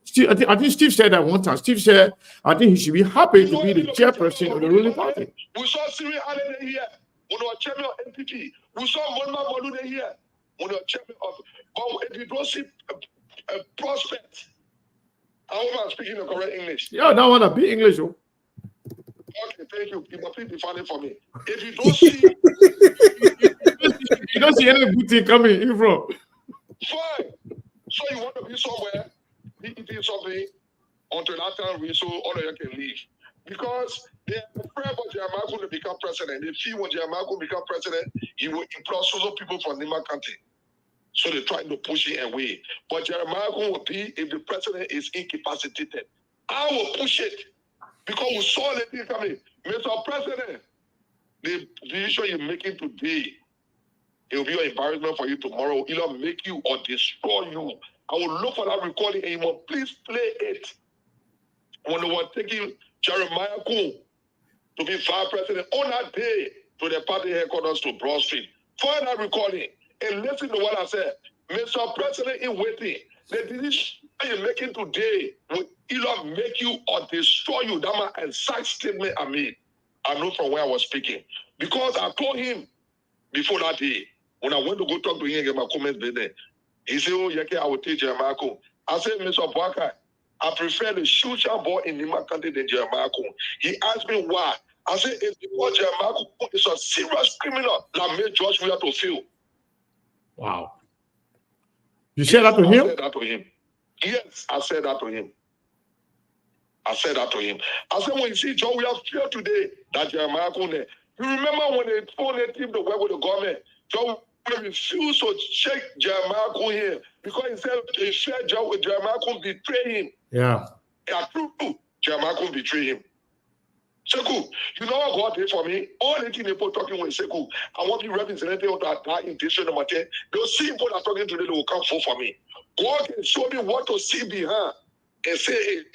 Steve, I think Steve said that one time. Steve said, I think he should be happy to be the chairperson of the ruling party. We saw Cyril Allen here, when we were chairman of NPP. We saw Monma Molude here, when we were chairman of. But if you don't see a prospect, I hope I'm speaking the correct English. Yeah, that one a bit English. Oh. Okay, thank you. You must be funny for me. If you don't see, you don't see any good thing coming in from. Fine. So you want to be somewhere, be eating something until that time we so all of you can leave. Because they are afraid for Jeremiah to become president. They feel when Jeremiah will become president, he will employ so people from Nima County. So they're trying to push it away. But Jeremiah will be if the president is incapacitated. I will push it. Because we saw the thing coming. Mr. President, the decision you're making today, it will be an embarrassment for you tomorrow. It will make you or destroy you. I will look for that recording and you must please play it. When they were taking Jeremiah Kuhn to be vice president on that day to the party headquarters to Broad Street. Find that recording and listen to what I said. Mr. President in waiting. The decision you're making today will either make you or destroy you. That's my exact statement I made. I know from where I was speaking. Because I told him before that day, when I went to go talk to him and get my comments there, he said, oh, yeah, I will take Jeremiah Kuhn. I said, Mr. Boakai, I prefer the shooter boy in Nima County than Jeremiah Kuhn. He asked me why. I said, it's because Jeremiah Kuhn is a serious criminal that made George Weah to fail. Wow. You said that to him? I said that to him. Yes, I said that to him. I said that to him. I said, when you see George Weah fail today, that Jeremiah Kuhn, you remember when they told the team to work with the government, George Weah refused to check Jeremiah Kuhn here because he said he said Jeremiah Kuhn betray him. Yeah. Yeah, true. Jeremiah Kuhn betray him. Sekou, you know what God did for me? All the things people talking with Sekou, I want you representing that intention number 10. Those same people that are talking today, they will come for me. God can show me what to see behind and say it.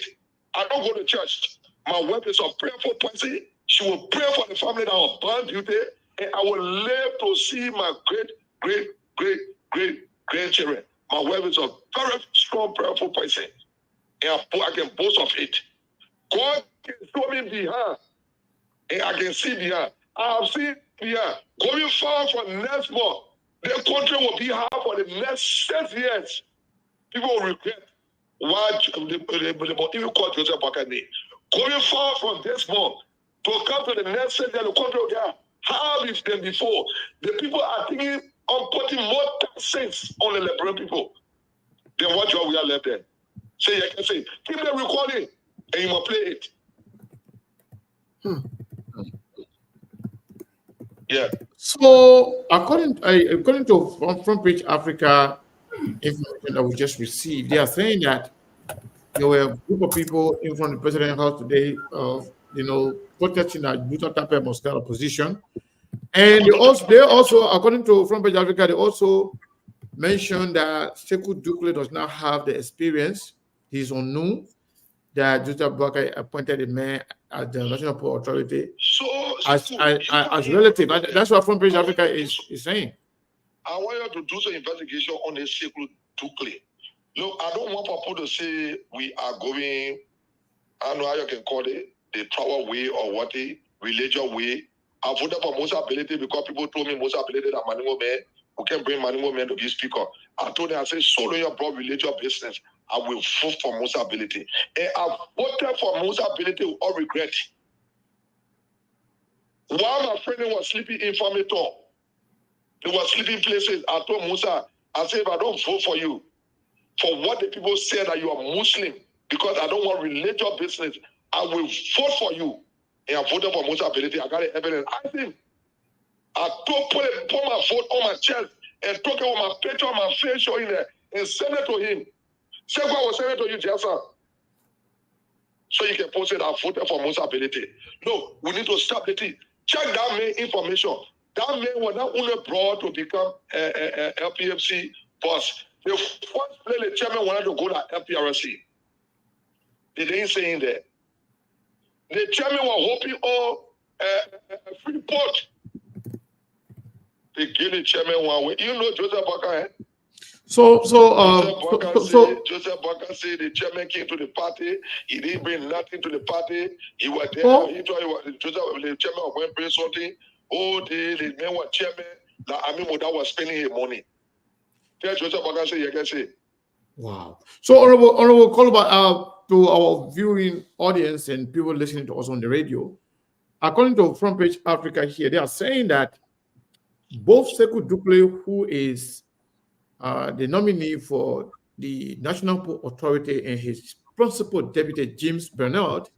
I don't go to church. My wife is a prayerful person. She will pray for the family that are bound duty, and I will live to see my great grandchildren. My wife is a very strong, prayerful person, and I can boast of it. God can show me behind, and I can see behind. I have seen behind. Going far for next month, the country will be hard for the next 6 years. People will regret why even call Joseph Boakai name. Going far from this month to come to the next 6 years, the country will get harder than before. The people are thinking of putting more taxes on the liberal people than what we are left there. So you can say, keep the recording. And you must play it. Yeah. So according to Front Page Africa information that we just received, they are saying that there were a group of people in front of the president's house today, protesting that Buta Tape must get a position. And they also, according to Front Page Africa, they also mentioned that Sekou Dukle does not have the experience. He's unknown. That Joseph Boakai appointed a man at the National Port Authority as relative. That's what Front Page Africa is saying. I want you to do some investigation on the Sekou Dukle. Look, I don't want people to say we are going, I don't know how you can call it, the power way or what the religious way. I voted for Musa Ability because people told me Musa Ability that Maningo man, who can bring Maningo man to be speaker. I told them, I said, solo your broad religious business. I will vote for Musa Ability. And I voted for Musa Ability with all regret. While my friend was sleeping in Famator, they were sleeping places. I told Musa, I said, if I don't vote for you, for what the people say that you are Muslim, because I don't want religious business, I will vote for you. And I voted for Musa Ability. I got the evidence. I think I put my vote on my chest and took it with my picture on my face showing there and send it to him. Say what I will send it to you, Jessa. So you can post it, I voted for Musa Ability. No, we need to stop the thing. Check that main information. That man was not only brought to become a LPFC boss. The first place the chairman wanted to go to LPRC. They didn't say in there. The chairman was hoping a free port. They give the chairman one way. You know Joseph Boakai, eh? Joseph Boakai said the chairman came to the party. He didn't bring nothing to the party. He was there. Oh. He thought the chairman was going to bring something. Oh, the man was chairman. That Moda was spending his money. Tell Joseph Boakai say you can say. Wow. So honorable Koloba, to our viewing audience and people listening to us on the radio, according to Front Page Africa here, they are saying that both Sekou Doucouré, who is the nominee for the National Port Authority, and his principal deputy, James Bernard,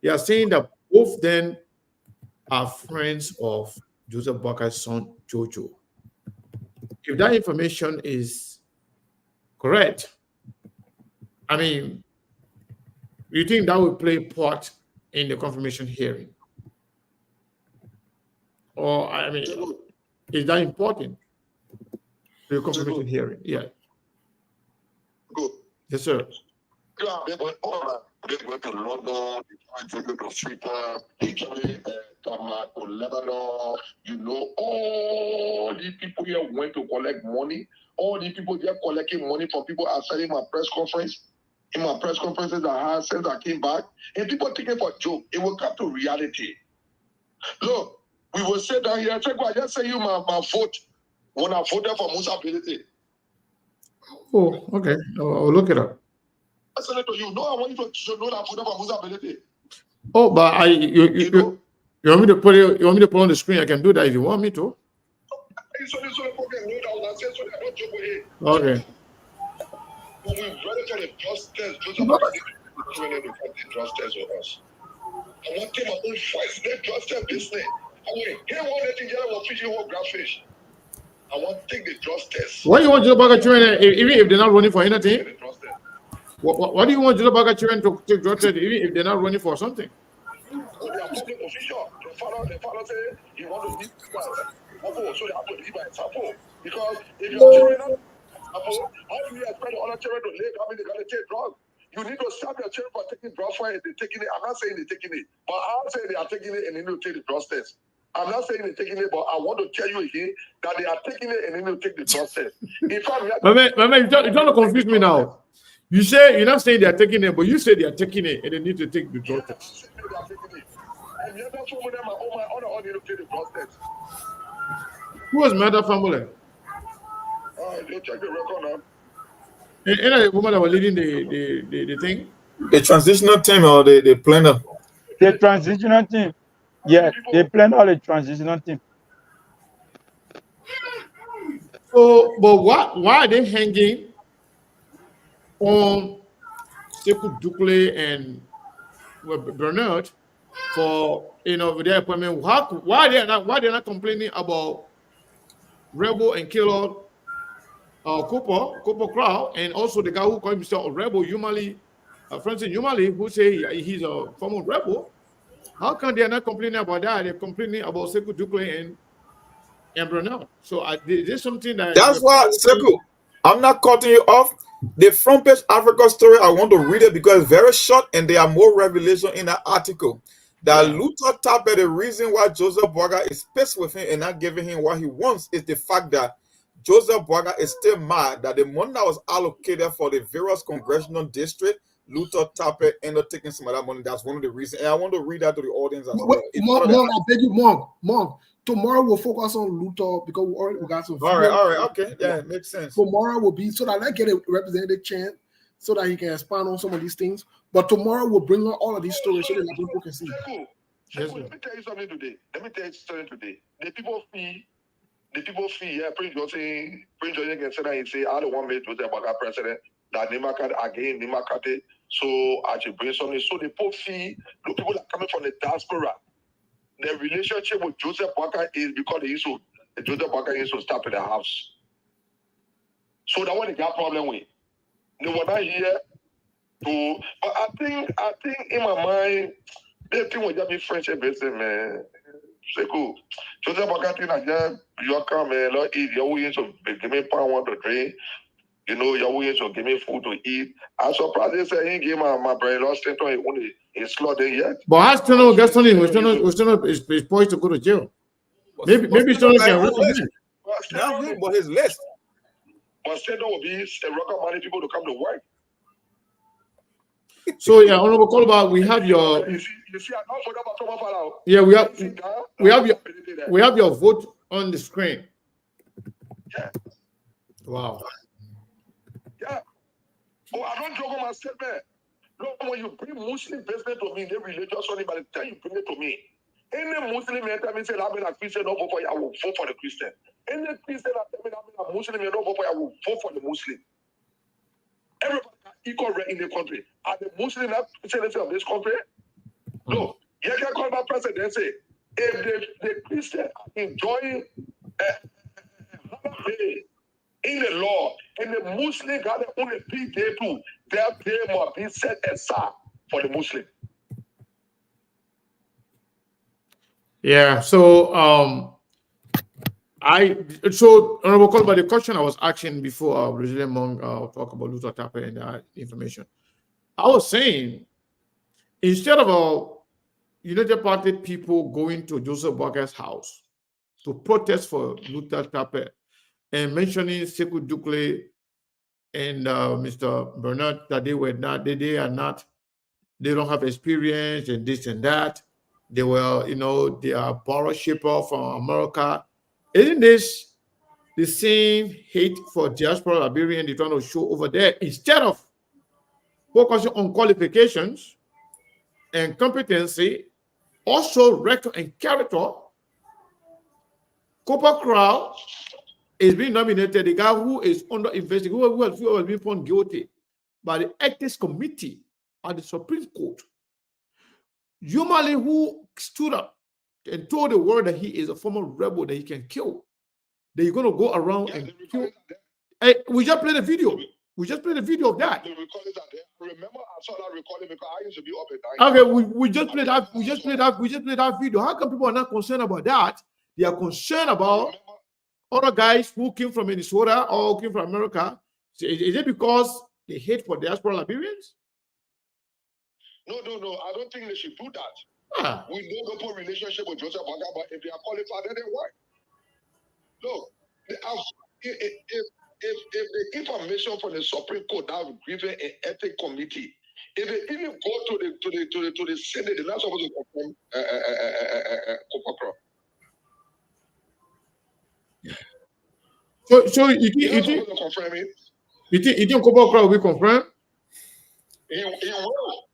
they are saying that both then are friends of Joseph Boakai's son, Jojo. If that information is correct, I mean, you think that will play a part in the confirmation hearing? Or, I mean, is that important? The confirmation hearing, yeah. Good. Yes, sir. Yeah, they went to London, they went to Sweden, Italy, Tomato, Lebanon. You know, all the people here went to collect money. All the people there collecting money from people outside in my press conference. In my press conferences I had since I came back, and people taking for joke. It will come to reality. Look, we will sit down here. I just say you my vote when I voted for Musa Ability. Oh, okay. I'll look it up. I said to you, no, I want you to know that I voted for Musa Ability. Oh, but you want me to put it? You want me to put on the screen? I can do that if you want me to. Okay. When we ready for the trust test, Joseph Boakai didn't the trust test with us. I want to take my own voice. They trust test business. I want here one thing the other was fishing whole grass fish. I want to take the trust test. Why do you want Joseph Boakai even if they're not running for anything? What do you want Joseph Boakai to take drug test even if they're not running for something? They are public official. The father say he want to leave by example, so they have to leave by example. Because if your children not example, how do you expect the other children to live? I mean, they gotta take drugs. You need to stop your children for taking drugs for it. They're taking it. I'm not saying they're taking it, but I'm saying they are taking it and they need to take the drug test. I'm not saying they're taking it, but I want to tell you again that they are taking it and they need to take the drug test. In fact, you're trying to confuse me now. You say you're not saying they are taking it, but you say they are taking it and they need to take the drug test. And the other two of them are all need to take the drug test. Who was Mother Family? You check the record now. And the woman that was leading the thing? The transitional team or the planner? The transitional team. Yeah, they plan all the transitional team. So, but why are they hanging on Sekou Doucouré and Bernard for their appointment? Why they're not complaining about Rebel and Kilo Cooper Crow, and also the guy who called himself a rebel, Francis Yumali, who say he's a former rebel? How come they are not complaining about that? They're complaining about Sekou Doucouré and Bernard. So there's something that's why Sekou, I'm not cutting you off. The Front Page Africa story, I want to read it because it's very short and there are more revelation in that article. That Luther Tapper, the reason why Joseph Boakai is pissed with him and not giving him what he wants is the fact that Joseph Boakai is still mad that the money that was allocated for the various congressional districts, Luther Tapper ended up taking some of that money. That's one of the reasons. And I want to read that to the audience as well. Monk, I beg you, Monk. Tomorrow we'll focus on Luther because we got some. All right, okay, yeah, it makes sense. Tomorrow will be so that I get a representative chance so that he can expand on some of these things. But tomorrow we'll bring on all of these stories so that people can see. Let me tell you something today. The people feel, yeah, Prince Johnson can say that he say, I don't want me to be Boakai president, that Nimakate, so I should bring something. So the people feel, the people that are coming from the diaspora, their relationship with Joseph Boakai is because Joseph Boakai used to stop in the house. So that's what they got problem with. They were not here to, but I think in my mind, they think we just be friendship business, man. C'est cool. Joseph Boakai thing again, you come and eat your way to give me power to drink. You know, your way to give me food to eat. I'm surprised they say he gave my brother lost it only a slot there yet. But how Steno is poised to go to jail? Maybe Steno can recommend. But his list. But Steno will be recommending people to come to work. So yeah, Honorable Kolba, we have your. You see, I'm not for that. Yeah, we have your vote on the screen. Yeah. Wow. Yeah. Oh, I don't joke on my statement. No, when you bring Muslim business to me, they religious only by the time you bring it to me. Any Muslim may tell me say I'm a Christian, no vote for you, I will vote for the Christian. Any Christian that tell me I'm a Muslim, you don't vote for you, I will vote for the Muslim. Everybody equal right in the country. Are the Muslims not citizens of this country? No. You can call my presidency. If the Christians are enjoying in the law, and the Muslim got the only big day too, that day must be set aside for the Muslim. Yeah. So Honorable Kolba, the question I was asking before Brazilian Monk talk about Luther Tappe and that information, I was saying instead of United Party people going to Joseph Boakai's house to protest for Luther Tappe and mentioning Sekou Dukle and Mr. Bernard that they don't have experience and this and that. They were, they are borrow shipper from America. Isn't this the same hate for diaspora Liberian they're trying to show over there instead of focusing on qualifications and competency, also record and character? Copper Crow is being nominated, the guy who is under investigation, who has been found guilty by the Ethics Committee at the Supreme Court. Yumali, who stood up and told the world that he is a former rebel that he can kill, that you're going to go around and kill. Hey, we just played a video. We just played a video of that. The recordings are there. Remember, I saw that recording because I used to be up at night. Okay, we just played that. We just played that video. How come people are not concerned about that? They are concerned about other guys who came from Minnesota or came from America. Is it because they hate for diaspora Liberians? No. I don't think they should do that. We know the poor relationship with Joseph Boakai, but if they are qualified, then they work. Look, if the information from the Supreme Court that was given an ethics committee, if they even go to the Senate, they're not supposed to confirm Copper. So you think Copper will be confirmed? He will.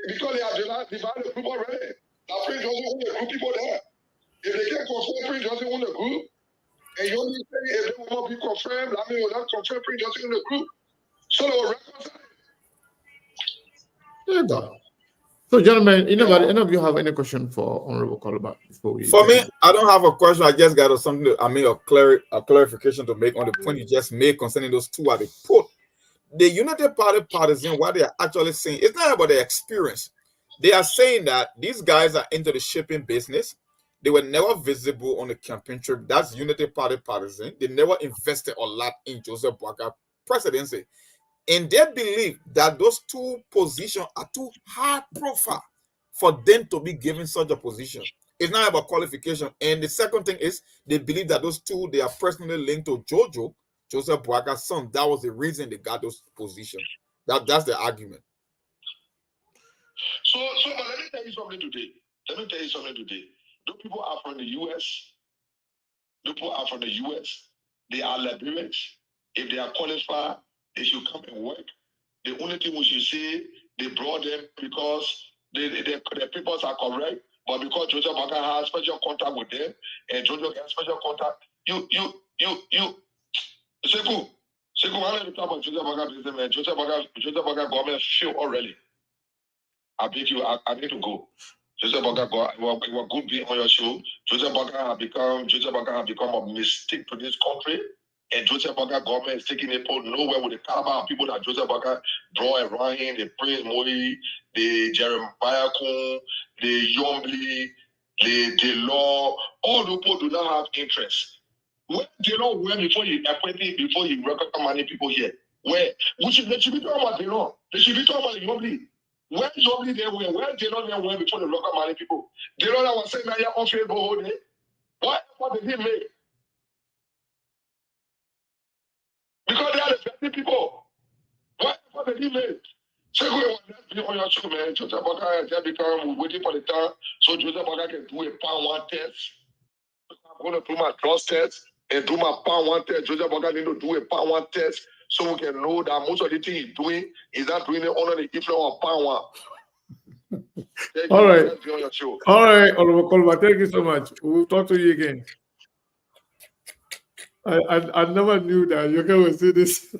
Because they are divided group already. That Prince doesn't own the group people there. If they can't confirm Prince doesn't own the group, and you only say if they will not be confirmed, I mean, will not confirm Prince doesn't own the group. So they will reconcile. There you go. So, gentlemen, any of you have any question for Honorable Kolba before we? For me, I don't have a question. I just got something. A clarification to make on the point you just made concerning those two at the put. The United Party partisan, what they are actually saying, it's not about their experience. They are saying that these guys are into the shipping business. They were never visible on the campaign trip. That's United Party partisan. They never invested a lot in Joseph Boakai presidency. And they believe that those two positions are too high profile for them to be given such a position. It's not about qualification. And the second thing is they believe that those two, they are personally linked to Joseph Boakai's son. That was the reason they got those positions. That's the argument. So but let me tell you something today. Those people are from the US. They are Liberians. If they are qualified, they should come and work. The only thing we should say, they brought them because their papers are correct, but because Joseph Boakai has special contact with them, and Joseph has special contact, Sekou, I let you talk about Joseph Boakai business, man. Joseph Boakai government failed already. I beg you, I need to go. Joseph Boakai, it was good being on your show. Joseph Boakai have become a mistake to this country. And Joseph Boakai government is taking people nowhere with the caliber of people that Joseph Boakai draw around him, the Prince Mori, the Jeremiah Kun, the Yombli, the law, all the people do not have interest. Where they know where before you appoint it, before you recommend people here. Where they should be talking about the law. They should be talking about the Yobli. Where Yobli they where they know they were before the recommend people. They know that was saying that you're off your whole day. What effort did he make? Because they are the best people. What effort did he make? So we want to be on your show, man. Joseph Boga has become waiting for the time so Joseph Boga can do a pound one test. I'm going to do my trust test and do my pound one test. Joseph Boga need to do a pound one test so we can know that most of the thing he's doing is not doing it under the influence of pound one. All right. All right, Honorable Kolba, thank you so much. We'll talk to you again. I never knew that you can say this.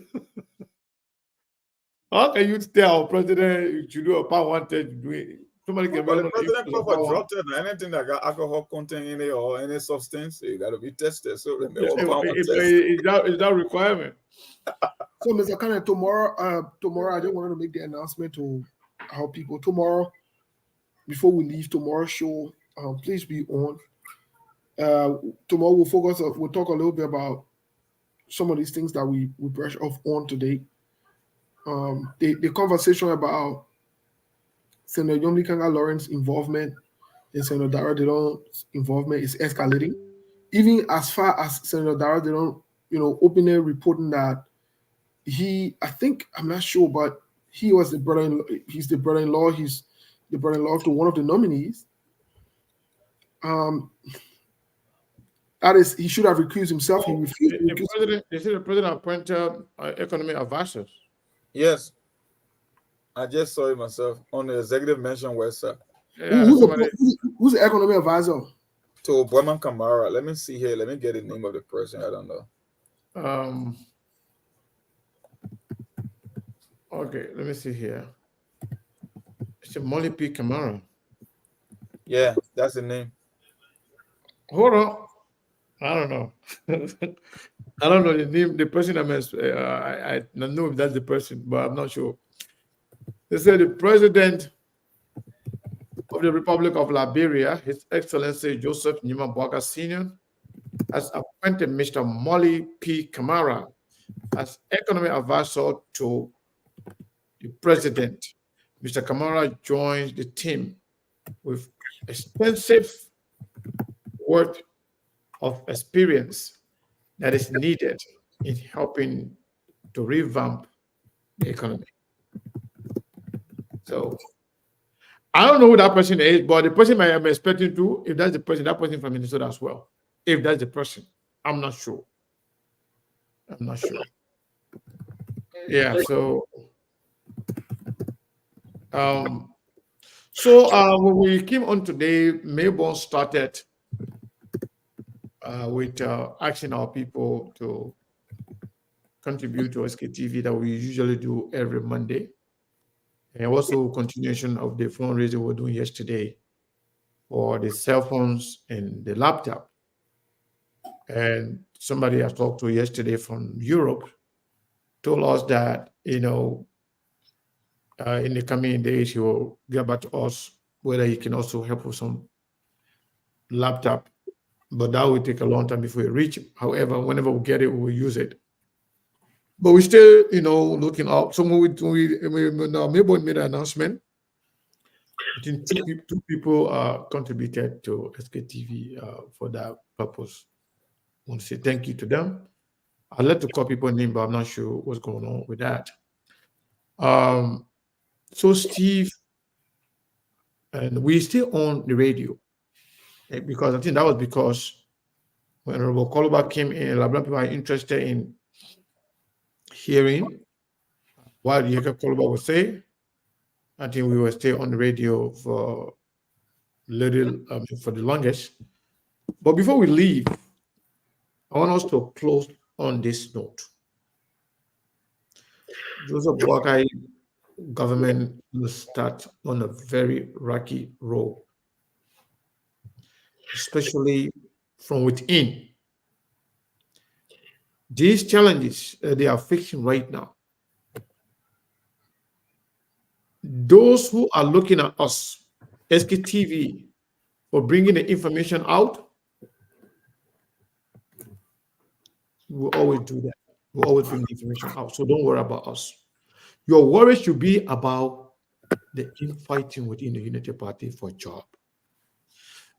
How can you tell our president to do a power wanted to do it? Somebody can But the president cover drug test, anything that got alcohol content in it or any substance, you got to be tested. So is that requirement? So, Mr. Kane, tomorrow I just wanted to make the announcement to our people. Tomorrow, before we leave tomorrow's show, please be on. Tomorrow we'll talk a little bit about some of these things that we brush off on today. The conversation about Senator Yomli Kanga Lawrence involvement and Senator Dara Dillon's involvement is escalating, even as far as Senator Dara Dillon, openly reporting that I'm not sure, but he was the brother-in-law. He's the brother-in-law to one of the nominees. That is, he should have recused himself. He refused. The president appointed economic advisors. Yes, I just saw it myself on the executive mention website. Yeah, who's the economic advisor? To Boyman Kamara. Let me see here. Let me get the name of the person. I don't know. Okay, let me see here. It's Molly P. Kamara. Yeah, that's the name. Hold on. I don't know. I don't know the name, the person I don't know if that's the person, but I'm not sure. They said the president of the Republic of Liberia, His Excellency Joseph Numa Boaga Sr., has appointed Mr. Molly P. Kamara as economic advisor to the president. Mr. Kamara joins the team with extensive worth of experience that is needed in helping to revamp the economy. So I don't know who that person is, but the person I am expecting to, if that's the person, that person from Minnesota as well. If that's the person, I'm not sure. Yeah, so when we came on today, Melbourne started with asking our people to contribute to SKTV that we usually do every Monday. And also continuation of the fundraiser we were doing yesterday for the cell phones and the laptop. And somebody I talked to yesterday from Europe told us that, in the coming days, he will get back to us whether he can also help with some laptop. But that will take a long time before we reach it. However, whenever we get it, we will use it. But we're still, looking up. So Melbourne made an announcement. I think two people contributed to SKTV for that purpose. I want to say thank you to them. I'd like to call people name, but I'm not sure what's going on with that. So Steve, and we still on the radio. Because I think that was because when Honorable Kolba came in, a lot of people are interested in hearing what Yeka Kolba would say. I think we will stay on the radio for for the longest. But before we leave, I want us to close on this note. Joseph Boakai government will start on a very rocky road, especially from within. These challenges they are facing right now, those who are looking at us, SKTV, for bringing the information out, we'll always do that. We'll always bring the information out. So don't worry about us. Your worry should be about the infighting within the Unity Party for job.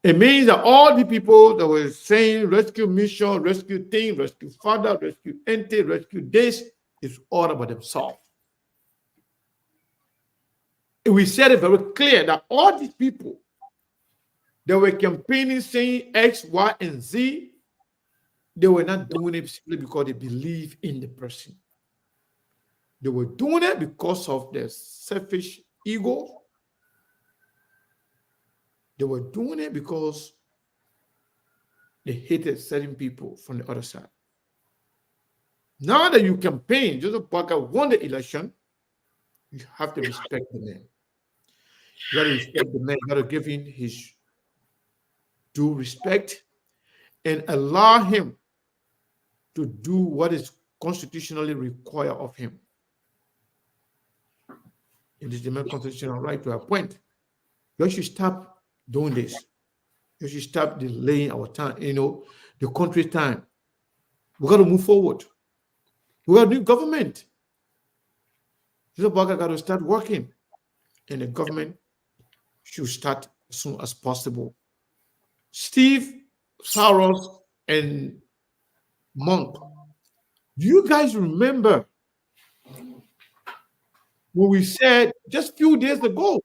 It means that all the people that were saying rescue mission, rescue thing, rescue father, rescue ente, rescue this, is all about themselves. And we said it very clear that all these people that were campaigning saying X, Y, and Z, they were not doing it simply because they believe in the person. They were doing it because of their selfish ego. They were doing it because they hated certain people from the other side. Now that you campaign, Joseph Boakai won the election, you have to respect the man. You got to respect the man. You got to give him his due respect and allow him to do what is constitutionally required of him. It is the man's constitutional right to appoint. You should stop doing this. You should stop delaying our time, the country's time. We got to move forward. We got a new government. Joseph Boakai got to start working, and the government should start as soon as possible. Steve, Saros, and Monk, do you guys remember when we said just a few days ago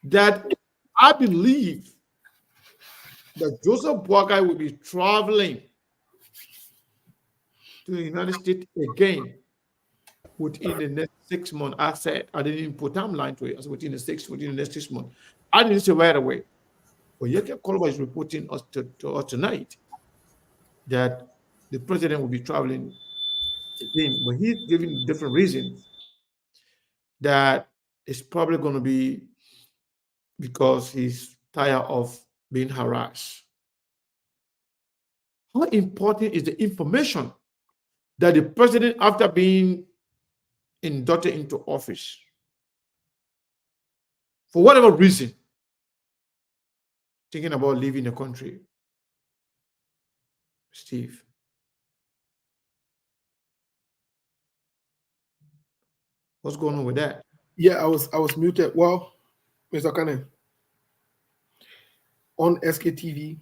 that I believe that Joseph Boakai will be traveling to the United States again within the next 6 months? I said, I didn't even put timeline to it. I said within the next 6 months. I didn't say right away. But Yeke Koloba is reporting to us tonight that the president will be traveling again, but he's giving different reasons. That it's probably going to be because he's tired of being harassed. How important is the information that the president, after being inducted into office, for whatever reason, thinking about leaving the country? Steve. What's going on with that? Yeah, I was muted. Well, Mr. Kane, on SKTV,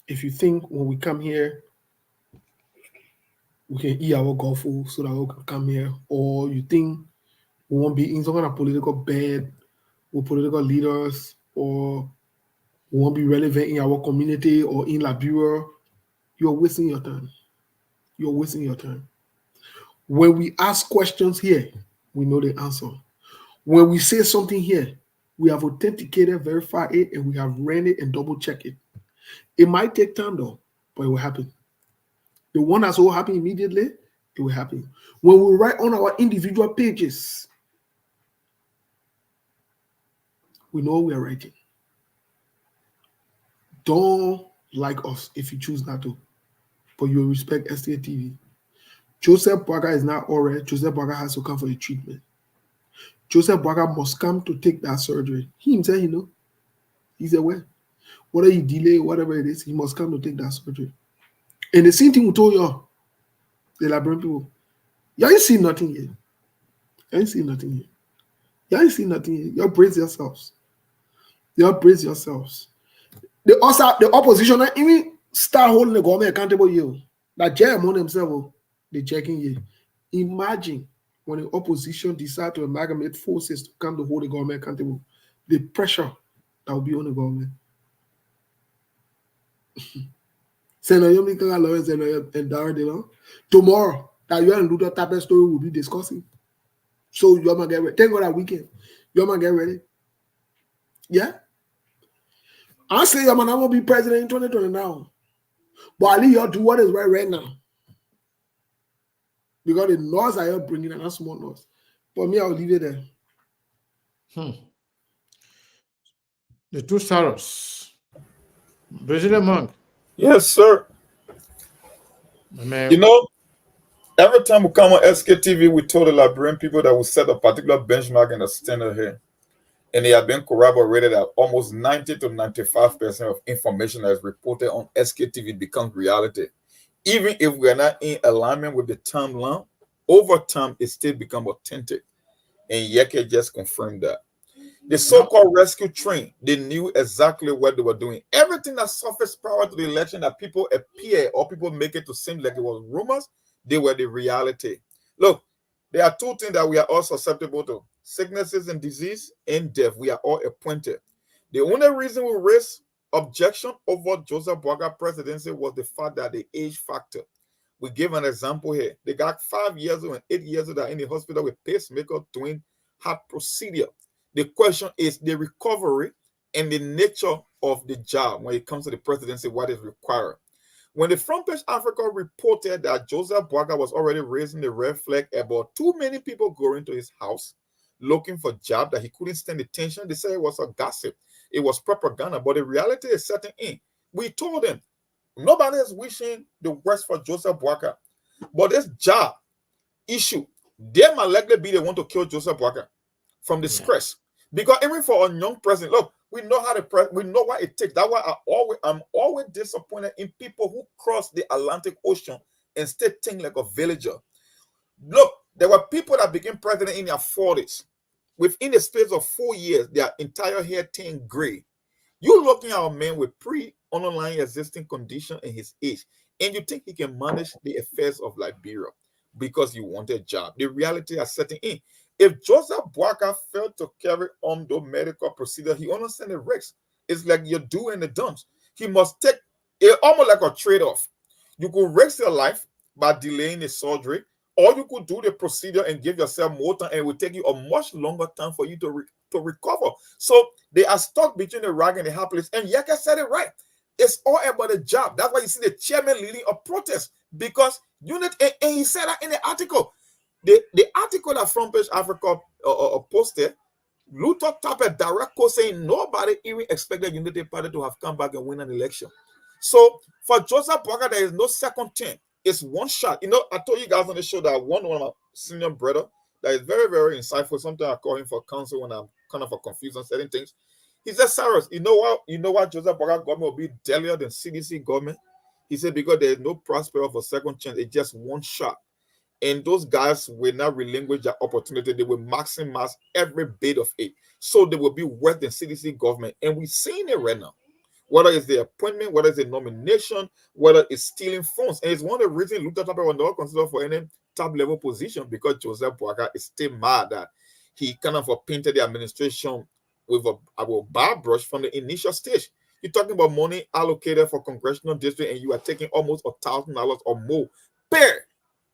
if you think when we come here, we can eat our golf food so that we can come here, or you think we won't be in some kind of political bed with political leaders, or we won't be relevant in our community or in Liberia, you're wasting your time. You're wasting your time. When we ask questions here, we know the answer. When we say something here, we have authenticated, verified it, and we have ran it and double-checked it. It might take time, though, but it will happen. The one that's all happen immediately, it will happen. When we write on our individual pages, we know we are writing. Don't like us if you choose not to, but you will respect SKTV. Joseph Boakai is not all right. Joseph Boakai has to come for the treatment. Joseph Boakai must come to take that surgery. He himself, he's aware. Whether he delay, whatever it is, he must come to take that surgery. And the same thing we told you, the Liberian people, you ain't seen nothing yet. You ain't seen nothing yet. You ain't seen nothing yet. You brace yourselves. You brace yourselves. The opposition even start holding the government accountable you. That Jeremiah himself, they checking you. Imagine when the opposition decide to amalgamate forces to come to hold the government accountable, the pressure that will be on the government. Tomorrow, that you and Luther type of story will be discussing. So you're gonna get ready. Thank God that weekend. You're gonna get ready. Yeah. I say I'm gonna be president in 2020 now. But at least you do what is right now. Because the laws are bringing and not small laws. But me, I'll leave it there. The two Saros. President Monk. Yes, sir. Man. Every time we come on SKTV, we told the Liberian people that we set a particular benchmark and a standard here. And they have been corroborated that almost 90 to 95% of information that is reported on SKTV becomes reality. Even if we are not in alignment with the timeline, over time it still becomes authentic. And Yeke just confirmed that. The so-called rescue train, they knew exactly what they were doing. Everything that surfaced prior to the election that people appear or people make it to seem like it was rumors, they were the reality. Look, there are two things that we are all susceptible to: sicknesses and disease and death. We are all appointed. The only reason we raised objection over Joseph Boakai presidency was the fact that the age factor. We give an example here. They got 5 years old and 8 years old in the hospital with pacemaker doing heart procedure. The question is the recovery and the nature of the job when it comes to the presidency, what is required. When the Front Page Africa reported that Joseph Boakai was already raising the red flag about too many people going to his house looking for jobs, that he couldn't stand the tension, they said it was a gossip. It was propaganda, but the reality is setting in. We told them, nobody is wishing the worst for Joseph Boakai. But this job issue, they might likely be the one to kill Joseph Boakai from the stress. Because even for a young president, look, we know how to we know what it takes. That's why I'm always disappointed in people who cross the Atlantic Ocean and still think like a villager. Look, there were people that became president in their 40s. Within the space of 4 years, their entire hair turned gray. You're looking at a man with pre-underlying existing condition in his age, and you think he can manage the affairs of Liberia because you want a job. The reality is setting in. If Joseph Boakai failed to carry on the medical procedure, he understands the risks. It's like you're doing the dumps. He must take it almost like a trade-off. You could risk your life by delaying the surgery, or you could do the procedure and give yourself more time, and it will take you a much longer time for you to recover. So they are stuck between the rock and the hard place. And Yeke said it right. It's all about the job. That's why you see the chairman leading a protest, because unit, and he said that in the article. The article that Front Page Africa posted, Luther tapped a direct quote saying nobody even expected Unity Party to have come back and win an election. So for Joseph Boakai, there is no second chance. It's one shot. You know, I told you guys on the show that one of my senior brother that is very, very insightful. Sometimes I call him for counsel when I'm kind of confused on certain things. He said, Cyrus, you know what Joseph Boakai government will be deadlier than CDC government? He said, because there is no prospect of a second chance. It's just one shot. And those guys will not relinquish their opportunity. They will maximize every bit of it. So they will be worse than CDC government. And we're seeing it right now. Whether it's the appointment, whether it's the nomination, whether it's stealing funds. And it's one of the reasons Luther Tapper was not considered for any top-level position, because Joseph Boakai is still mad that he kind of painted the administration with a bad brush from the initial stage. You're talking about money allocated for congressional district, and you are taking almost $1,000 or more per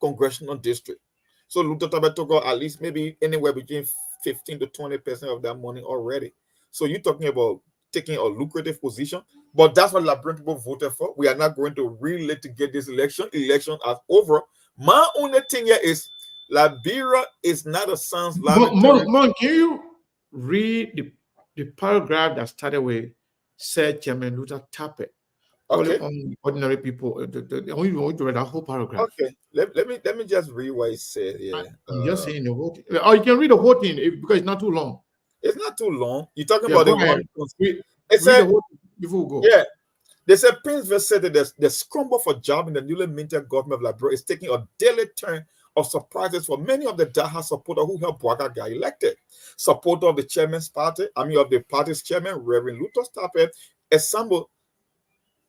congressional district. So Luther Tapper took out at least maybe anywhere between 15 to 20% of that money already. So you're talking about taking a lucrative position, but that's what Liberian people voted for. We are not going to relitigate this election. Election is over. My only thing here is Liberia is not a sans laboratory. Mon, can you read the paragraph that started with said Chairman Luther Tapper? Okay. On ordinary people. I want you to read that whole paragraph. Okay. Let me just read what he said here. I'm just saying the whole thing. Or you can read the whole thing because it's not too long. It's not too long. You're talking about the one. It said before we go. Yeah. They said Princeville said that the scramble for job in the newly minted government of Liberia is taking a daily turn of surprises for many of the Daha supporters who helped Boakai get elected. Supporter of the chairman's party, of the party's chairman, Reverend Luther Tapper, assembled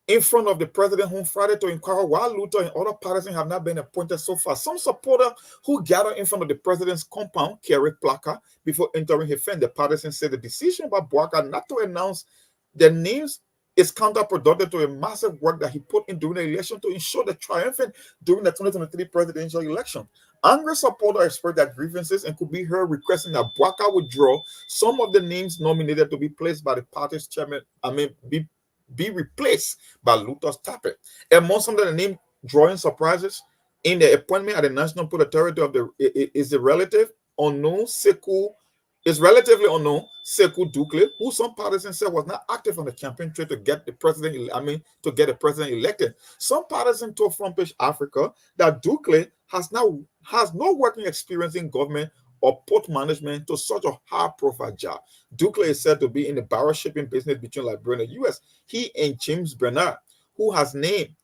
in front of the president on Friday to inquire why Luther and other partisans have not been appointed so far. Some supporters who gathered in front of the president's compound carried placard before entering his fence. The partisans said the decision by Boakai not to announce their names is counterproductive to a massive work that he put in during the election to ensure the triumphant during the 2023 presidential election. Angry supporters expressed their grievances and could be heard requesting that Boakai withdraw some of the names nominated to be placed by the party's chairman, be replaced by Luther Tapper. Among some of the name drawing surprises in the appointment at the National Port Authority of is the relative unknown Sekou. Is relatively unknown Sekou Dukle, who some partisans said was not active on the campaign trail to get the president. To get the president elected. Some partisans told Front Page Africa that Dukle has no working experience in government or port management to such a high-profile job. Duclair is said to be in the barrel shipping business between Liberia and the U.S. He and James Bernard, who was named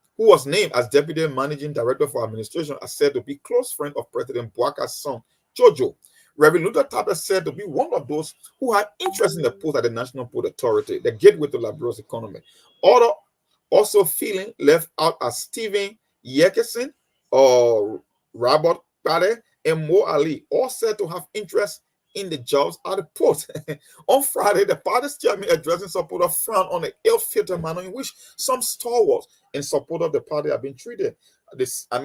as Deputy Managing Director for Administration, are said to be close friend of President Bouaca's son, Jojo. Reverend Luther Tapper said to be one of those who had interest in the post at the National Port Authority, the gateway to Liberia's economy. Also feeling left out are Stephen Yekeson or Robert Pade and Mo Ali, all said to have interest in the jobs at the port. On Friday, the party's chairman addressing supporters frowned on the ill-fitted manner in which some stalwarts in support of the party have been treated.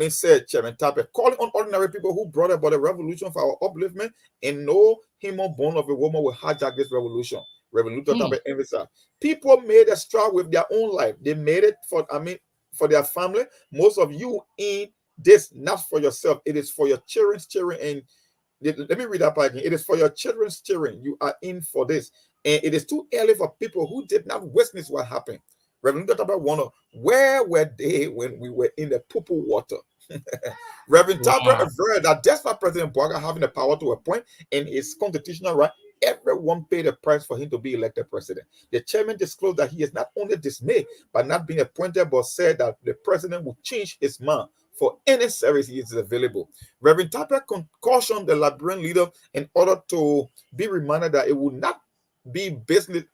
Said Chairman Tapper, calling on ordinary people who brought about a revolution for our upliftment, and no human born of a woman will hijack this revolution. Reverend Luther Tapper emphasized, people made a struggle with their own life. They made it for their family. Most of you in this, not for yourself. It is for your children's children. And let me read that part again. It is for your children's children. You are in for this. And it is too early for people who did not witness what happened. Reverend Luther Tapper wonder, where were they when we were in the poo-poo water? Reverend Tapper averred that despite President Bouaca having the power to appoint in his constitutional right, everyone paid a price for him to be elected president. The chairman disclosed that he is not only dismayed by not being appointed, but said that the president will change his mind for any service he is available. Reverend Tapper cautioned the Liberian leader in order to be reminded that it would not be business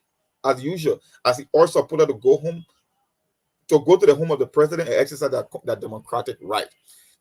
as usual, as he urged supporters to go to the home of the president and exercise that democratic right.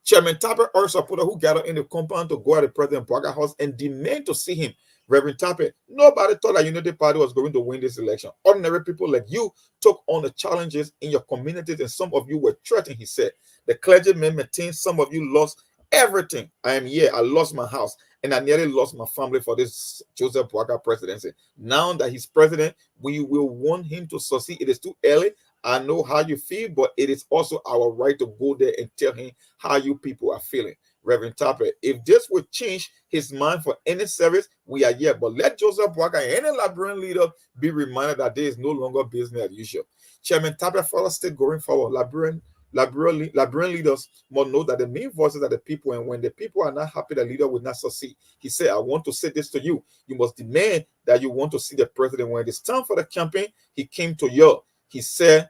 Chairman Tapper urged supporters who gathered in the compound to go at the President Bouaca's house and demand to see him. Reverend Tapper, nobody thought that Unity Party was going to win this election. Ordinary people like you took on the challenges in your communities, and some of you were threatened, he said. The clergymen maintained some of you lost everything. I am here. I lost my house, and I nearly lost my family for this Joseph Bouaca presidency. Now that he's president, we will want him to succeed. It is too early. I know how you feel, but it is also our right to go there and tell him how you people are feeling. Reverend Tapper, if this would change his mind for any service, we are here. But let Joseph Bouaca and any Liberian leader be reminded that there is no longer business as usual. Chairman Tapper further stated going forward, Liberian leaders must know that the main voices are the people, and when the people are not happy, the leader will not succeed. He said, I want to say this to you. You must demand that you want to see the president. When it is time for the campaign, he came to you. He said,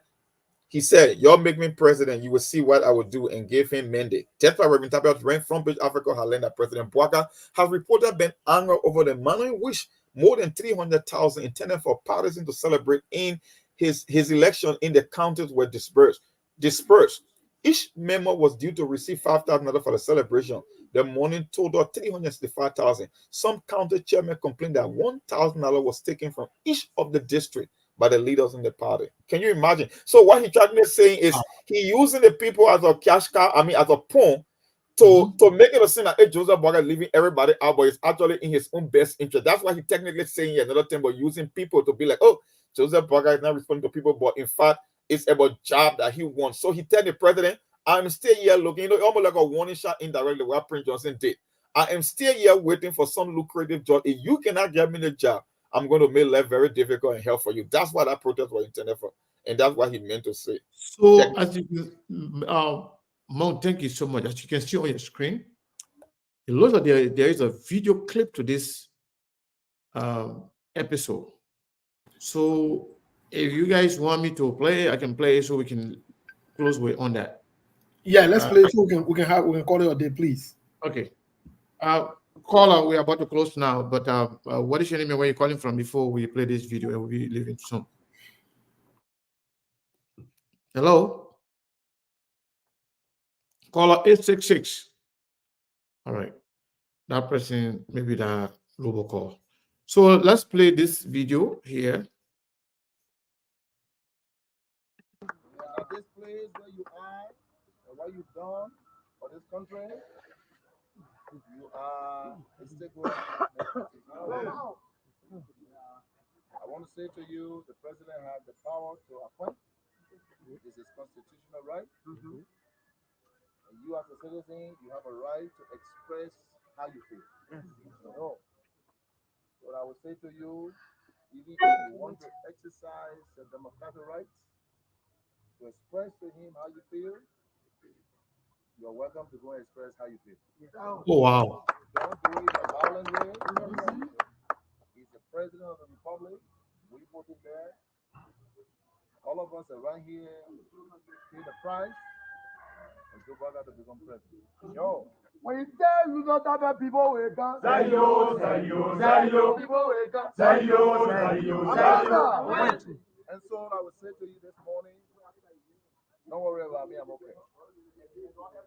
y'all make me president, you will see what I will do, and gave him mandate. That's why Reverend Tapper ran from Page Africa had learned that President Bouaca has reported been angry over the manner in which more than 300,000 intended for partisans to celebrate in his election in the counties were dispersed. Each member was due to receive $5,000 for the celebration. The money totaled $365,000. Some county chairmen complained that $1,000 was taken from each of the districts by the leaders in the party. Can you imagine? So what he's trying to saying is he using the people as a cash cow, as a pawn to make it seem that hey, Joseph Bouaca leaving everybody out, but it's actually in his own best interest. That's why he technically saying another thing, but using people to be like, oh, Joseph Bouaca is not responding to people, but in fact, it's about job that he wants. So he tell the president, I'm still here looking, almost like a warning shot indirectly what Prince Johnson did. I am still here waiting for some lucrative job. If you cannot get me the job, I'm going to make life very difficult and hell for you. That's what that protest was intended for. And that's what he meant to say. So, as you can, Mount, thank you so much. As you can see on your screen, it looks like there is a video clip to this episode. So, if you guys want me to play, I can play it so we can close with on that. Yeah, let's play it so we can call it a day, please. Okay. Caller, we're about to close now, but what is your name and where you're calling from before we play this video, and we'll be leaving soon? Hello? Caller 866. All right. That person, maybe that robocall. So let's play this video here. At this place where you are and what you've done for this country, you are a stakeholder. I want to say to you, the president has the power to appoint. It is his constitutional right. And you as a citizen, you have a right to express how you feel. So what I would say to you, even if you want to exercise your democratic rights, to express to him how you feel, you're welcome to go and express how you feel. Oh, wow. don't do it the violent way. He's the president of the republic. We put him there. All of us are right here, pay the price, and Joe Biden to become president. Yo. When you tell you not have people wake up, Zayo. people wake up, And so I would say to you this morning, don't worry about me, I'm okay.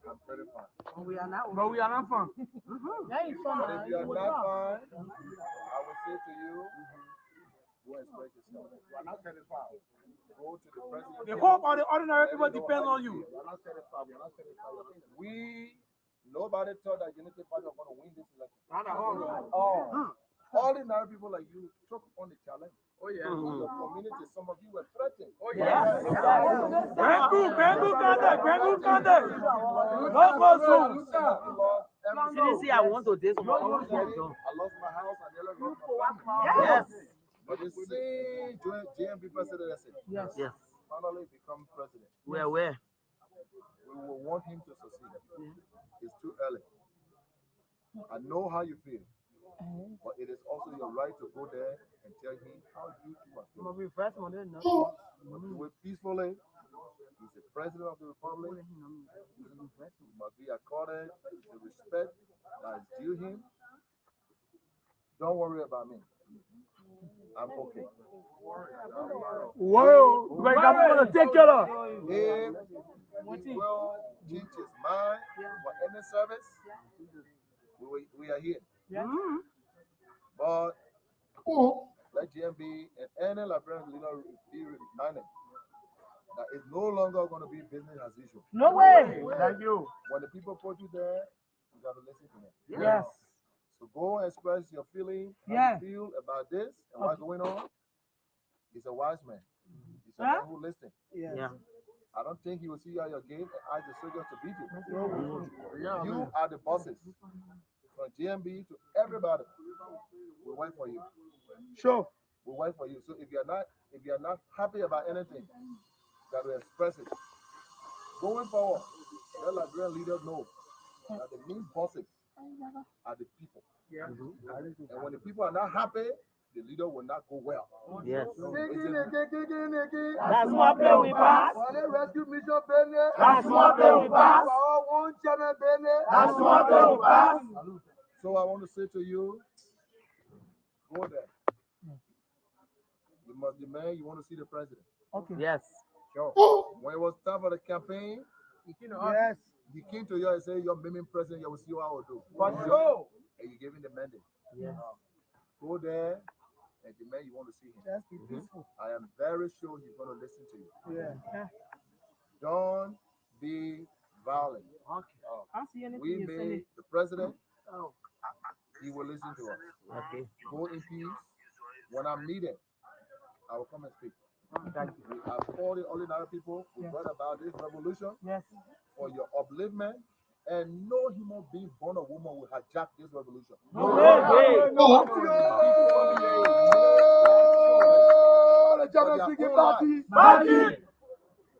I'm pretty fine. But we are not fun. But if you are not fine, I would say to you, go express yourself. You are not satisfied. Go to the president. The hope of the ordinary people depends on you. You are not satisfied. Nobody thought that Unity Party was going to win this election. Ordinary people like you took on the challenge. Oh yeah. Your community, some of you were threatened. Oh yeah. CDC, I want to do some. I lost my house. I nearly lost my family. Yes. But the same JMB president Yes. finally become president. Where? We will want him to succeed. It's too early. I know how you feel, but it is also your right to go there and tell him how you feel. Do it peacefully. He's the president of the republic. He must be accorded the respect that is due him. Don't worry about me. I'm okay. Whoa, we're gonna take care of. If he will change his mind for any service, we are here. But let GMB and any Liberian leader be reminded that it's no longer going to be business as usual. No way. Thank you. When the people put you there, you got to listen to them. Yes. So go and express your feeling, how you feel about this and what's going on. He's a wise man. He's a man who listens. Yeah. I don't think he will see you at your gate and ask the soldiers to beat you. You are the bosses. From GMB to everybody. We wait for you. Sure. We wait for you. So if you're not happy about anything, you got to express it. Going forward, let Liberian leaders know that the main bosses are the people. And when the people are not happy, the leader will not go well. Yes. That's what play we pass. Rescue mission business. That's what play we pass. That's what play we pass. So I want to say to you, go there. You must demand you want to see the president. Okay. Yes. Sure. When it was time for the campaign, Yes. he came to you and said, "You're making president, you will see what I will do." For sure. And you gave him the mandate. Yes. Go there and demand you want to see him. That's peaceful. I am very sure he's going to listen to you. Yeah. Don't be violent. Okay. I see anything We you say. made the president. Oh. He will listen to us. Okay. Go in peace. When I'm needed, I will come and speak. Thank you. We have all the ordinary people who brought about this revolution Yes. for your upliftment, and no human being born or woman will hijack this revolution. No way.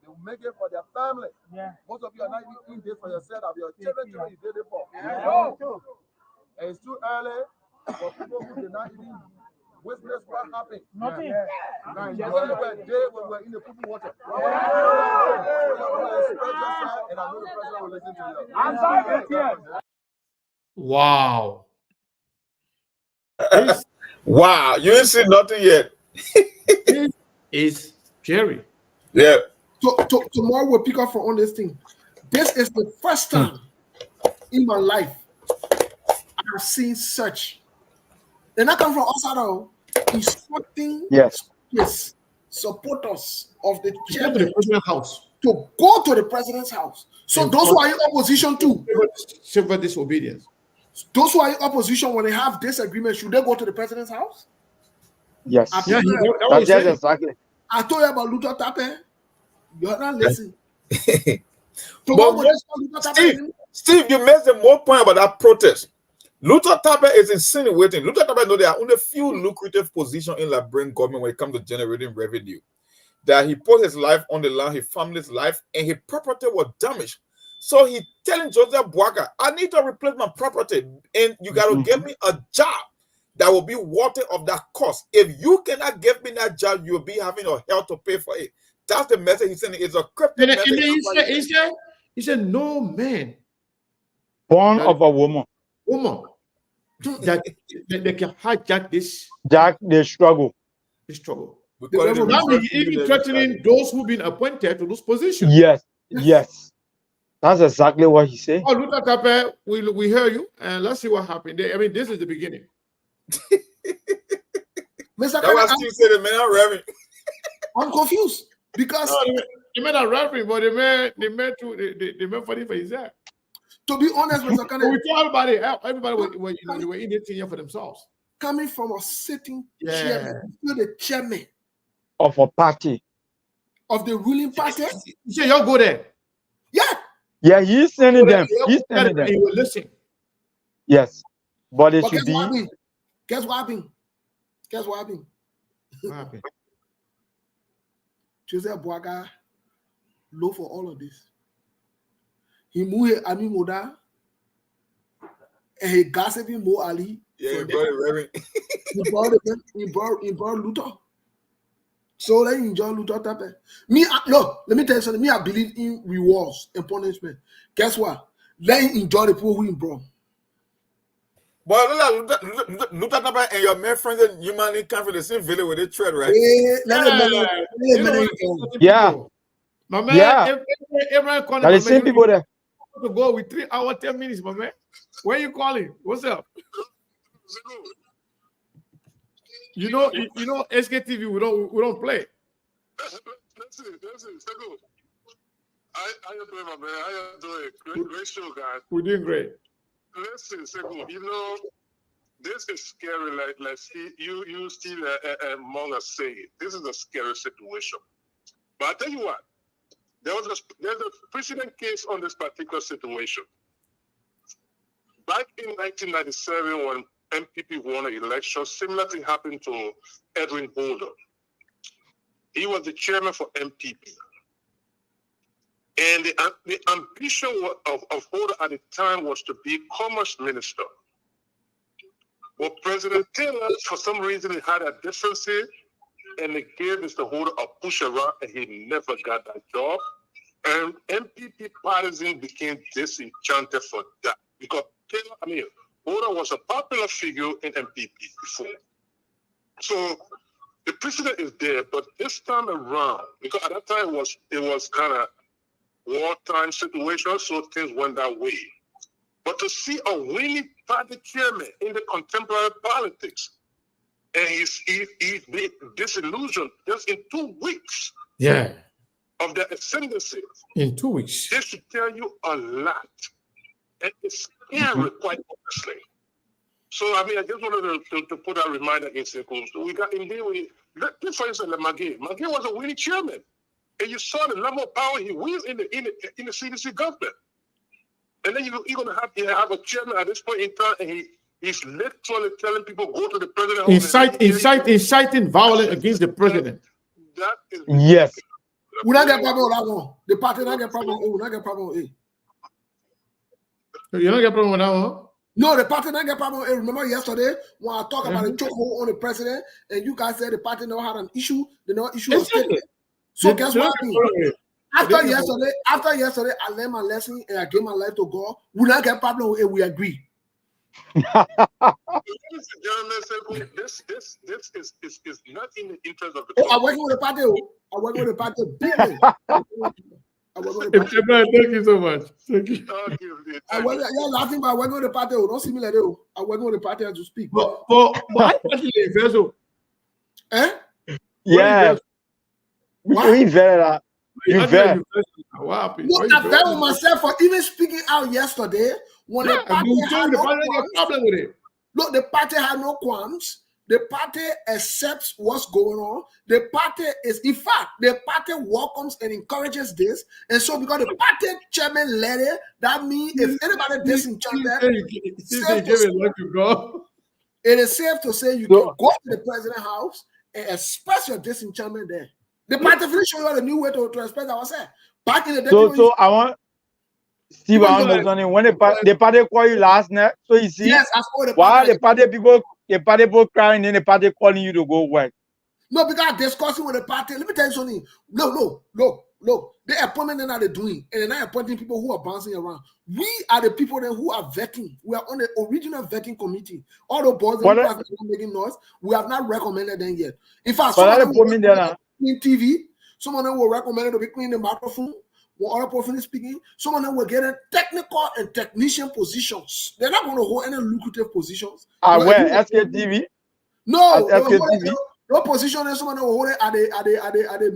They will make it for their family. Yeah. Most of you are not even in this for yourself, of your children you did it for. Yeah. And it's too early for people who did not even witness what happened. Nothing. Now, you were there when we were in the poopy water. And I know the president will listen to you. I'm sorry, yes. Wow. Wow, you ain't seen nothing yet. Is Jerry. Yeah. Tomorrow we'll pick up for on this thing. This is the first time in my life I have seen such. And I come from outside instructing his supporters of the president's house to go to the president's house. So those who are in opposition too, civil disobedience. Those who are in opposition, when they have disagreement, should they go to the president's house? Yes. Yeah, That's exactly. I told you about Luther Tappe. You're not listening. Steve, you made the more point about that protest. Luther Tappe is insinuating. Luther Tappe know there are only a few lucrative positions in Liberian government when it comes to generating revenue. That he put his life on the line, his family's life, and his property was damaged. So he telling Joseph Boakai, I need to replace my property, and you got to give me a job that will be worthy of that cost. If you cannot give me that job, you'll be having your hell to pay for it. That's the message he's sending. It's a cryptic message. And he said, no man born of a woman that they can hijack this. Jack, they struggle. They struggle. Because Now he's even threatening those who've been appointed to those positions. Yes. That's exactly what he said. Oh, Luther Tappe, we hear you, and let's see what happened. I mean, this is the beginning. Mr. That was Steve said, man, I'm Reverend. I'm confused because they made a referee, but they made funny for his head. To be honest, Mr. Kennedy, we told everybody were in the thing for themselves. Coming from a sitting chairman, the chairman of a party, of the ruling party. You say y'all go there. Yeah, he's sending them. He's sending them. He will listen. Yes, but it should be. Guess what happened? What happened? Joseph Boakai low for all of this. He moved Ami Moda and he gossiping Mo Ali. Yeah, he brought it, Reverend. he brought Luther. So let him enjoy Luther Tappe. Look, let me tell you something. I believe in rewards and punishment. Guess what? Let him enjoy the people who he brought. But Luther Tappe and your man friends in Humanity come from the same village with the trade, right? My man, Abraham Conner, the same people there. To go with 3 hours, 10 minutes, my man. Where you calling? What's up? You know, SKTV, we don't play. Listen, Sego. How you doing, my man? How you doing? Great show, guys. We're doing great. Listen, Sego, you know, this is scary. Like you still among us say it. This is a scary situation. But I tell you what, there's a precedent case on this particular situation. Back in 1997, when MPP won an election, similar thing happened to Edwin Holder. He was the chairman for MPP. And the ambition of Holder at the time was to be commerce minister. But President Taylor, for some reason, he had a difference, and they gave Mr. Holder a push around, and he never got that job. And MPP partisan became disenchanted for that. Because Taylor, Holder was a popular figure in MPP before. So the precedent is there, but this time around, because at that time it was kind of wartime situation, so things went that way. But to see a winning party chairman in the contemporary politics, and he's been disillusioned just in 2 weeks of their ascendancy. In 2 weeks. This should tell you a lot. And it's scary, quite honestly. So, I just wanted to put a reminder in circles. We got indeed, for instance, Maggie. Maggie was a winning chairman. And you saw the level of power he wields in the CDC government. And then you're going to have a chairman at this point in time, and he's literally telling people, go to the president. Inciting violence against the president. That is yes. We don't get problem with that one. The party don't get problem. We don't get problem with it. You don't get problem with that one? No, the party don't get problem with it. Remember yesterday when I talked about the chokehold on the president, and you guys said the party never had an issue. They never issued a statement. So guess what? After yesterday, I learned my lesson and I gave my life to God. We don't get problem with it. We agree. Ladies and gentlemen, this is not in the interest of the I'm working with the party. I'm working with the party. Thank you so much. Thank you. You're laughing, but I'm working with the party. Don't see me like that. I'm working with the party as you speak. But I actually invest. Yeah. We very I bet myself for even speaking out yesterday when the party had no problem with it. Look, the party had no qualms. The party accepts what's going on. The party is, in fact, the party welcomes and encourages this. And so, because the party chairman led it, that means if anybody disenchanted, it is safe to say you can go to the president's house and express your disenchantment there. The party finish showing you the new way to express ourselves. Back in the day, Steve, I don't know something. When the party call you last night, so you see, yes, I saw the why the party people crying and the party calling you to go work? No, because discussing with the party. Let me tell you something. Look. The appointment that they're doing, and they're not appointing people who are bouncing around. We are the people then who are vetting. We are on the original vetting committee. All the boards that are making noise, we have not recommended them yet. In fact, someone clean TV, someone will recommend it to be clean the microphone. When other person is speaking, someone will get in technical and technician positions. They're not going to hold any lucrative positions. Where SKTV? No, no position. And someone will hold it at the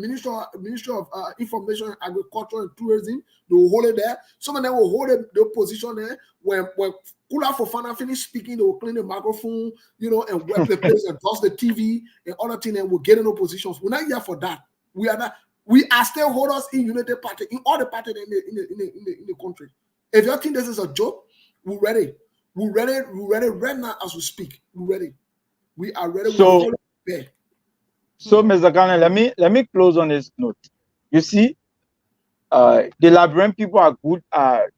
Ministry of Information, Agriculture, and Tourism. They will hold it there. Someone will hold the position there. When Kula Fofana finish speaking, they will clean the microphone, and wipe the place and toss the TV and other things, and we'll get in those positions. We're not here for that. We are not. We are stakeholders in United Party, in all the parties in the country. If you think this is a joke, we're ready. We're ready right now as we speak. We're ready. We are ready. So, Mr. Kane, let me close on this note. You see, the Liberian people are good at,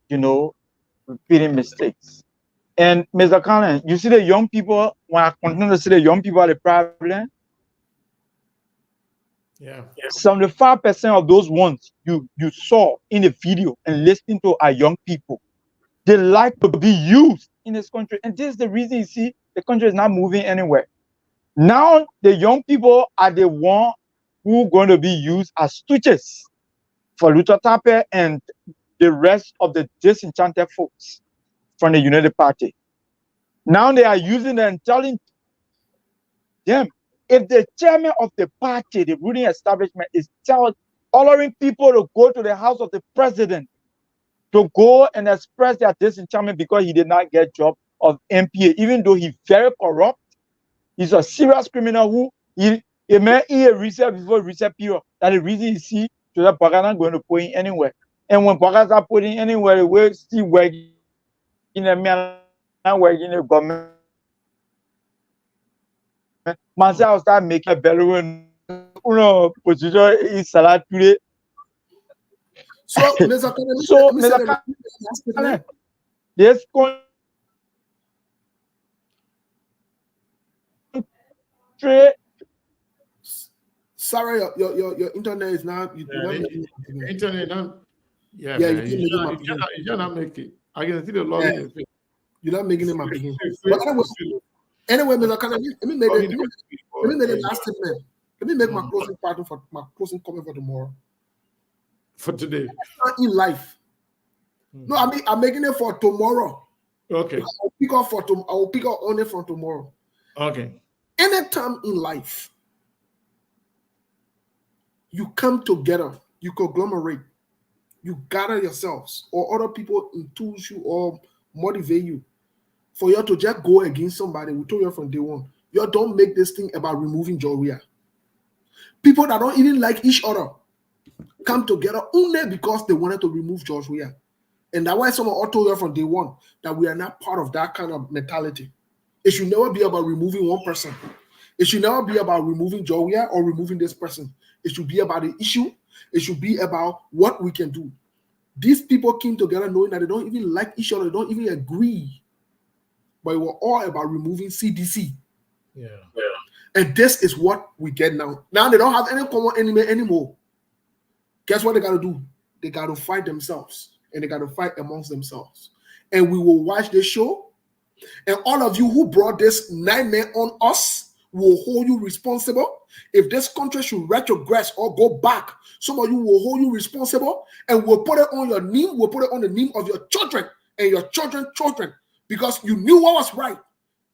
repeating mistakes. And Mr. Kane, you see the young people, when I continue to see the young people are the problem, yeah. 75% of those ones you saw in the video and listening to are young people. They like to be used in this country. And this is the reason you see the country is not moving anywhere. Now the young people are the one who are going to be used as stooges for Luther Tappe and the rest of the disenchanted folks from the United Party. Now they are using them and telling them, if the chairman of the party, the ruling establishment, is ordering people to go to the house of the president to go and express their disenchantment because he did not get job of MPA, even though he's very corrupt, he's a serious criminal who he may a reset before reset period. That's the reason you see Joseph Boakai not going to put in anywhere. And when Boakai start putting anywhere, they will still working in the man, not working in the government. Myself start making a better one. Position is salad today. So, Mr. Kane, this country. Sorry, your internet is not. Internet not. Yeah, yeah, you're not making. I can see the login. Yeah. You're not making them begin. Anyway, Mr. Kane, let me make the last statement. Let me make my closing part for my closing comment for tomorrow. For today. In life. No, I'm making it for tomorrow. Okay. I will pick up only from tomorrow. Okay. Anytime in life, you come together, you conglomerate, you gather yourselves or other people enthuse you or motivate you for you to just go against somebody. We told you from day one, you don't make this thing about removing Joria. People that don't even like each other come together only because they wanted to remove George Weah. And that's why someone told you from day one that we are not part of that kind of mentality. It should never be about removing one person. It should never be about removing George Weah or removing this person. It should be about the issue. It should be about what we can do. These people came together knowing that they don't even like each other. They don't even agree. But it was all about removing CDC. Yeah. And this is what we get now. Now they don't have any common enemy anymore. Guess what they got to do? They got to fight themselves. And they got to fight amongst themselves. And we will watch this show. And all of you who brought this nightmare on us will hold you responsible. If this country should retrogress or go back, some of you will hold you responsible. And we'll put it on your name. We'll put it on the name of your children and your children's children. Because you knew what was right.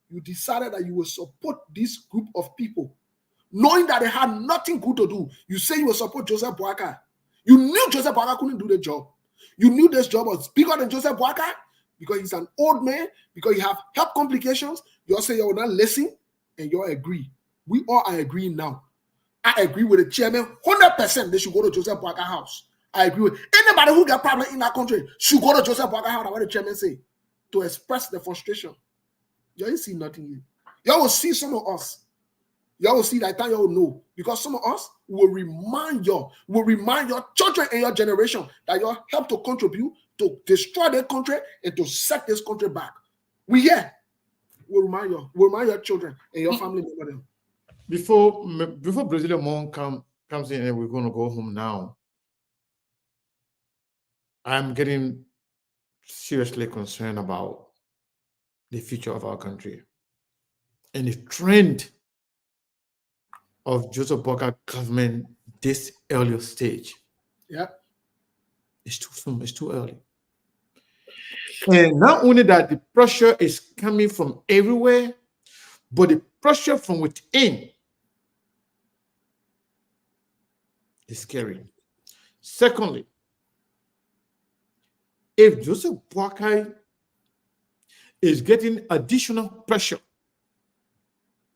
You decided that you will support this group of people, knowing that they had nothing good to do. You say you will support Joseph Boakai. You knew Joseph Boakai couldn't do the job. You knew this job was bigger than Joseph Boakai because he's an old man, because you have health complications. You all say you will not listen, and you all agree. We all are agreeing now. I agree with the chairman 100%. They should go to Joseph Boakai house. I agree with anybody who got problem in that country should go to Joseph Boakai house. What the chairman say to express the frustration. You ain't see nothing yet. You will see some of us Y'all will see that time, y'all will know. Because some of us will remind your children and your generation that y'all help to contribute to destroy their country and to set this country back. We'll remind your children and your family member them. Before Brazilian Monk comes in and we're going to go home now, I'm getting seriously concerned about the future of our country and the trend of Joseph Boakai government this early stage. Yeah. It's too soon, it's too early. And not only that, the pressure is coming from everywhere, but the pressure from within is scary. Secondly, if Joseph Boakai is getting additional pressure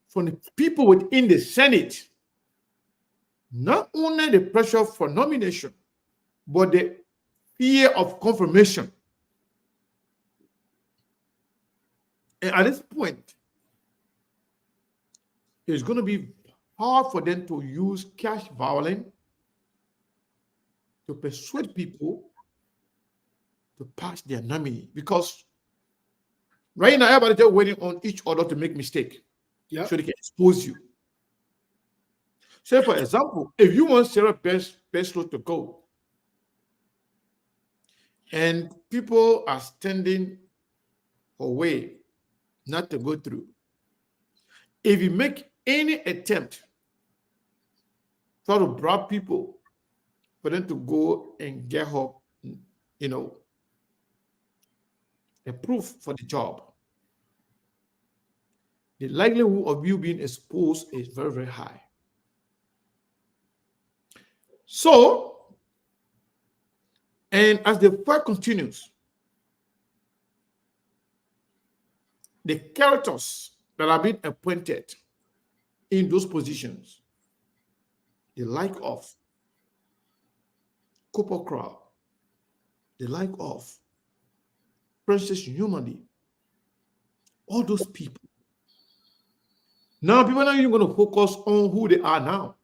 from the people within the Senate, not only the pressure for nomination, but the fear of confirmation. And at this point, it's going to be hard for them to use cash violence to persuade people to pass their nominee, because right now everybody's just waiting on each other to make mistake, so they can expose you. So, for example, if you want Sarah Peslow to go, and people are standing away not to go through, if you make any attempt try to bribe people for them to go and get her, a proof for the job, the likelihood of you being exposed is very, very high. So, and as the fight continues, the characters that have been appointed in those positions, the like of Cooper Crow, the like of Princess Humani, all those people. Now, people are not even going to focus on who they are now.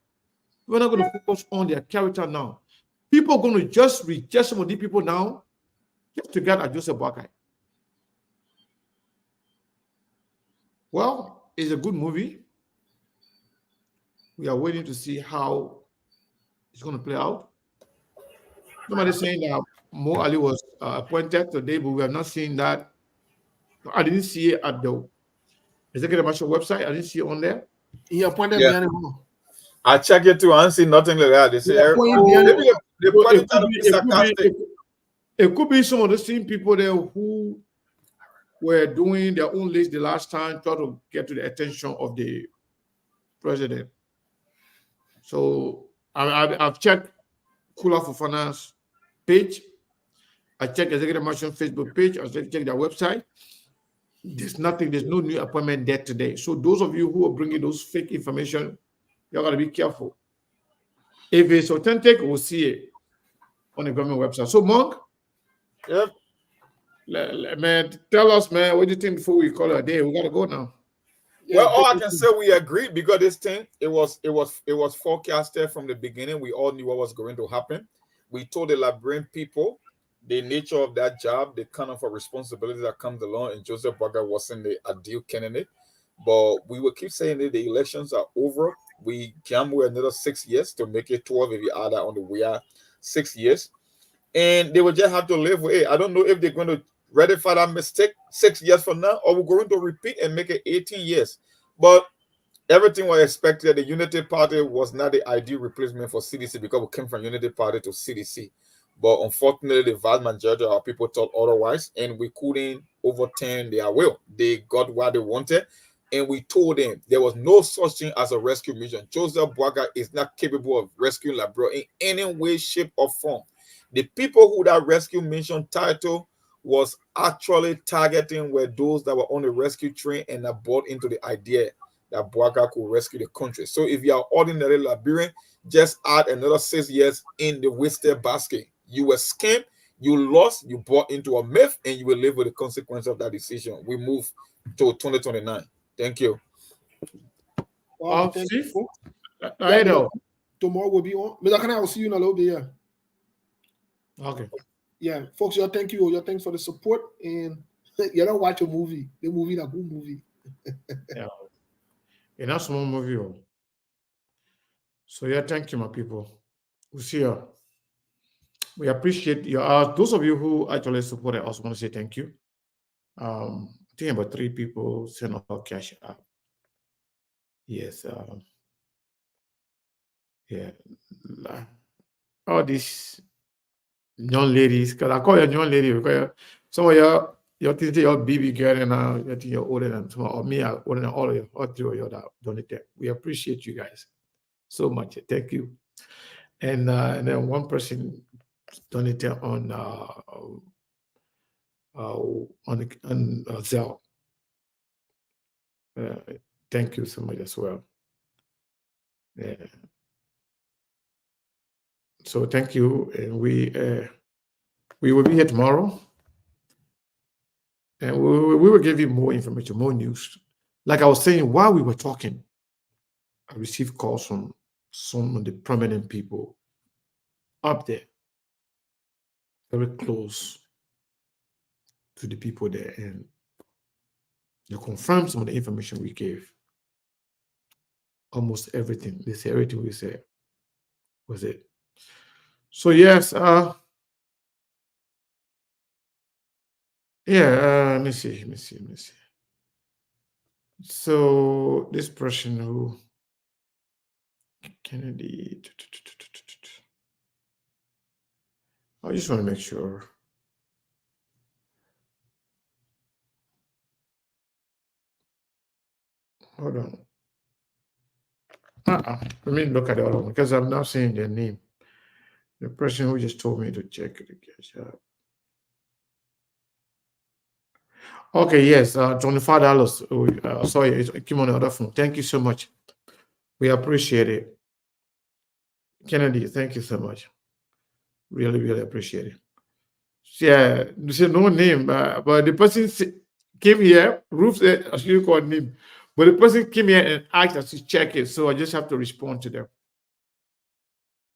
We're not going to focus on their character now. People are going to just reject some of these people now just to get at Joseph Boakai. Well, it's a good movie. We are waiting to see how it's going to play out. Somebody's saying that Mo Ali was appointed today, but we have not seen that. I didn't see it at the Executive Marshal website. I didn't see it on there. He appointed me anymore. I check it too. I don't see nothing like that. They say it could be some of the same people there who were doing their own list the last time, try to get to the attention of the president. So I've checked Kula Fofana's page. I checked Executive Marshal Facebook page. I checked their website. There's nothing. There's no new appointment there today. So those of you who are bringing those fake information, you got to be careful. If it's authentic, we'll see it on the government website. So, Monk, yep, man, tell us, man, what do you think before we call it a day? We got to go now. Well, all I can say, we agreed because this thing it was forecasted from the beginning. We all knew what was going to happen. We told the Liberian people the nature of that job, the kind of a responsibility that comes along, and Joseph Boakai wasn't the ideal candidate. But we will keep saying that the elections are over. We gamble another 6 years to make it 12 if you add that on the way out 6 years. And they will just have to live with it. I don't know if they're going to ratify that mistake 6 years from now, or we're going to repeat and make it 18 years. But everything was expected. The Unity Party was not the ideal replacement for CDC because we came from Unity Party to CDC. But unfortunately, the vast majority of our people thought otherwise, and we couldn't overturn their will. They got what they wanted, and we told them there was no such thing as a rescue mission. Joseph Boakai is not capable of rescuing Liberia in any way, shape, or form. The people who that rescue mission title was actually targeting were those that were on the rescue train and that bought into the idea that Boakai could rescue the country. So if you are ordinary Liberian, just add another 6 years in the wasted basket. You were scammed, you lost, you bought into a myth, and you will live with the consequence of that decision. We move to 2029. Thank you. Wow. Okay, thank Steve? you. I know. Tomorrow will be on. Mr. Kana, I will see you in a little bit. Yeah. Okay. Yeah, folks, y'all thank you. Y'all thanks for the support. And you don't watch a movie. The movie, that good movie. Yeah. And that's one movie. Oh. So yeah, thank you, my people. We'll see you. We appreciate you. Those of you who actually support, I also want to say thank you. I think about 3 people send our cash out. Yes. Yeah. All these young ladies, because I call you a young lady because some of you're thinking you're baby girl and you think you're older than some of me, are older than all of you, all 3 of you that donated. We appreciate you guys so much. Thank you. And then one person donated on Zelle. Thank you so much as well. Yeah. So thank you, and we will be here tomorrow, and we will give you more information, more news. Like I was saying, while we were talking, I received calls from some of the prominent people up there, very close to the people there, and they confirmed some of the information we gave. Almost everything. They say everything we said was it. So yes, let me see. So this person who Kennedy, I just want to make sure. Hold on. Let me look at the other one because I'm not seeing their name. The person who just told me to check it again. Okay, yes, $25. Sorry, it came on the other phone. Thank you so much. We appreciate it. Kennedy, thank you so much. Really, really appreciate it. Yeah, you said no name, but the person came here, Ruth said, I should call name, but the person came here and asked us to check it, so I just have to respond to them.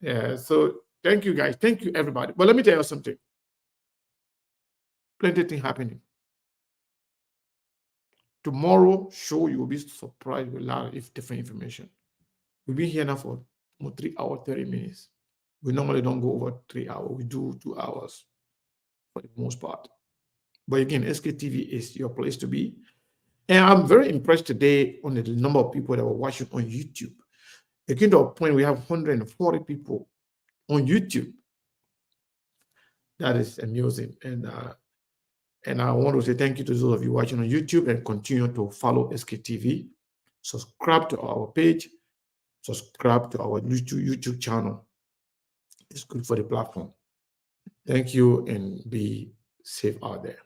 Yeah, so thank you guys. Thank you, everybody. But let me tell you something. Plenty of things happening. Tomorrow show you will be surprised with a lot of different information. We've been here now for 3 hours, 30 minutes. We normally don't go over 3 hours. We do 2 hours for the most part. But again, SKTV is your place to be. And I'm very impressed today on the number of people that were watching on YouTube. It came to a point we have 140 people on YouTube. That is amusing. And I want to say thank you to those of you watching on YouTube and continue to follow SKTV. Subscribe to our page. Subscribe to our YouTube channel. It's good for the platform. Thank you and be safe out there.